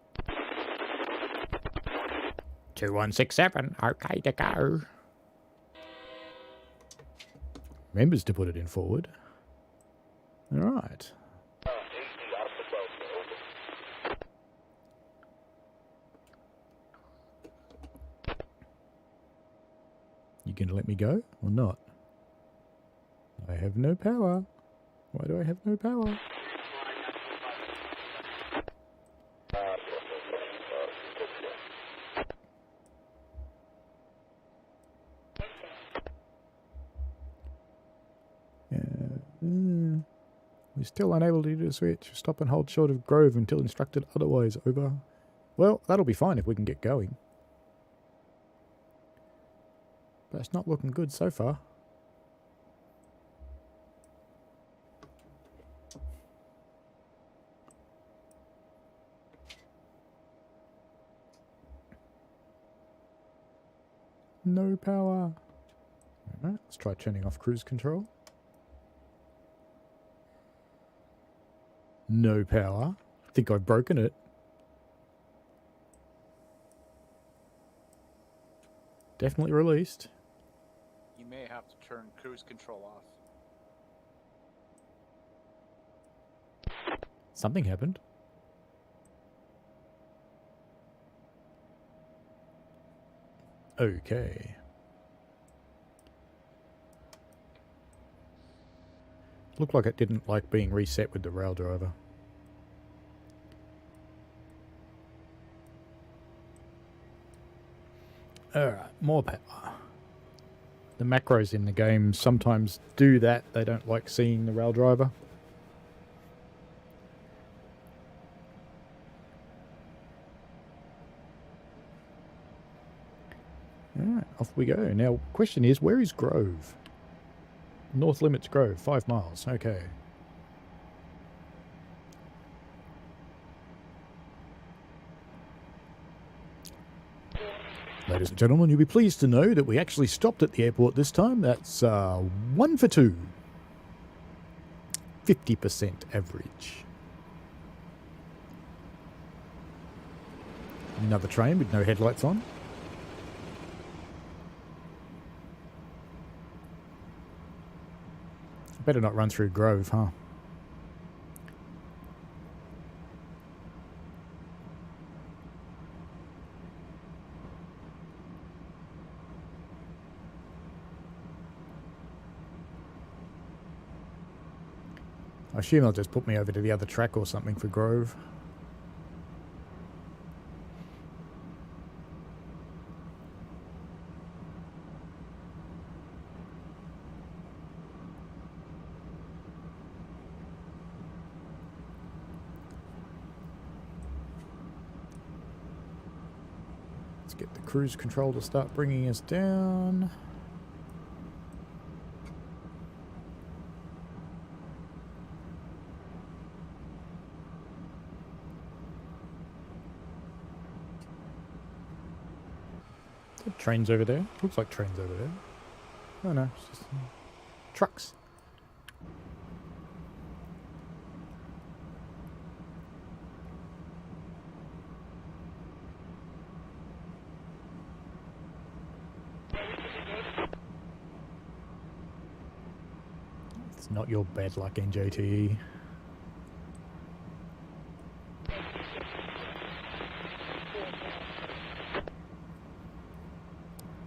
2167, okay to go. Remembers to put it in forward. Alright. You gonna let me go or not? I have no power. Why do I have no power? We're still unable to do the switch. Stop and hold short of Grove until instructed otherwise. Over. Well, that'll be fine if we can get going. But it's not looking good so far. No power. Alright, let's try turning off cruise control. No power. I think I've broken it. Definitely released. You may have to turn cruise control off. Something happened. Okay. Looked like it didn't like being reset with the rail driver. Alright, more power. The macros in the game sometimes do that. They don't like seeing the rail driver. Alright, off we go. Now, question is, where is Grove? North Limits Grove, 5 miles. Okay. Ladies and gentlemen, you'll be pleased to know that we actually stopped at the airport this time. That's 1 for 2. 50% average. Another train with no headlights on. Better not run through Grove, huh? I assume they'll just put me over to the other track or something for Grove. Let's get the cruise control to start bringing us down. Trains over there. Looks like trains over there. Oh no, it's just trucks. It's not your bad luck, NJTE.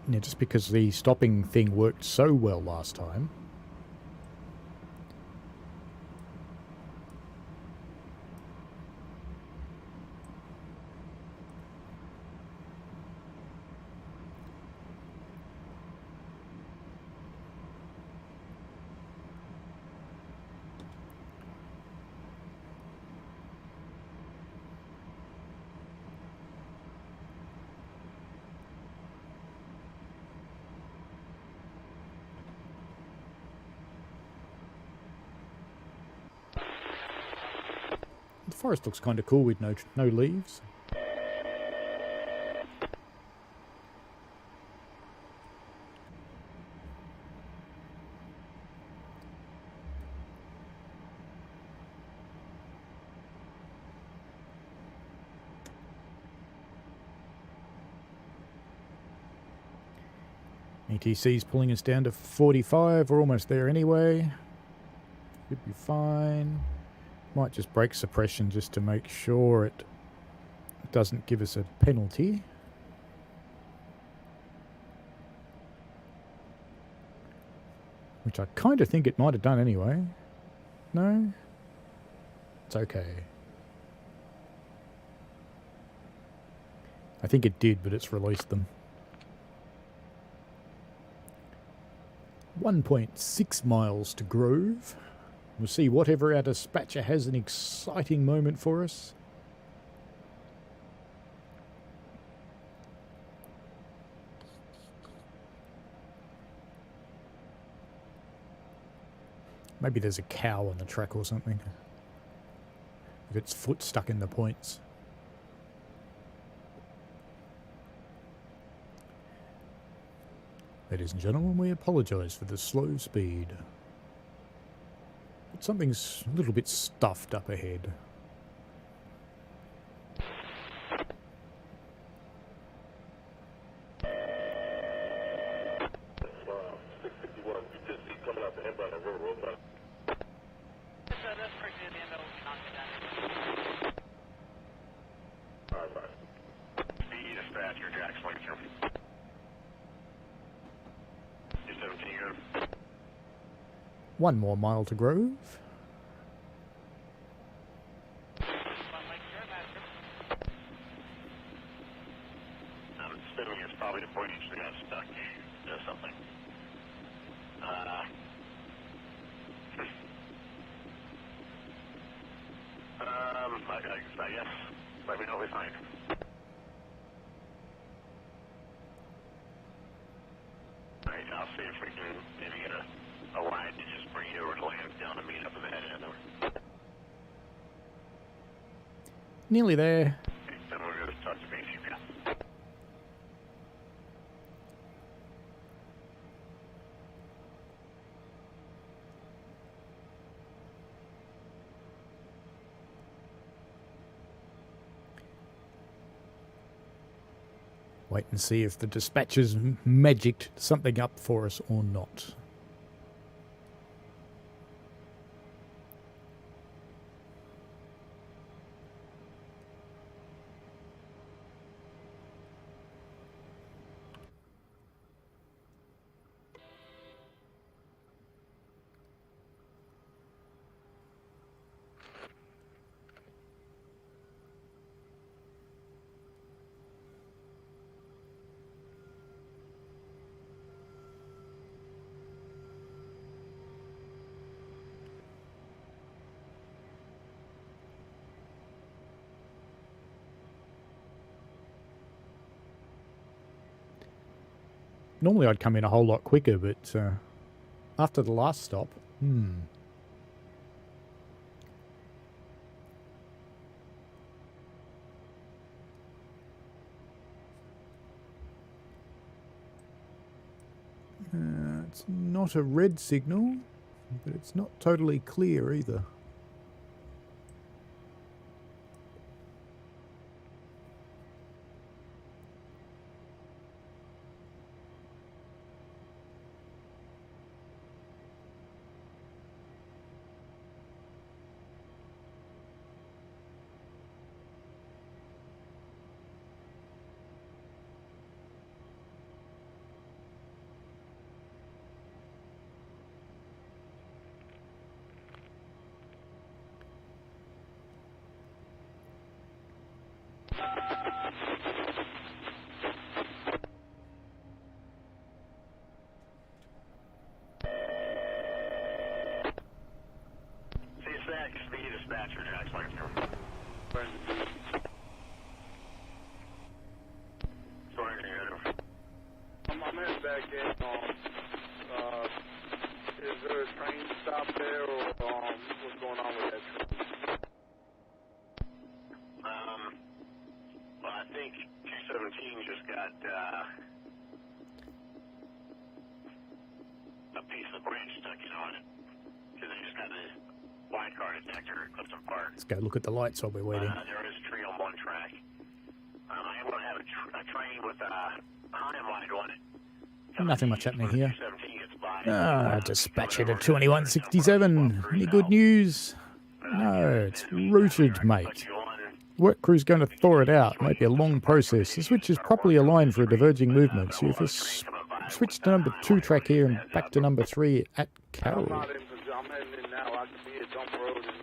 Yeah, just because the stopping thing worked so well last time. The forest looks kind of cool with no leaves. ATC's pulling us down to 45. We're almost there anyway. Should be fine. Might just break suppression just to make sure it doesn't give us a penalty. Which I kind of think it might have done anyway. No? It's okay. I think it did, but it's released them. 1.6 miles to Grove. We'll see whatever our dispatcher has an exciting moment for us. Maybe there's a cow on the track or something. With its foot stuck in the points. Ladies and gentlemen, we apologise for the slow speed. But something's a little bit stuffed up ahead. One more mile to Grove. I'm assuming it's probably the bridge that got stuck or something. I guess. Let me know if I Alright, I'll see if we can maybe get a line to just bring you over to Lansdowne and meet up in the head end. Nearly there. Then we're going to touch base, you can. Wait and see if the dispatcher's magicked something up for us or not. Normally I'd come in a whole lot quicker, but after the last stop, it's not a red signal, but it's not totally clear either. Dispatcher, Jack Spectrum. Sorry, I'm heading back in. Is there a train stop there, or what's going on with that train? Well, I think 217 just got a piece of bridge stuck in on it. Because they just got the wide car detector at Clifton Park. Let's go look at the lights while we're waiting. There is a tree on one track. I am going to have a train with a Honda light on it. Nothing much happening here. 217 gets by. Dispatcher to 2167. Any good news? No, it's routed, mate. Work crew's going to thaw it out. Might be a long process. The switch is properly aligned for a diverging movement. So if you switch to number 2 track here and back to number 3 at Carroll. I'm heading in now. I can be at Dump Road in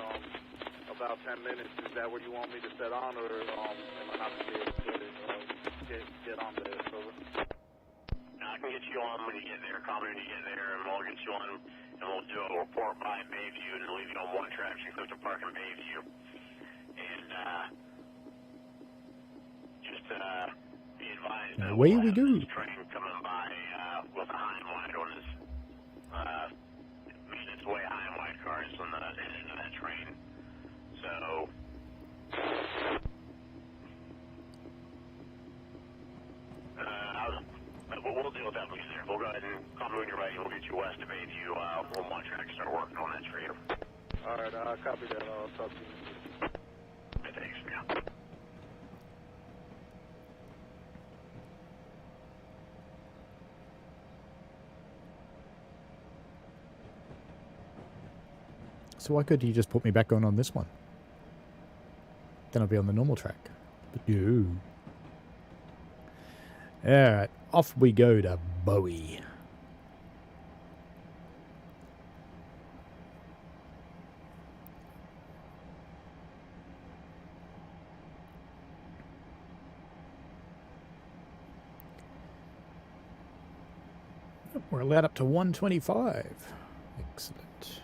about 10 minutes. Is that where you want me to set on, or am I not going to be able to get on there? So I can get you on when you get there. Call me when you get there, and we'll get you on, and we'll do a report by Bayview, and leave you on one track to Clifton Park and Bayview. And just be advised that away we go. This train coming by with a high and wide on this. It's way high and wide cars on the end of that train. So. We'll deal with that when we get there. We'll go ahead and call me when you're ready. We'll get you west of Bayview. We'll one track and start working on that for you. all right, copy that. I'll talk to you. Thanks, yeah. So why couldn't you just put me back on this one? Then I'll be on the normal track. But no. Alright, off we go to Bowie. We're allowed up to 125. Excellent.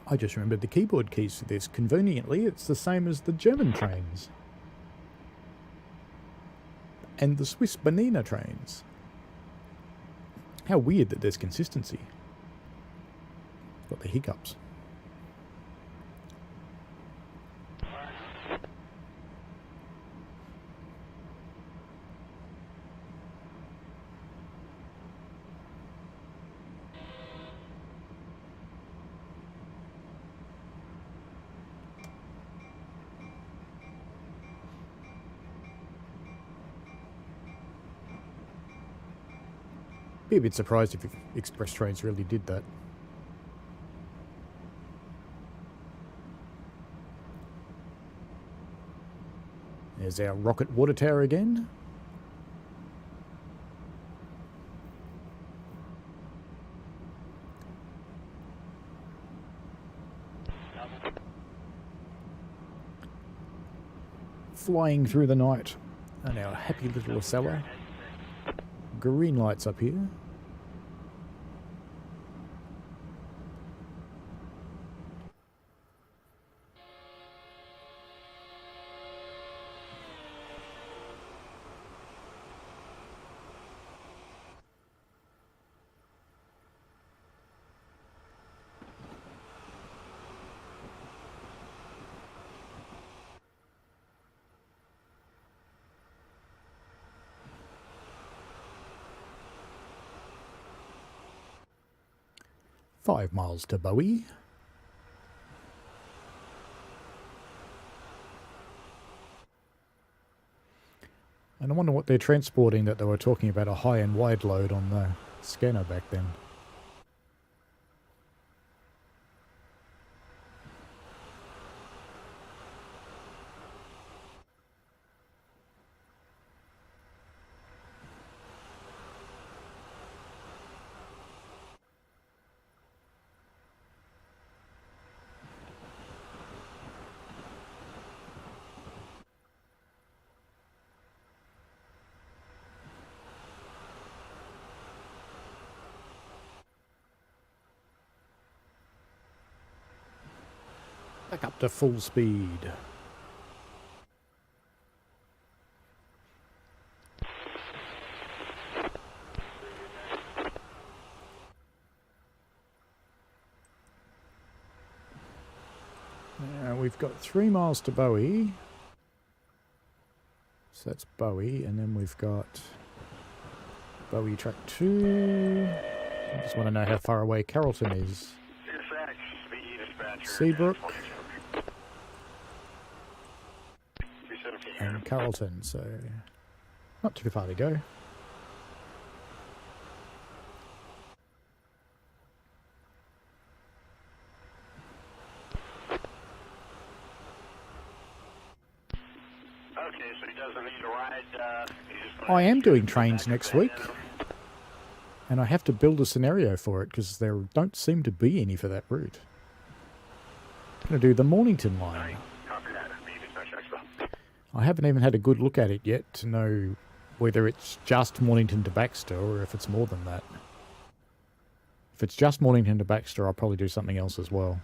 I just remembered the keyboard keys for this. Conveniently, it's the same as the German trains. And the Swiss Banana trains. How weird that there's consistency. Got the hiccups. Be a bit surprised if express trains really did that. There's our rocket water tower again. Flying through the night. And our happy little Acela. Green lights up here. Five miles to Bowie. And I wonder what they're transporting that they were talking about a high and wide load on the scanner back then. Back up to full speed. Now we've got 3 miles to Bowie. So that's Bowie, and then we've got Bowie track 2. I just want to know how far away Carrollton is. Seabrook. And Carrollton, so not too far to go. Okay, so he doesn't need a ride. I am doing trains next week, and I have to build a scenario for it because there don't seem to be any for that route. I'm going to do the Mornington line. I haven't even had a good look at it yet to know whether it's just Mornington to Baxter or if it's more than that. If it's just Mornington to Baxter, I'll probably do something else as well.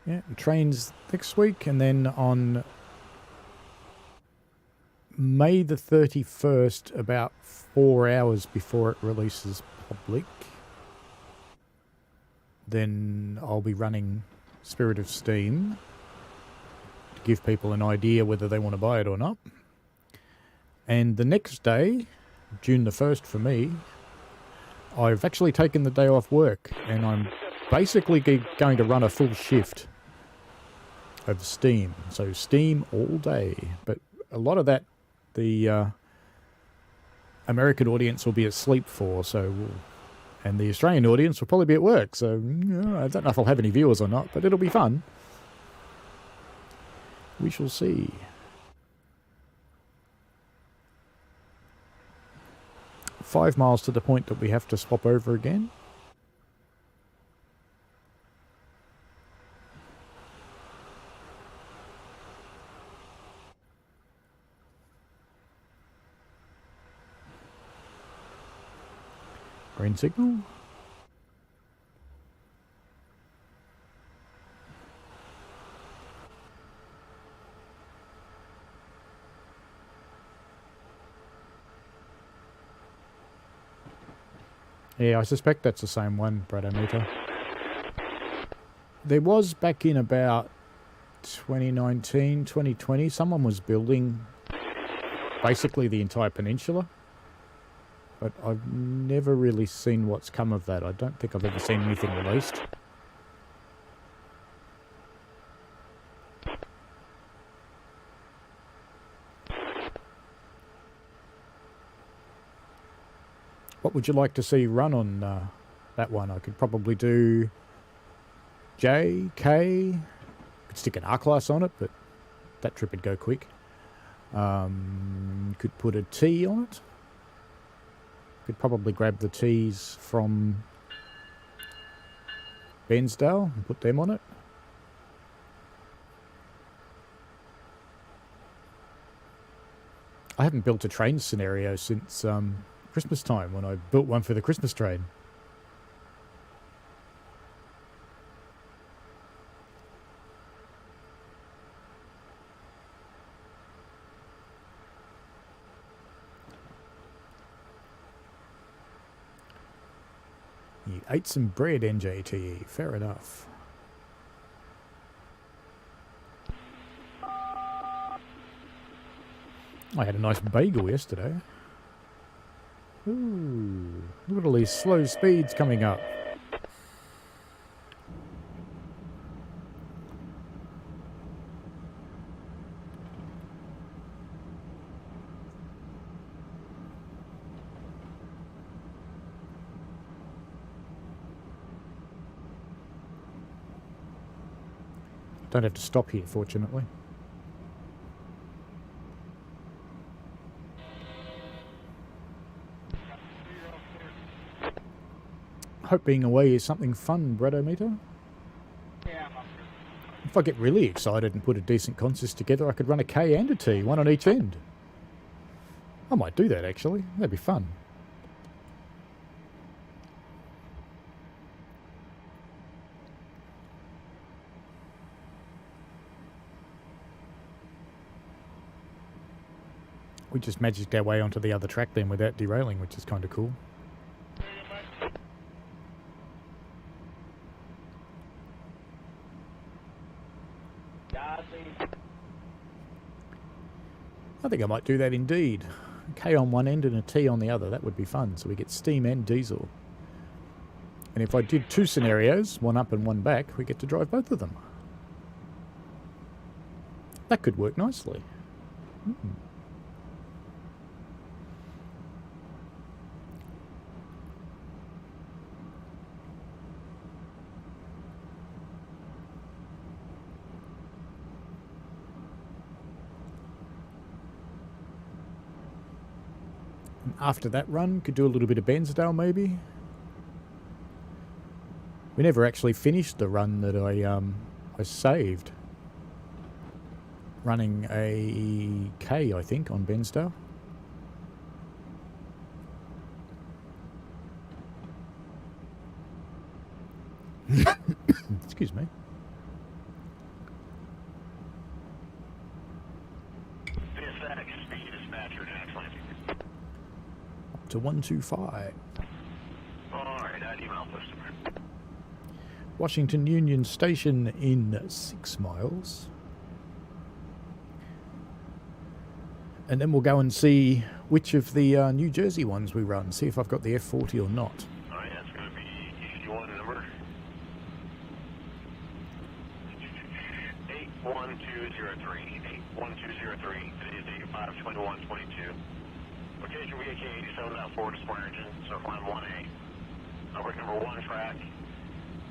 Yeah, trains next week, and then on May the 31st, about 4 hours before it releases public, then I'll be running Spirit of Steam to give people an idea whether they want to buy it or not. And the next day, June the 1st for me, I've actually taken the day off work, and I'm basically going to run a full shift of Steam. So Steam all day. But a lot of that, the American audience will be asleep for, and the Australian audience will probably be at work. So I don't know if I'll have any viewers or not, but it'll be fun. We shall see. 5 miles to the point that we have to swap over again. Green signal. Yeah, I suspect that's the same one, Bradometer. There was back in about 2019, 2020, someone was building basically the entire peninsula. But I've never really seen what's come of that. I don't think I've ever seen anything released. What would you like to see run on that one? I could probably do J, K. Could stick an R-Class on it, but that trip would go quick. Could put a T on it. Could probably grab the T's from Bensdale and put them on it. I haven't built a train scenario since Christmas time, when I built one for the Christmas train. You ate some bread, NJTE. Fair enough. I had a nice bagel yesterday. Ooh, look at all these slow speeds coming up. Don't have to stop here, fortunately. Hope being away is something fun, Bredometer. Yeah, If I get really excited and put a decent consist together, I could run a K and a T, one on each end. I might do that, actually. That'd be fun. We just magicked our way onto the other track then without derailing, which is kind of cool. I think I might do that indeed. A K on one end and a T on the other. That would be fun. So we get steam and diesel. And if I did two scenarios, one up and one back, we get to drive both of them. That could work nicely. After that run, could do a little bit of Bensdale maybe. We never actually finished the run that I saved. Running a K, I think, on Bensdale. Excuse me. TSClassic, speed dispatcher to Atlantic. Up to 125. Alright, I'd email customer. Washington Union Station in 6 miles. And then we'll go and see which of the New Jersey ones we run. See if I've got the F40 or not. Alright, that's going to be EC1 number 81203. 81203. Today is date 5/21/22. Location VK 87.4 display engine, circle line 1A. Network number 1 track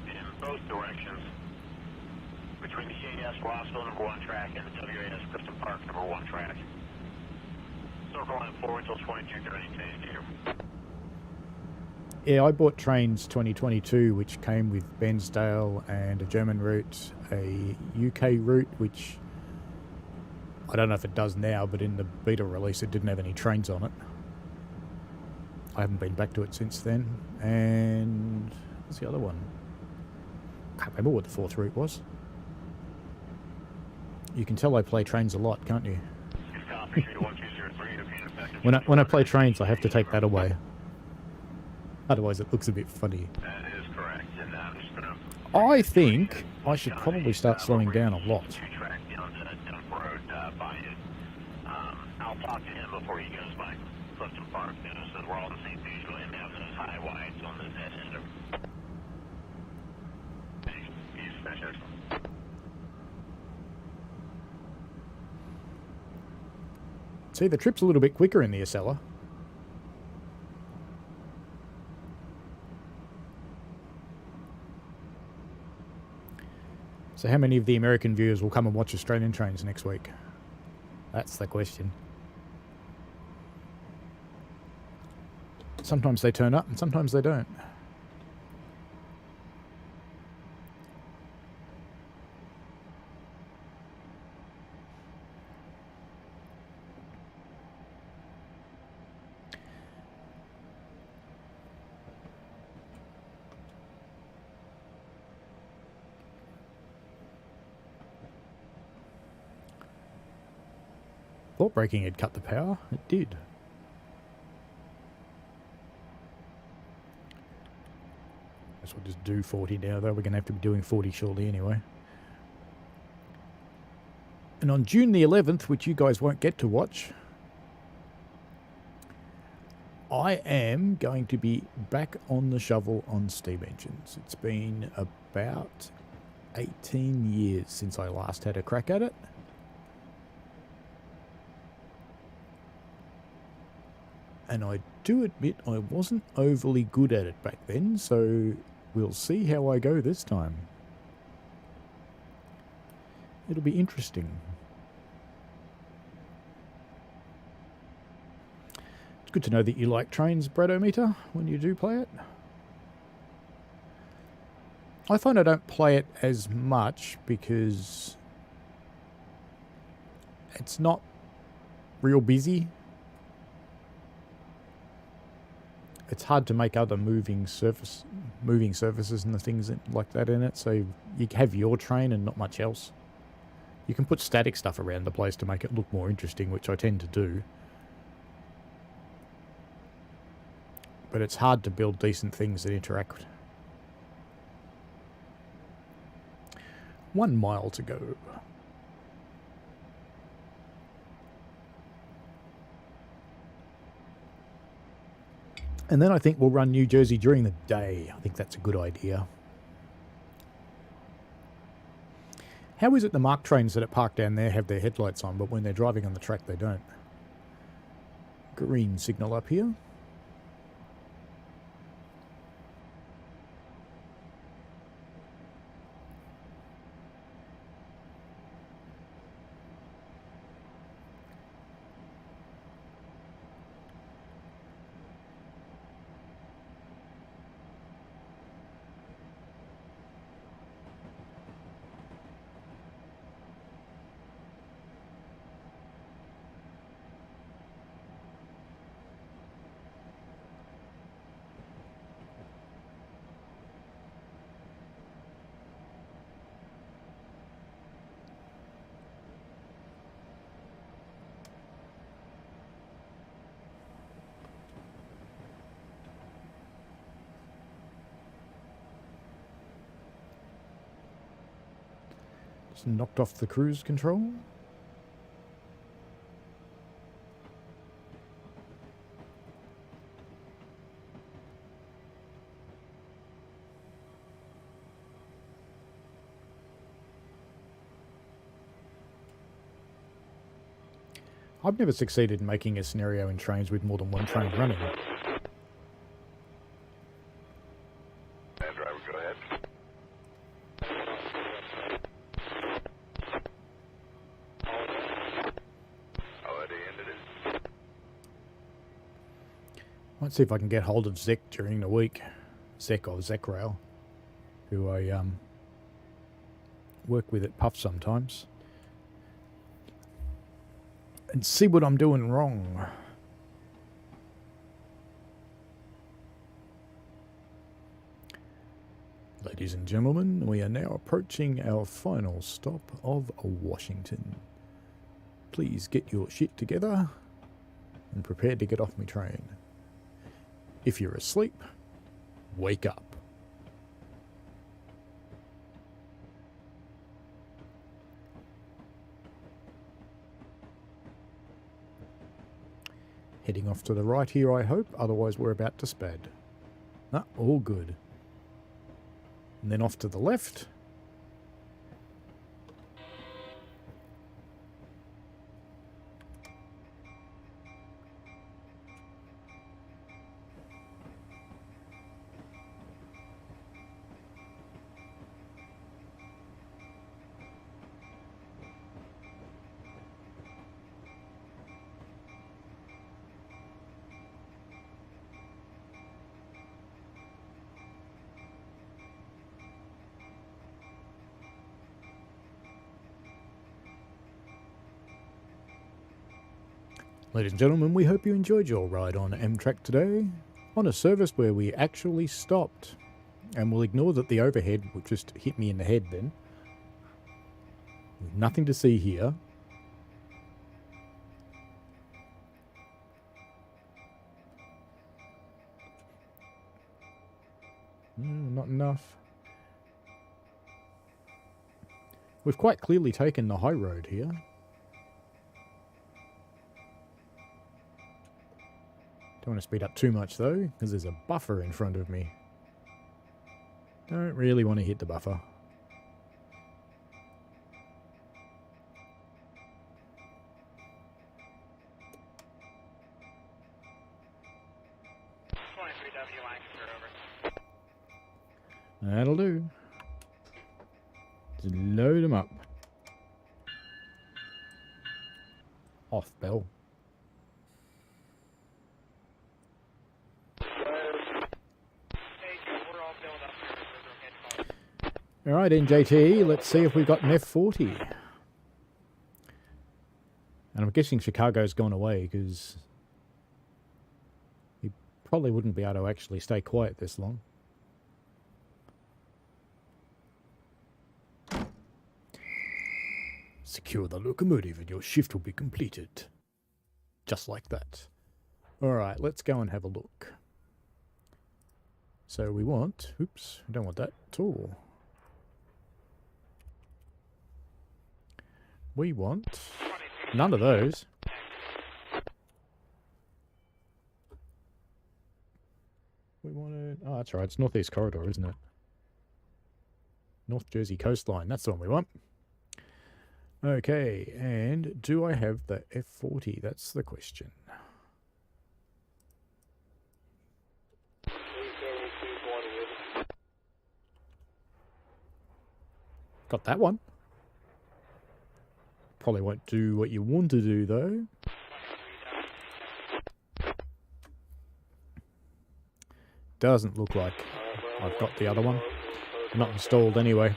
in both directions between the CAS Rossville number 1 track and the WAS Clifton Park number 1 track. Circle line 4 until 22:30. Yeah, I bought trains 2022, which came with Bensdale and a German route, a UK route, which I don't know if it does now, but in the beta release it didn't have any trains on it. I haven't been back to it since then. And what's the other one? Can't remember what the fourth route was. You can tell I play trains a lot, can't you? When I play trains, I have to take that away. Otherwise, it looks a bit funny. That is correct. And I'm just going to... I think I should probably start slowing down a lot. 2 track I'll talk to him before he goes by Clifton Park, you know, so we're all on the same page with him having those high wides on the dead end of... He's excellent. See, the trip's a little bit quicker in the Acela. So how many of the American viewers will come and watch Australian trains next week? That's the question. Sometimes they turn up and sometimes they don't. Thought braking had cut the power. It did. Guess we'll just do 40 now, though. We're going to have to be doing 40 shortly anyway. And on June the 11th, which you guys won't get to watch, I am going to be back on the shovel on steam engines. It's been about 18 years since I last had a crack at it. And I do admit I wasn't overly good at it back then, so we'll see how I go this time. It'll be interesting. It's good to know that you like trains, Bradometer, when you do play it. I find I don't play it as much because it's not real busy. It's hard to make other moving surfaces and the things like that in it, so you have your train and not much else. You can put static stuff around the place to make it look more interesting, which I tend to do. But it's hard to build decent things that interact. 1 mile to go. And then I think we'll run New Jersey during the day. I think that's a good idea. How is it the MARC trains that are parked down there have their headlights on, but when they're driving on the track they don't? Green signal up here. Just knocked off the cruise control. I've never succeeded in making a scenario in trains with more than one train running. Driver, go ahead. Already ended it. Might see if I can get hold of Zek during the week. Zek or Zekrail, who I work with at Puff sometimes. And see what I'm doing wrong. Ladies and gentlemen, we are now approaching our final stop of Washington. Please get your shit together and prepare to get off my train. If you're asleep, wake up. Heading off to the right here, I hope. Otherwise, we're about to spad. Ah, all good. And then off to the left. Ladies and gentlemen, we hope you enjoyed your ride on Amtrak today, on a service where we actually stopped. And we'll ignore that the overhead will just hit me in the head then. Nothing to see here. Not enough. We've quite clearly taken the high road here. Don't want to speed up too much though, because there's a buffer in front of me. Don't really want to hit the buffer. That'll do. Just load them up. Off bell. Alright, NJT, let's see if we've got an F40. And I'm guessing Chicago's gone away because he probably wouldn't be able to actually stay quiet this long. Secure the locomotive and your shift will be completed. Just like that. Alright, let's go and have a look. So we want... Oops, I don't want that at all. We want none of those. We wanted... Oh, that's right. It's Northeast Corridor, isn't it? North Jersey Coastline. That's the one we want. Okay, and do I have the F40? That's the question. Got that one. Probably won't do what you want to do, though. Doesn't look like I've got the other one. Not installed anyway.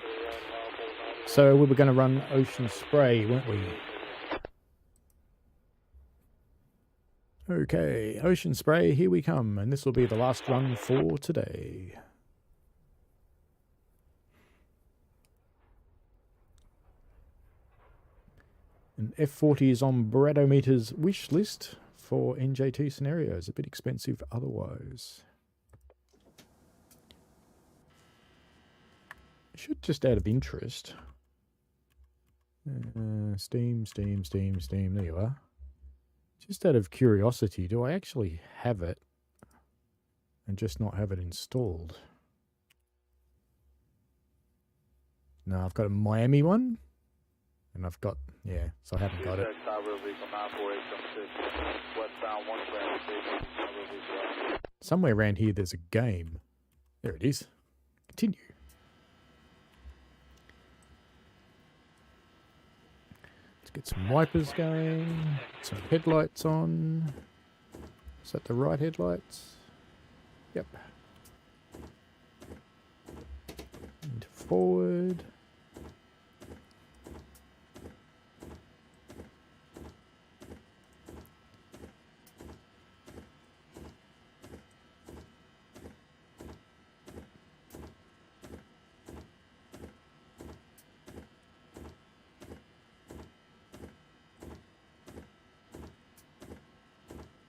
So we were going to run Ocean Spray, weren't we? Okay, Ocean Spray, here we come. And this will be the last run for today. An F40 is on Bradometer's wish list for NJT scenarios. A bit expensive otherwise. Should just out of interest. Steam. There you are. Just out of curiosity, do I actually have it and just not have it installed? No, I've got a Miami one. And I've got, yeah, so I haven't got it. Somewhere around here there's a game. There it is. Continue. Let's get some wipers going. Some headlights on. Is that the right headlights? Yep. And forward.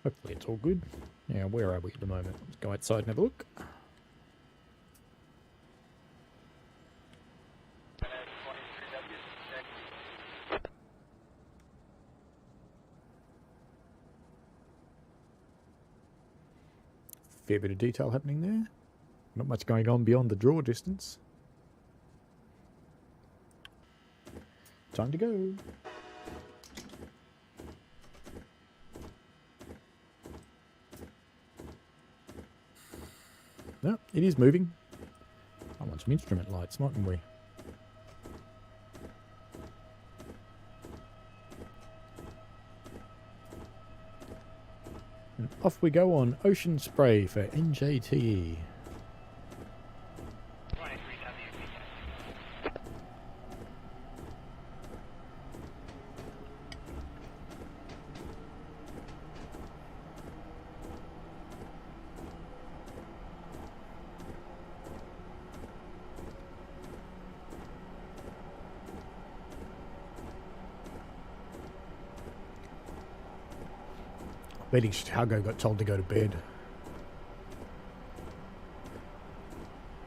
Hopefully it's all good. Now, where are we at the moment? Let's go outside and have a look. Fair bit of detail happening there. Not much going on beyond the draw distance. Time to go. No, it is moving. I want some instrument lights, mightn't we? And off we go on Ocean Spray for NJTE. Betting Chicago got told to go to bed.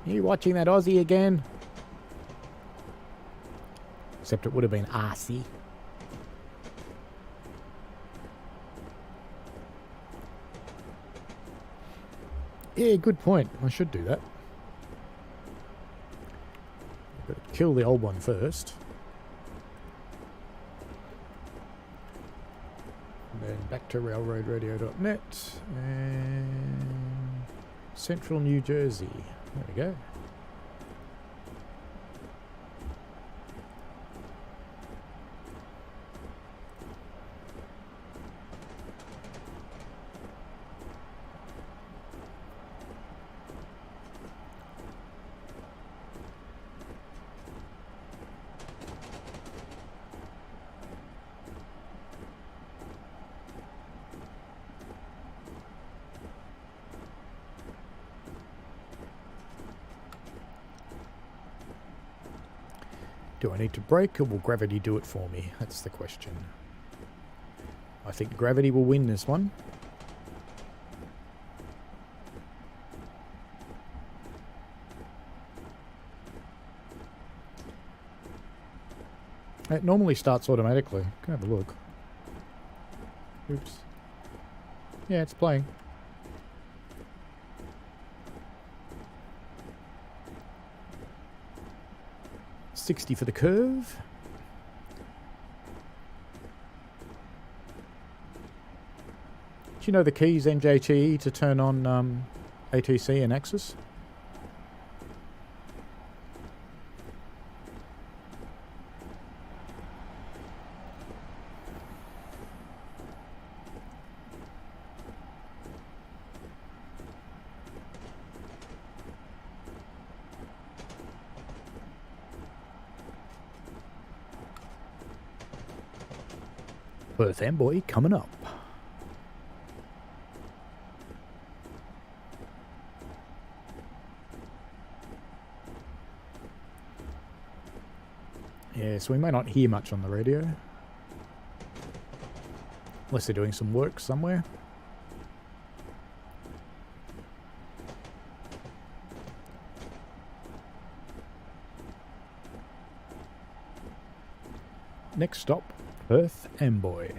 You watching that Aussie again? Except it would have been RC. Yeah, good point. I should do that. I've got to kill the old one first. And then back to railroadradio.net and Central New Jersey. There we go. Do I need to brake or will gravity do it for me? That's the question. I think gravity will win this one. It normally starts automatically. Can have a look. Oops. Yeah, it's playing. 60 for the curve. Do you know the keys NJTE to turn on ATC and Axis? Perth Amboy coming up. Yeah, so we may not hear much on the radio. Unless they're doing some work somewhere. Next stop, Perth Amboy.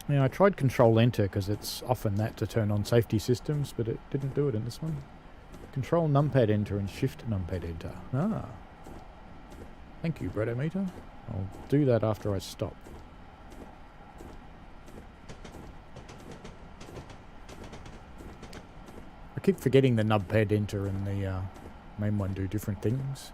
Yeah, I tried Control Enter because it's often that to turn on safety systems, but it didn't do it in this one. Control numpad enter and shift numpad enter. Ah. Thank you, Bredometer. I'll do that after I stop. I keep forgetting the numpad enter and the main one do different things.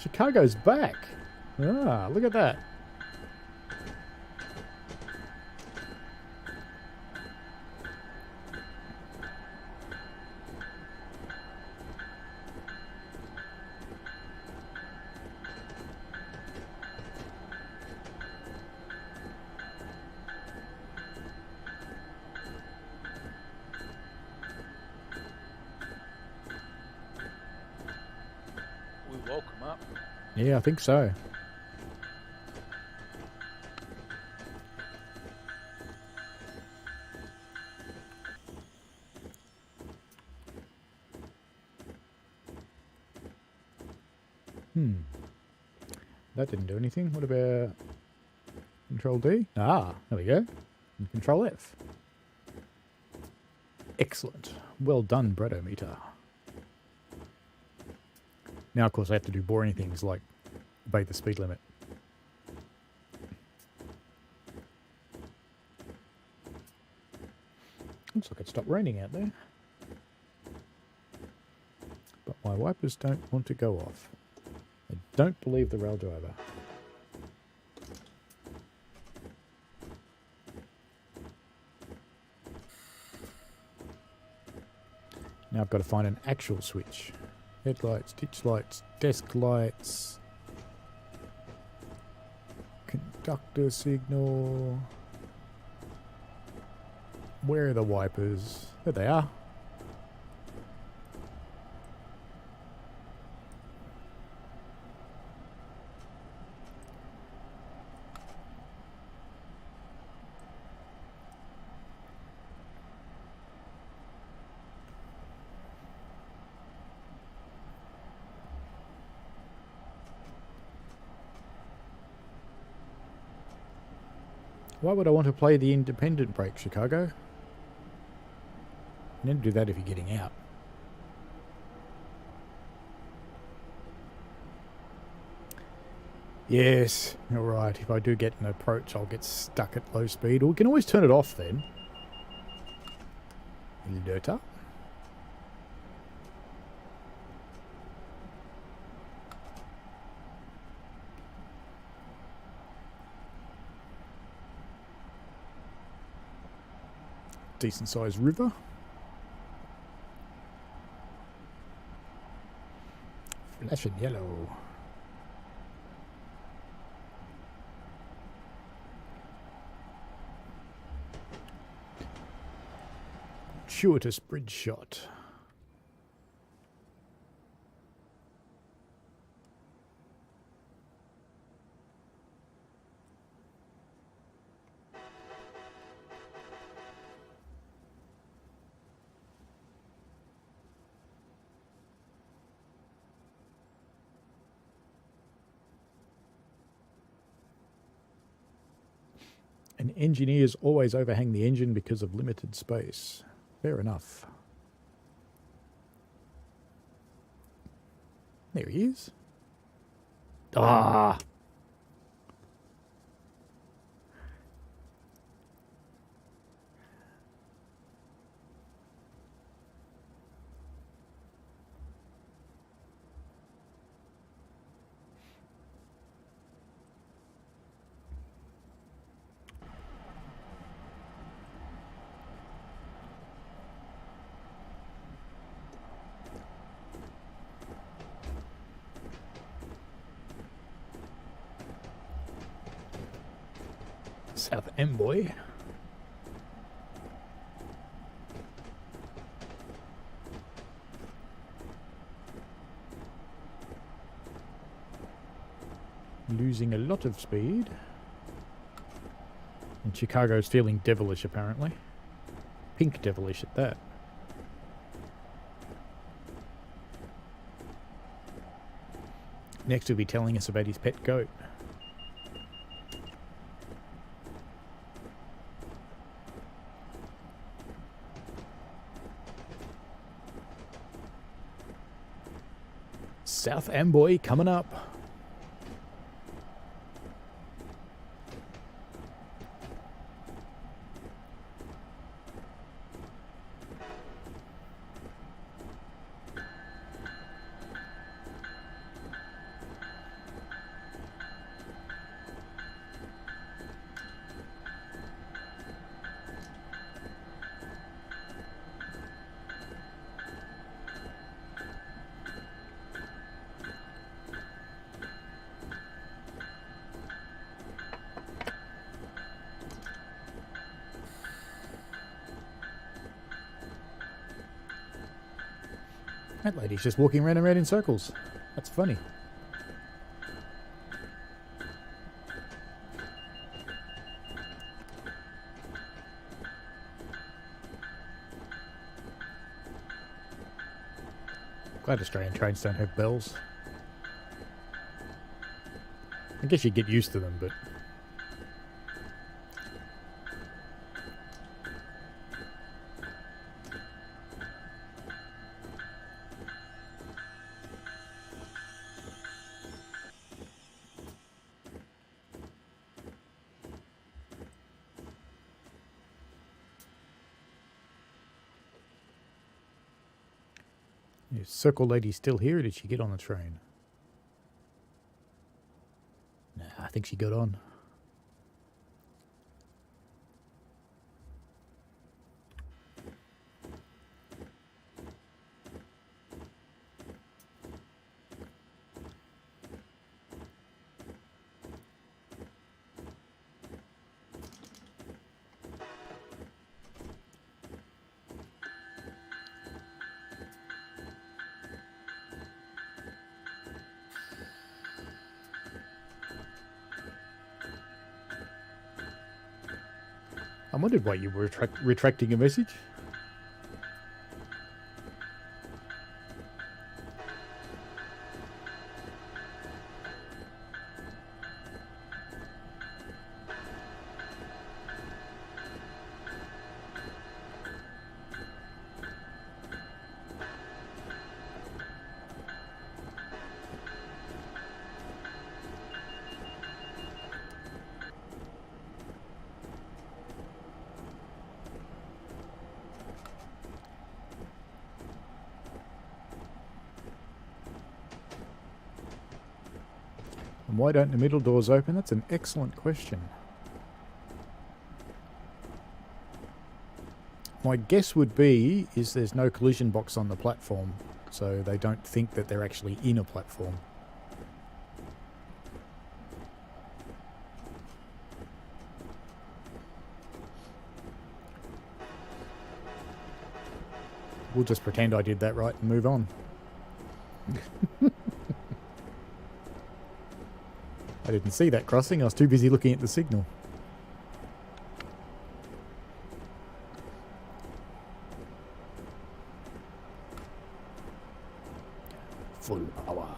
Chicago's back. Ah, look at that. We woke him up. Yeah, I think so. That didn't do anything. What about Control D? Ah, there we go. And Control F. Excellent. Well done, Bredometer. Now, of course, I have to do boring things like obey the speed limit. Looks like it stopped raining out there. But my wipers don't want to go off. I don't believe the rail driver. Now I've got to find an actual switch. Headlights, ditch lights, desk lights, conductor signal. Where are the wipers? There they are. Why would I want to play the independent brake, Chicago? You need to do that if you're getting out. Yes, you're right. If I do get an approach, I'll get stuck at low speed. Or we can always turn it off then. Alerta. Decent sized river. Flashing yellow. Fortuitous bridge shot. And engineers always overhang the engine because of limited space. Fair enough. There he is. Ah! South Amboy. Losing a lot of speed. And Chicago's feeling devilish apparently. Pink devilish at that. Next he'll be telling us about his pet goat. South Amboy coming up. That lady's just walking around and around in circles. That's funny. Glad Australian trains don't have bells. I guess you get used to them, but... Is Circle Lady still here, or did she get on the train? Nah, I think she got on. I wondered why you were retracting a message. And why don't the middle doors open? That's an excellent question. My guess would be is there's no collision box on the platform, so they don't think that they're actually in a platform. We'll just pretend I did that right and move on. I didn't see that crossing. I was too busy looking at the signal. Full power.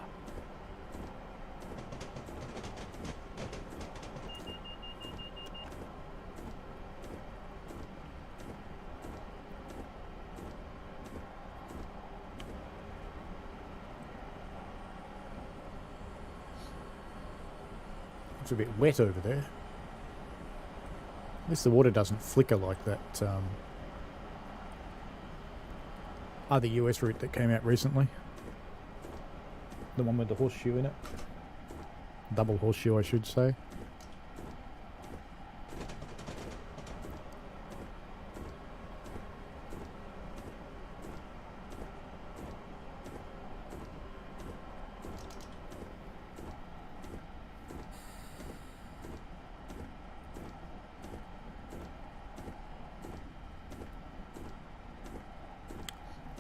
It's a bit wet over there. At least the water doesn't flicker like that other US route that came out recently. The one with the horseshoe in it. Double horseshoe, I should say.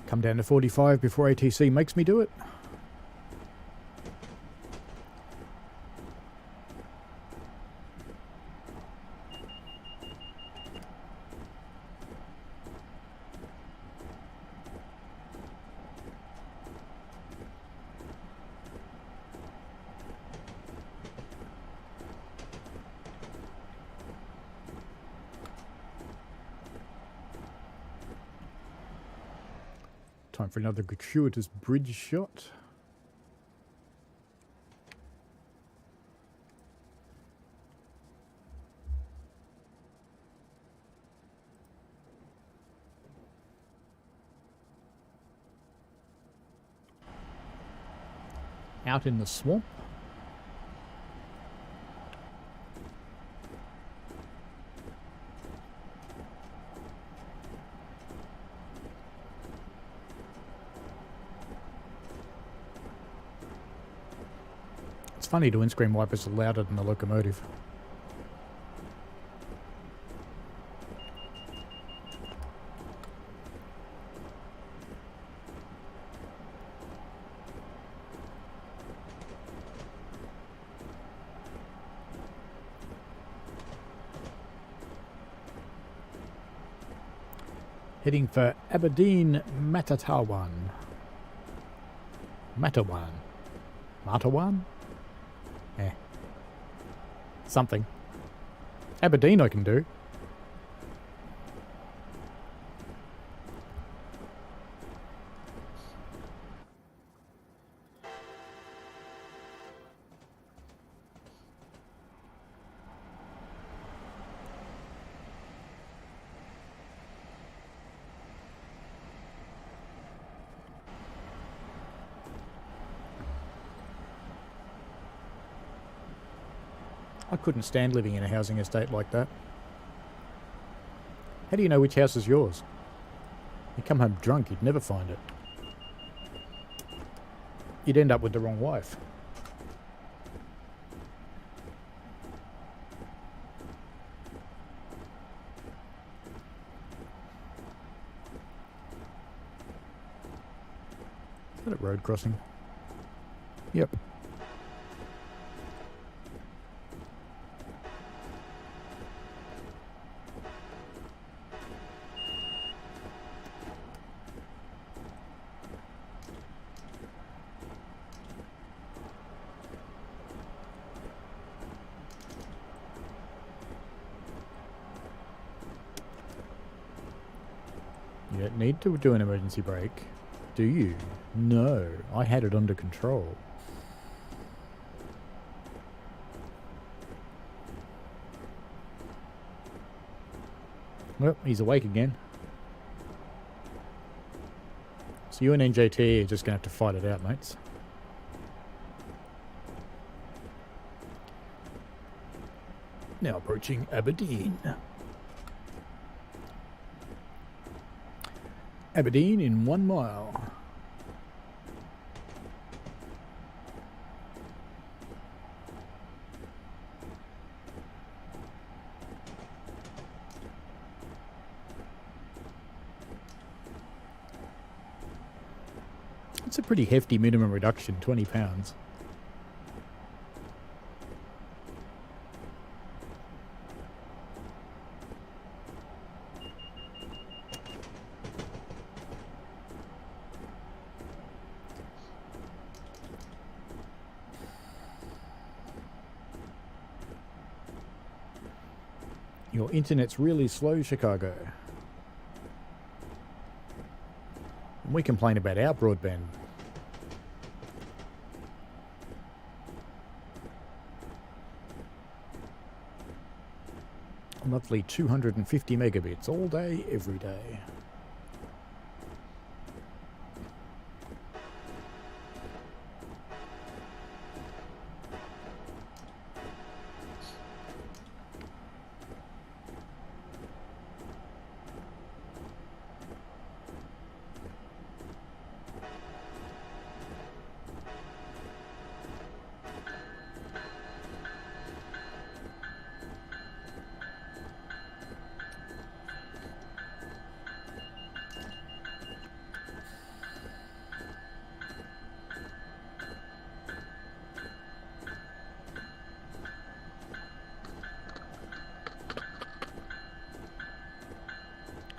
Come down to 45 before ATC makes me do it. Time for another gratuitous bridge shot. Out in the swamp. Funny, the windscreen wipers are louder than the locomotive. Heading for Aberdeen, Matawan. Matawan? Eh. Something. Aberdeen I can do. I couldn't stand living in a housing estate like that. How do you know which house is yours? You come home drunk, you'd never find it. You'd end up with the wrong wife. Is that a road crossing? Yep. You don't need to do an emergency brake, do you? No, I had it under control. Well, he's awake again. So you and NJT are just going to have to fight it out, mates. Now approaching Aberdeen. Aberdeen in 1 mile. It's a pretty hefty minimum reduction, 20 pounds. Your internet's really slow, Chicago. And we complain about our broadband. Lovely 250 megabits all day, every day.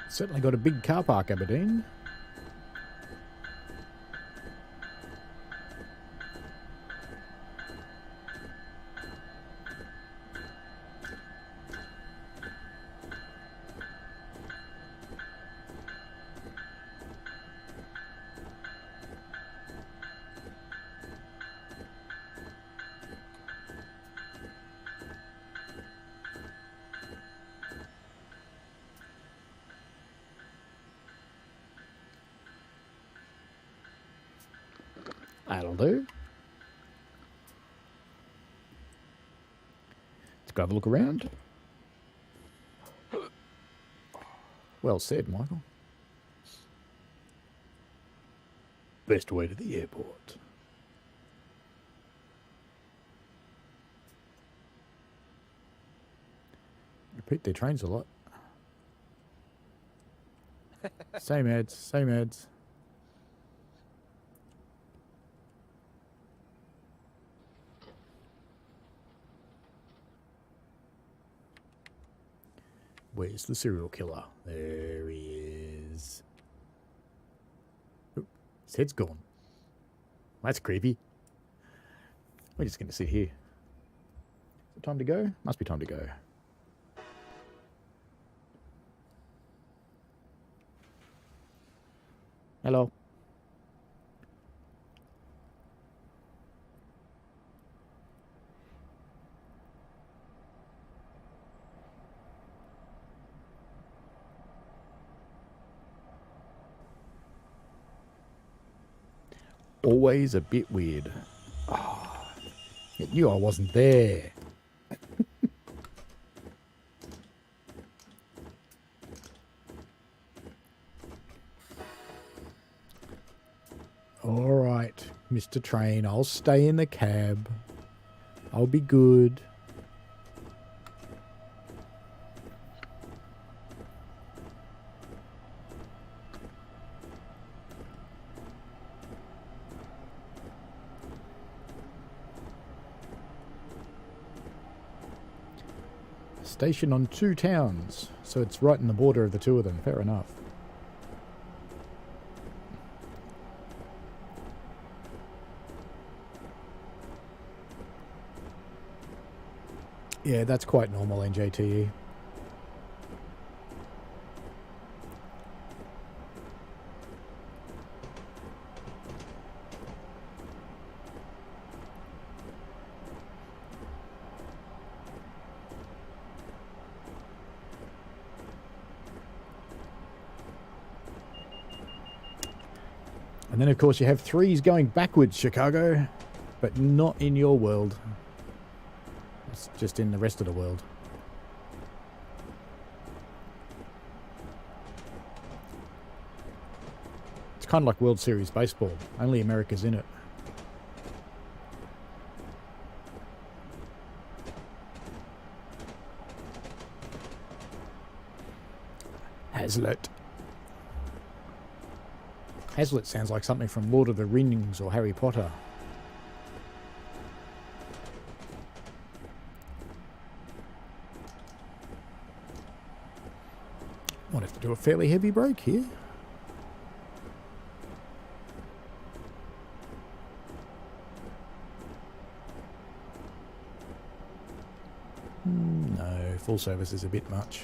Certainly got a big car park, Aberdeen. That'll do. Let's go have a look around. Well said, Michael. Best way to the airport. Repeat their trains a lot. Same ads, same ads. Where's the serial killer? There he is. Oop, his head's gone. That's creepy. We're just going to sit here. Time to go? Must be time to go. Hello. Always a bit weird. Oh, I knew I wasn't there. All right, Mr. Train, I'll stay in the cab. I'll be good. Station on 2 towns, so it's right in the border of the 2 of them. Fair enough. Yeah, that's quite normal in JTE. And then, of course, you have 3s going backwards, Chicago, but not in your world. It's just in the rest of the world. It's kind of like World Series baseball. Only America's in it. Hazlitt. Hazlitt sounds like something from Lord of the Rings or Harry Potter. Might have to do a fairly heavy brake here. No, full service is a bit much.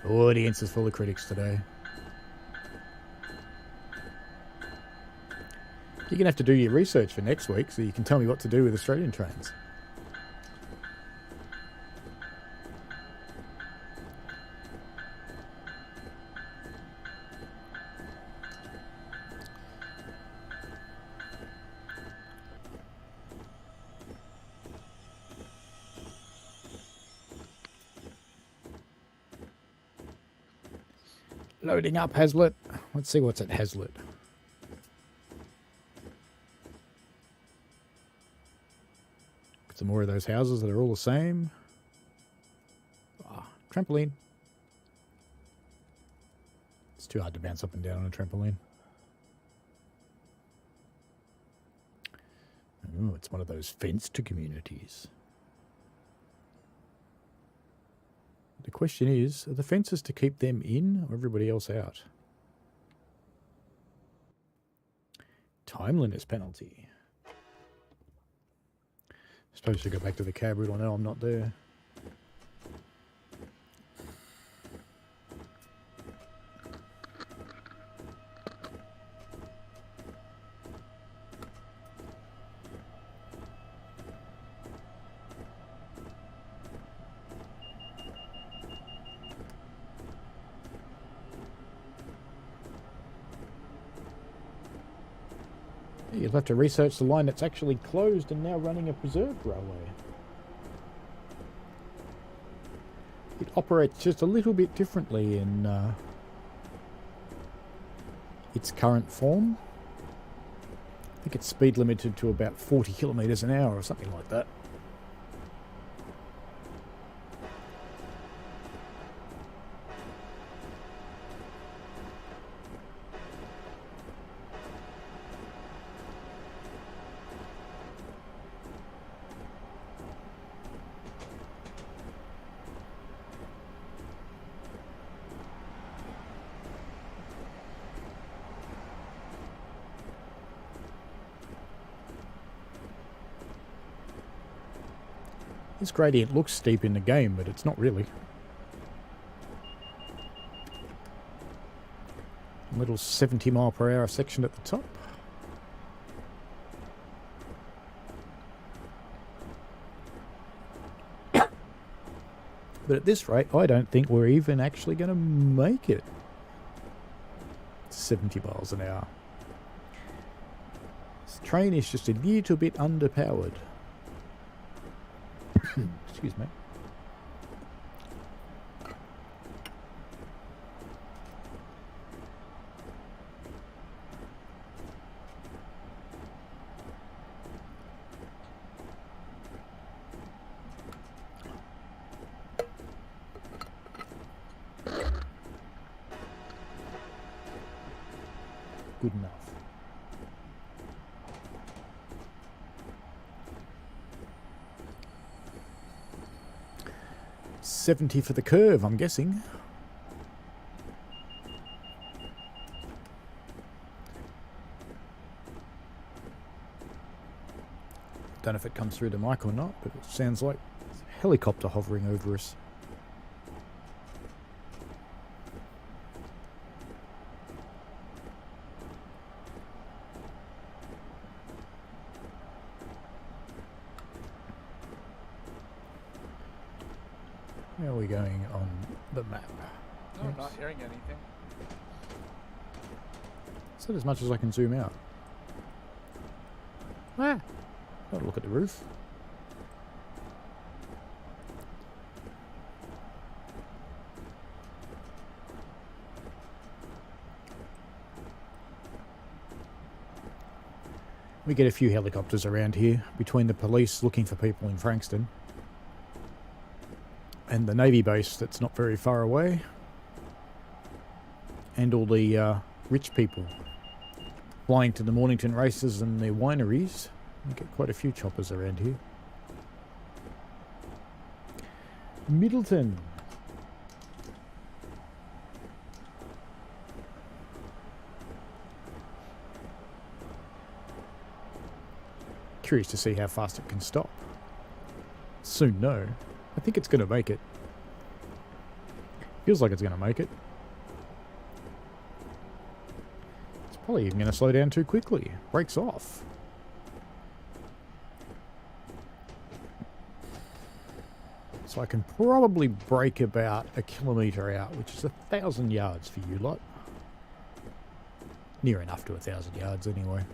Audience is full of critics today. You're going to have to do your research for next week so you can tell me what to do with Australian trains. Loading up Hazlitt. Let's see what's at Hazlitt. Some more of those houses that are all the same. Ah, trampoline. It's too hard to bounce up and down on a trampoline. Oh, it's one of those fenced communities. The question is, are the fences to keep them in or everybody else out? Timeliness penalty. Supposed to go back to the cab route. I know I'm not there. You'll have to research the line that's actually closed and now running a preserved railway. It operates just a little bit differently in its current form. I think it's speed limited to about 40 kilometres an hour or something like that. This gradient looks steep in the game, but it's not really. Little 70 mph section at the top. But at this rate, I don't think we're even actually going to make it. 70 miles an hour. This train is just a little bit underpowered. Excuse me. Good enough. $70 for the curve, I'm guessing. Don't know if it comes through the mic or not, but it sounds like a helicopter hovering over us. How are we going on the map? No, I'm not hearing anything. Is that as much as I can zoom out? Ah! Gotta look at the roof. We get a few helicopters around here between the police looking for people in Frankston and the Navy base that's not very far away, and all the rich people flying to the Mornington races and their wineries. We get quite a few choppers around here. Middleton. Curious to see how fast it can stop. Soon know. I think it's going to make it. Feels like it's going to make it. It's probably even going to slow down too quickly. Brakes off. So I can probably brake about 1 kilometre out, which is 1,000 yards for you lot. Near enough to 1,000 yards anyway.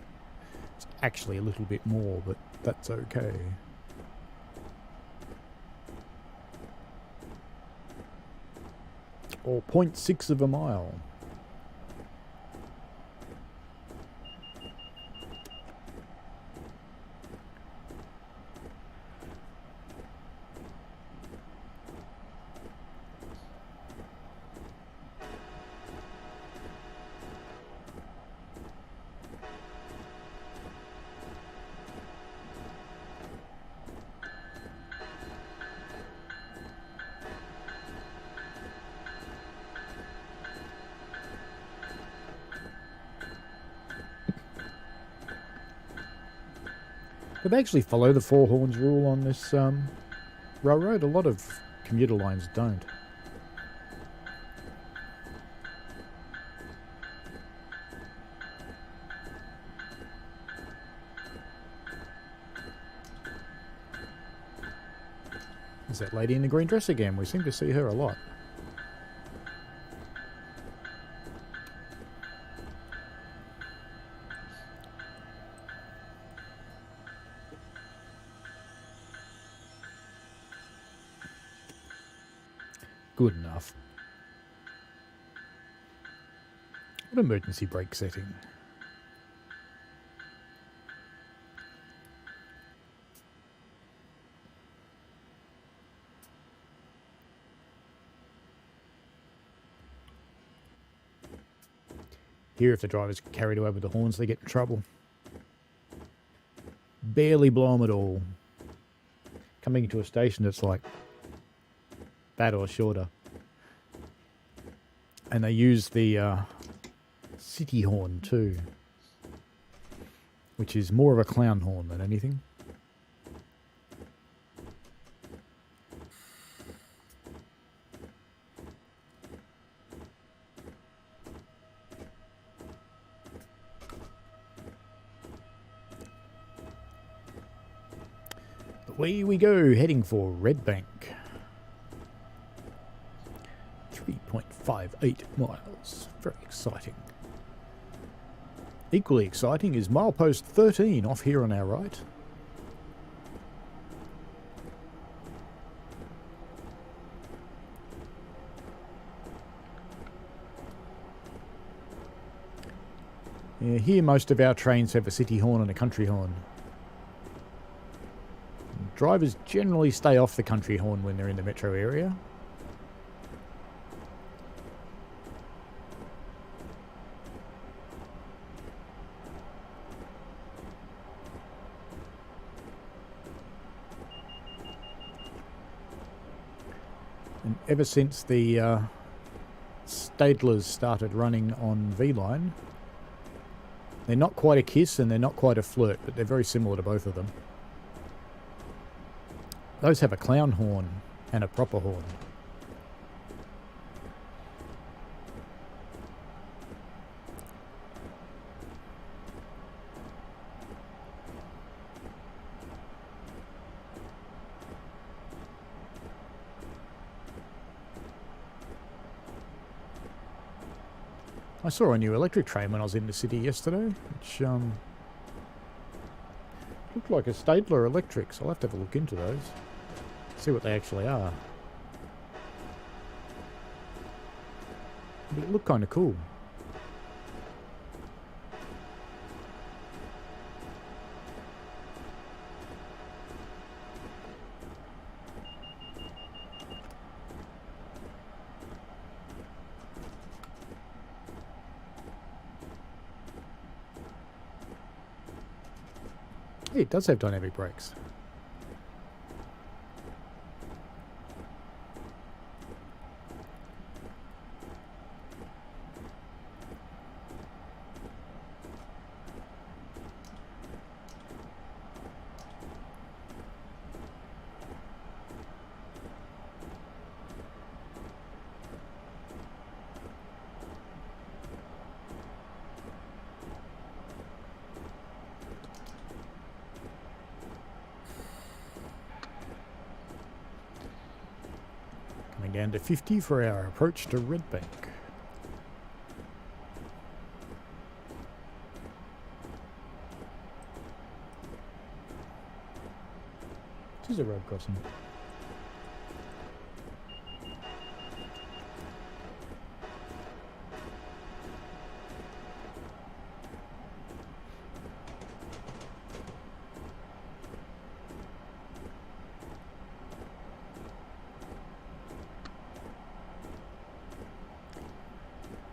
It's actually a little bit more, but that's okay. Or 0.6 of a mile. But they actually follow the four horns rule on this railroad. A lot of commuter lines don't. There's that lady in the green dress again. We seem to see her a lot. Good enough. What emergency brake setting? Here, if the drivers get carried away with the horns, they get in trouble. Barely blow them at all. Coming into a station that's like that or shorter. And they use the city horn too, which is more of a clown horn than anything. Away we go, heading for Red Bank. 3.58 miles. Very exciting. Equally exciting is milepost 13 off here on our right. Yeah, here most of our trains have a city horn and a country horn. Drivers generally stay off the country horn when they're in the metro area. And ever since the Stadlers started running on V-Line, they're not quite a kiss and they're not quite a flirt, but they're very similar to both of them. Those have a clown horn and a proper horn. I saw a new electric train when I was in the city yesterday, which looked like a Stadler electric, so I'll have to have a look into those. See what they actually are. But it looked kind of cool. Hey, it does have dynamic brakes. Down to 50 for our approach to Red Bank. It is a road crossing.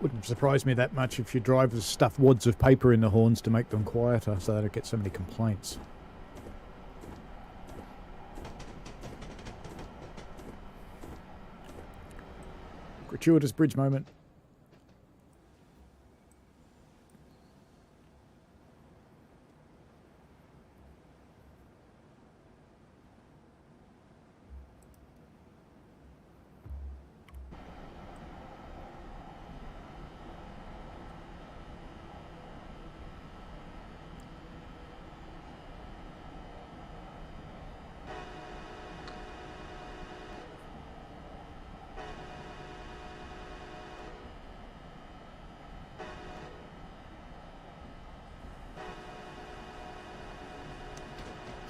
Wouldn't surprise me that much if your drivers stuff wads of paper in the horns to make them quieter so they don't get so many complaints. Gratuitous bridge moment.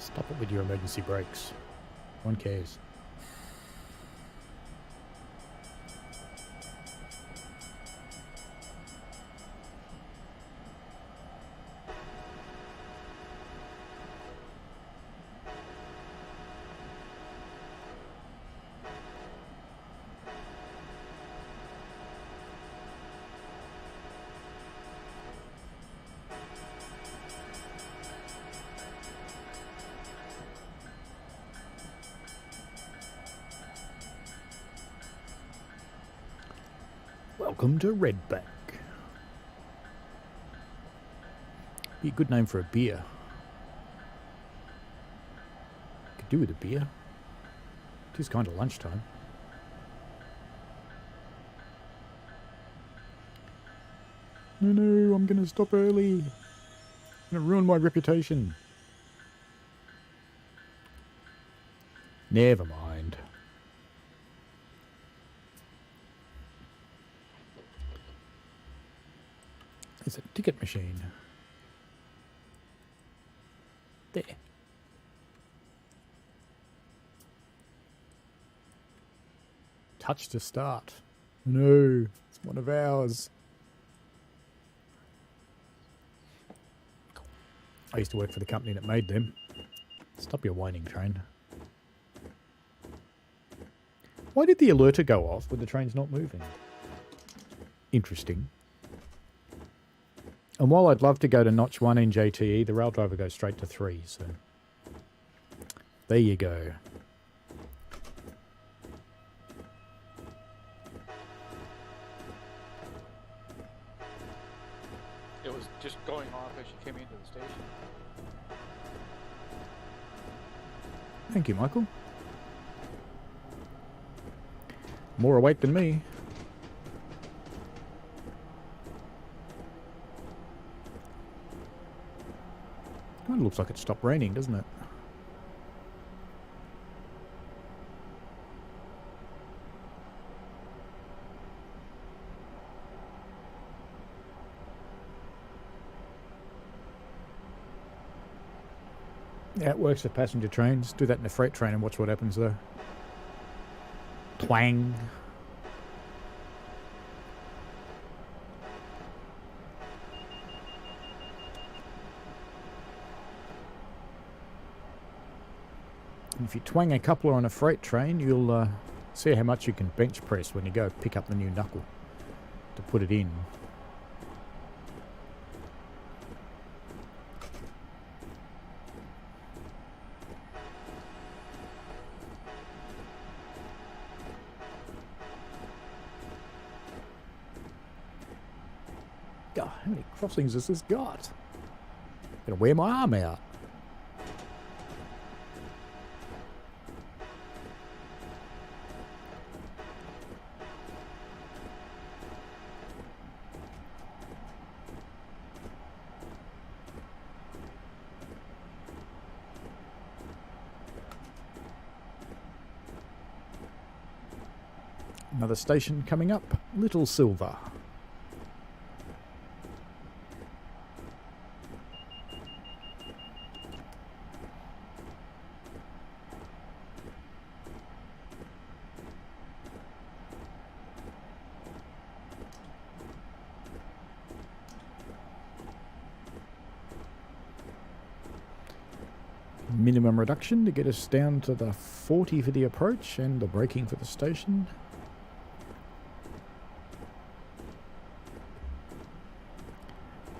Stop it with your emergency brakes. One cares. Welcome to Red Bank. Be a good name for a beer. Could do with a beer. It is kind of lunchtime. No, I'm going to stop early. I'm going to ruin my reputation. Never mind. There's a ticket machine. There. Touch to start. No, it's one of ours. I used to work for the company that made them. Stop your whining, train. Why did the alerter go off when the train's not moving? Interesting. And while I'd love to go to notch 1 in JTE, the rail driver goes straight to 3, so there you go. It was just going off as you came into the station. Thank you, Michael. More awake than me. Kind of looks like it stopped raining, doesn't it? Yeah, it works for passenger trains. Do that in a freight train and watch what happens though. Twang. And if you twang a coupler on a freight train, you'll see how much you can bench press when you go pick up the new knuckle to put it in. God, how many crossings has this got? Gonna wear my arm out. Another station coming up, Little Silver. Minimum reduction to get us down to the 40 for the approach and the braking for the station.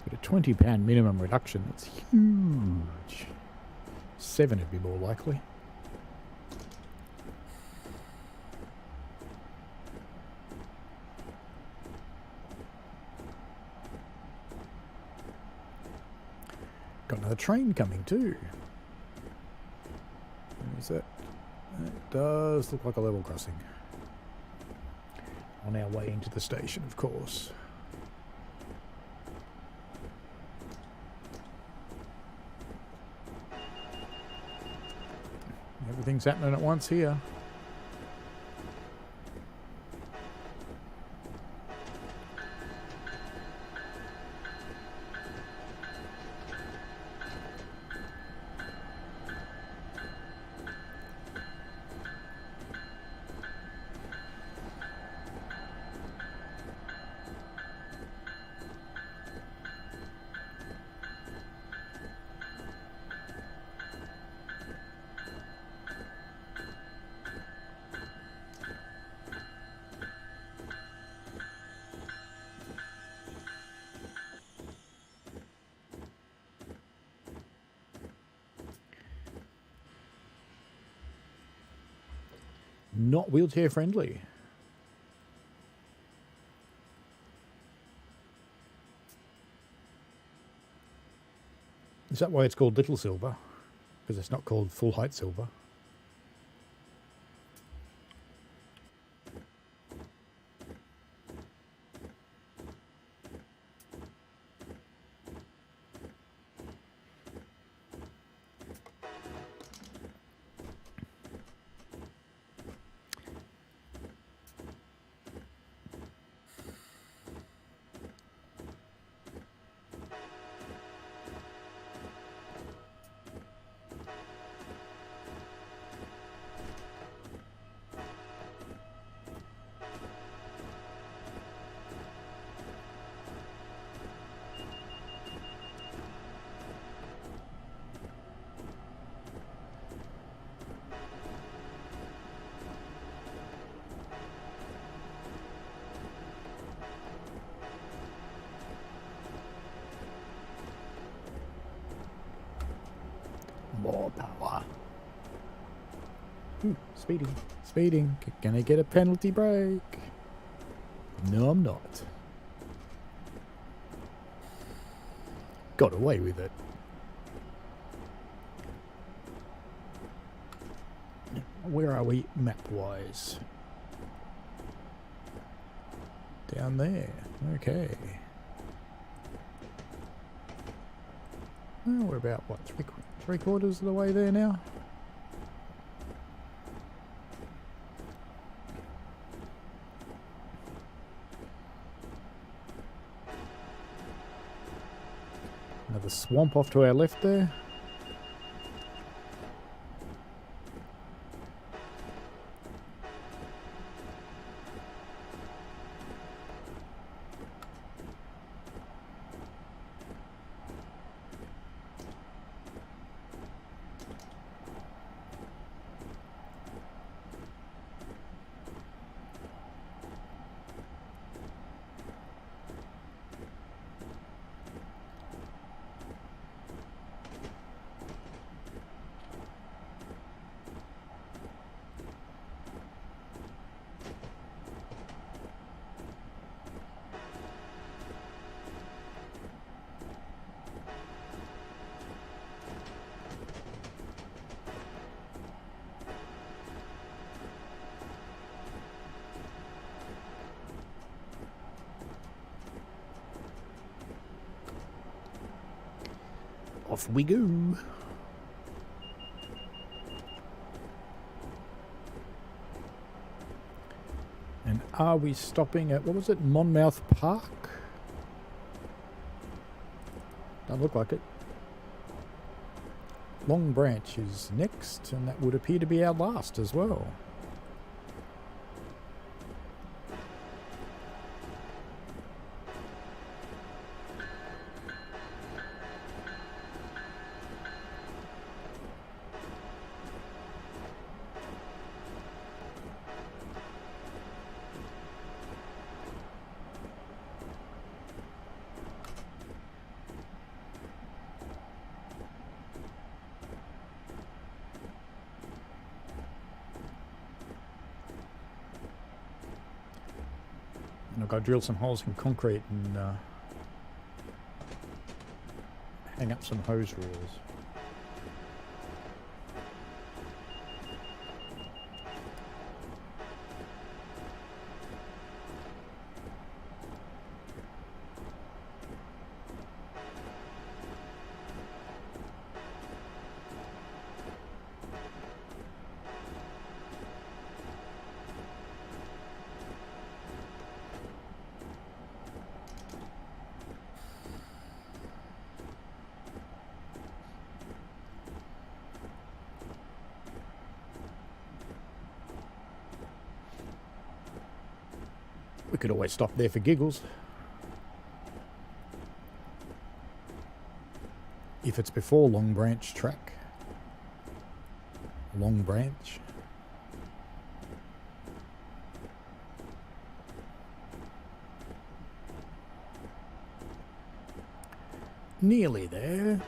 But a £20 minimum reduction, that's huge. 7 would be more likely. Got another train coming too. Is that? It does look like a level crossing. On our way into the station, of course. Everything's happening at once here. Not wheelchair friendly. Is that why it's called Little Silver? Because it's not called Full Height Silver. Speeding. Speeding. Gonna get a penalty break. No, I'm not. Got away with it. Where are we map-wise? Down there. Okay. Oh, we're about, what, three quarters of the way there now? Another swamp off to our left there. Off we go. And are we stopping at, what was it, Monmouth Park? Doesn't look like it. Long Branch is next, and that would appear to be our last as well. And I've got to drill some holes in concrete and hang up some hose reels. We could always stop there for giggles. If it's before Long Branch track. Long Branch. Nearly there.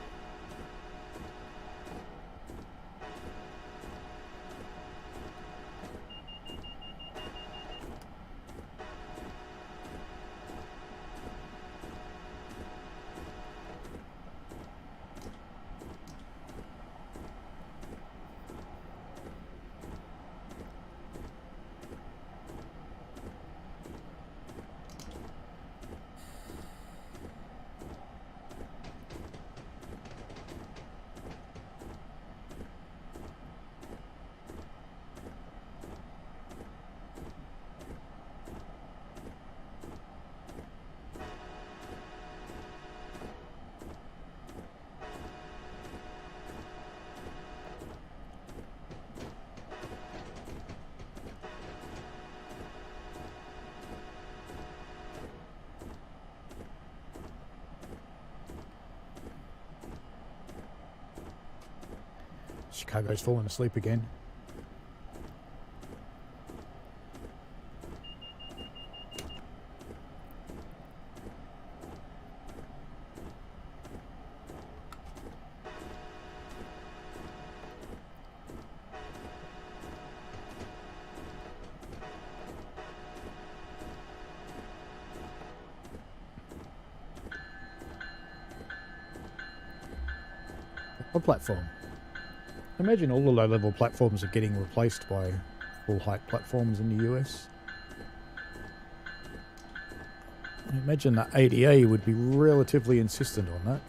Chicago's fallen asleep again. What platform? Imagine all the low-level platforms are getting replaced by full-height platforms in the US. I imagine that ADA would be relatively insistent on that.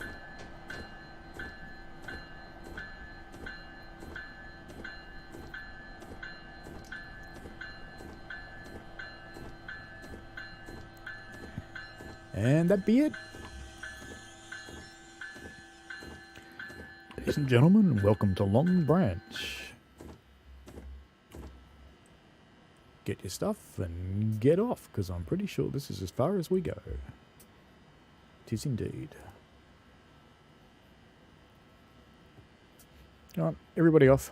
And that be it. Ladies and gentlemen, welcome to Long Branch. Get your stuff and get off, because I'm pretty sure this is as far as we go. It is indeed. Come on, everybody off.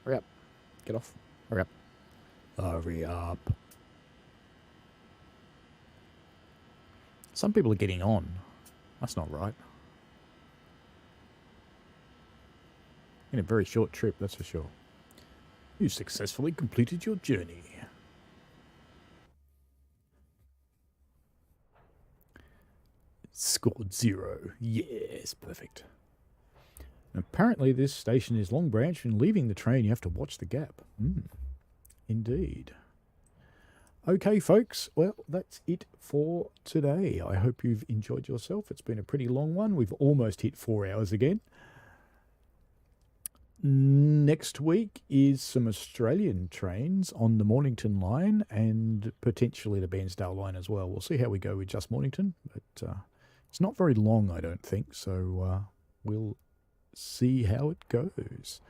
Hurry up. Get off. Hurry up. Hurry up. Some people are getting on. That's not right. In a very short trip, that's for sure. You successfully completed your journey. Scored 0. Yes, perfect. Apparently this station is Long Branch, and leaving the train you have to watch the gap. Indeed. Okay, folks, well, that's it for today. I hope you've enjoyed yourself. It's been a pretty long one. We've almost hit 4 hours again. Next week is some Australian trains on the Mornington line and potentially the Bairnsdale line as well. We'll see how we go with just Mornington, but it's not very long, I don't think, so we'll see how it goes.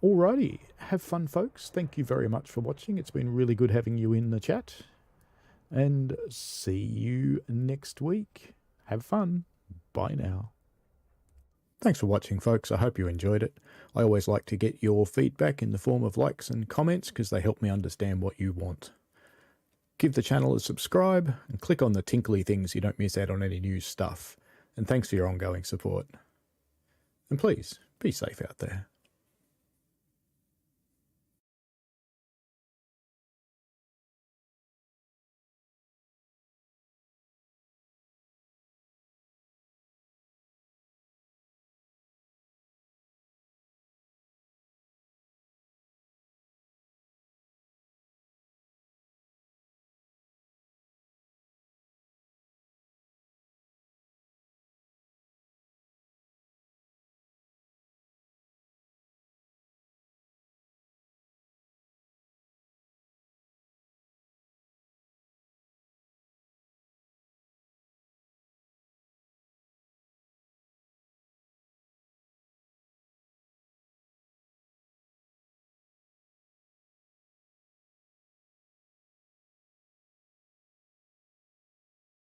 Alrighty, have fun, folks. Thank you very much for watching. It's been really good having you in the chat. And see you next week. Have fun. Bye now. Thanks for watching, folks. I hope you enjoyed it. I always like to get your feedback in the form of likes and comments because they help me understand what you want. Give the channel a subscribe and click on the tinkly things so you don't miss out on any new stuff. And thanks for your ongoing support. And please, be safe out there.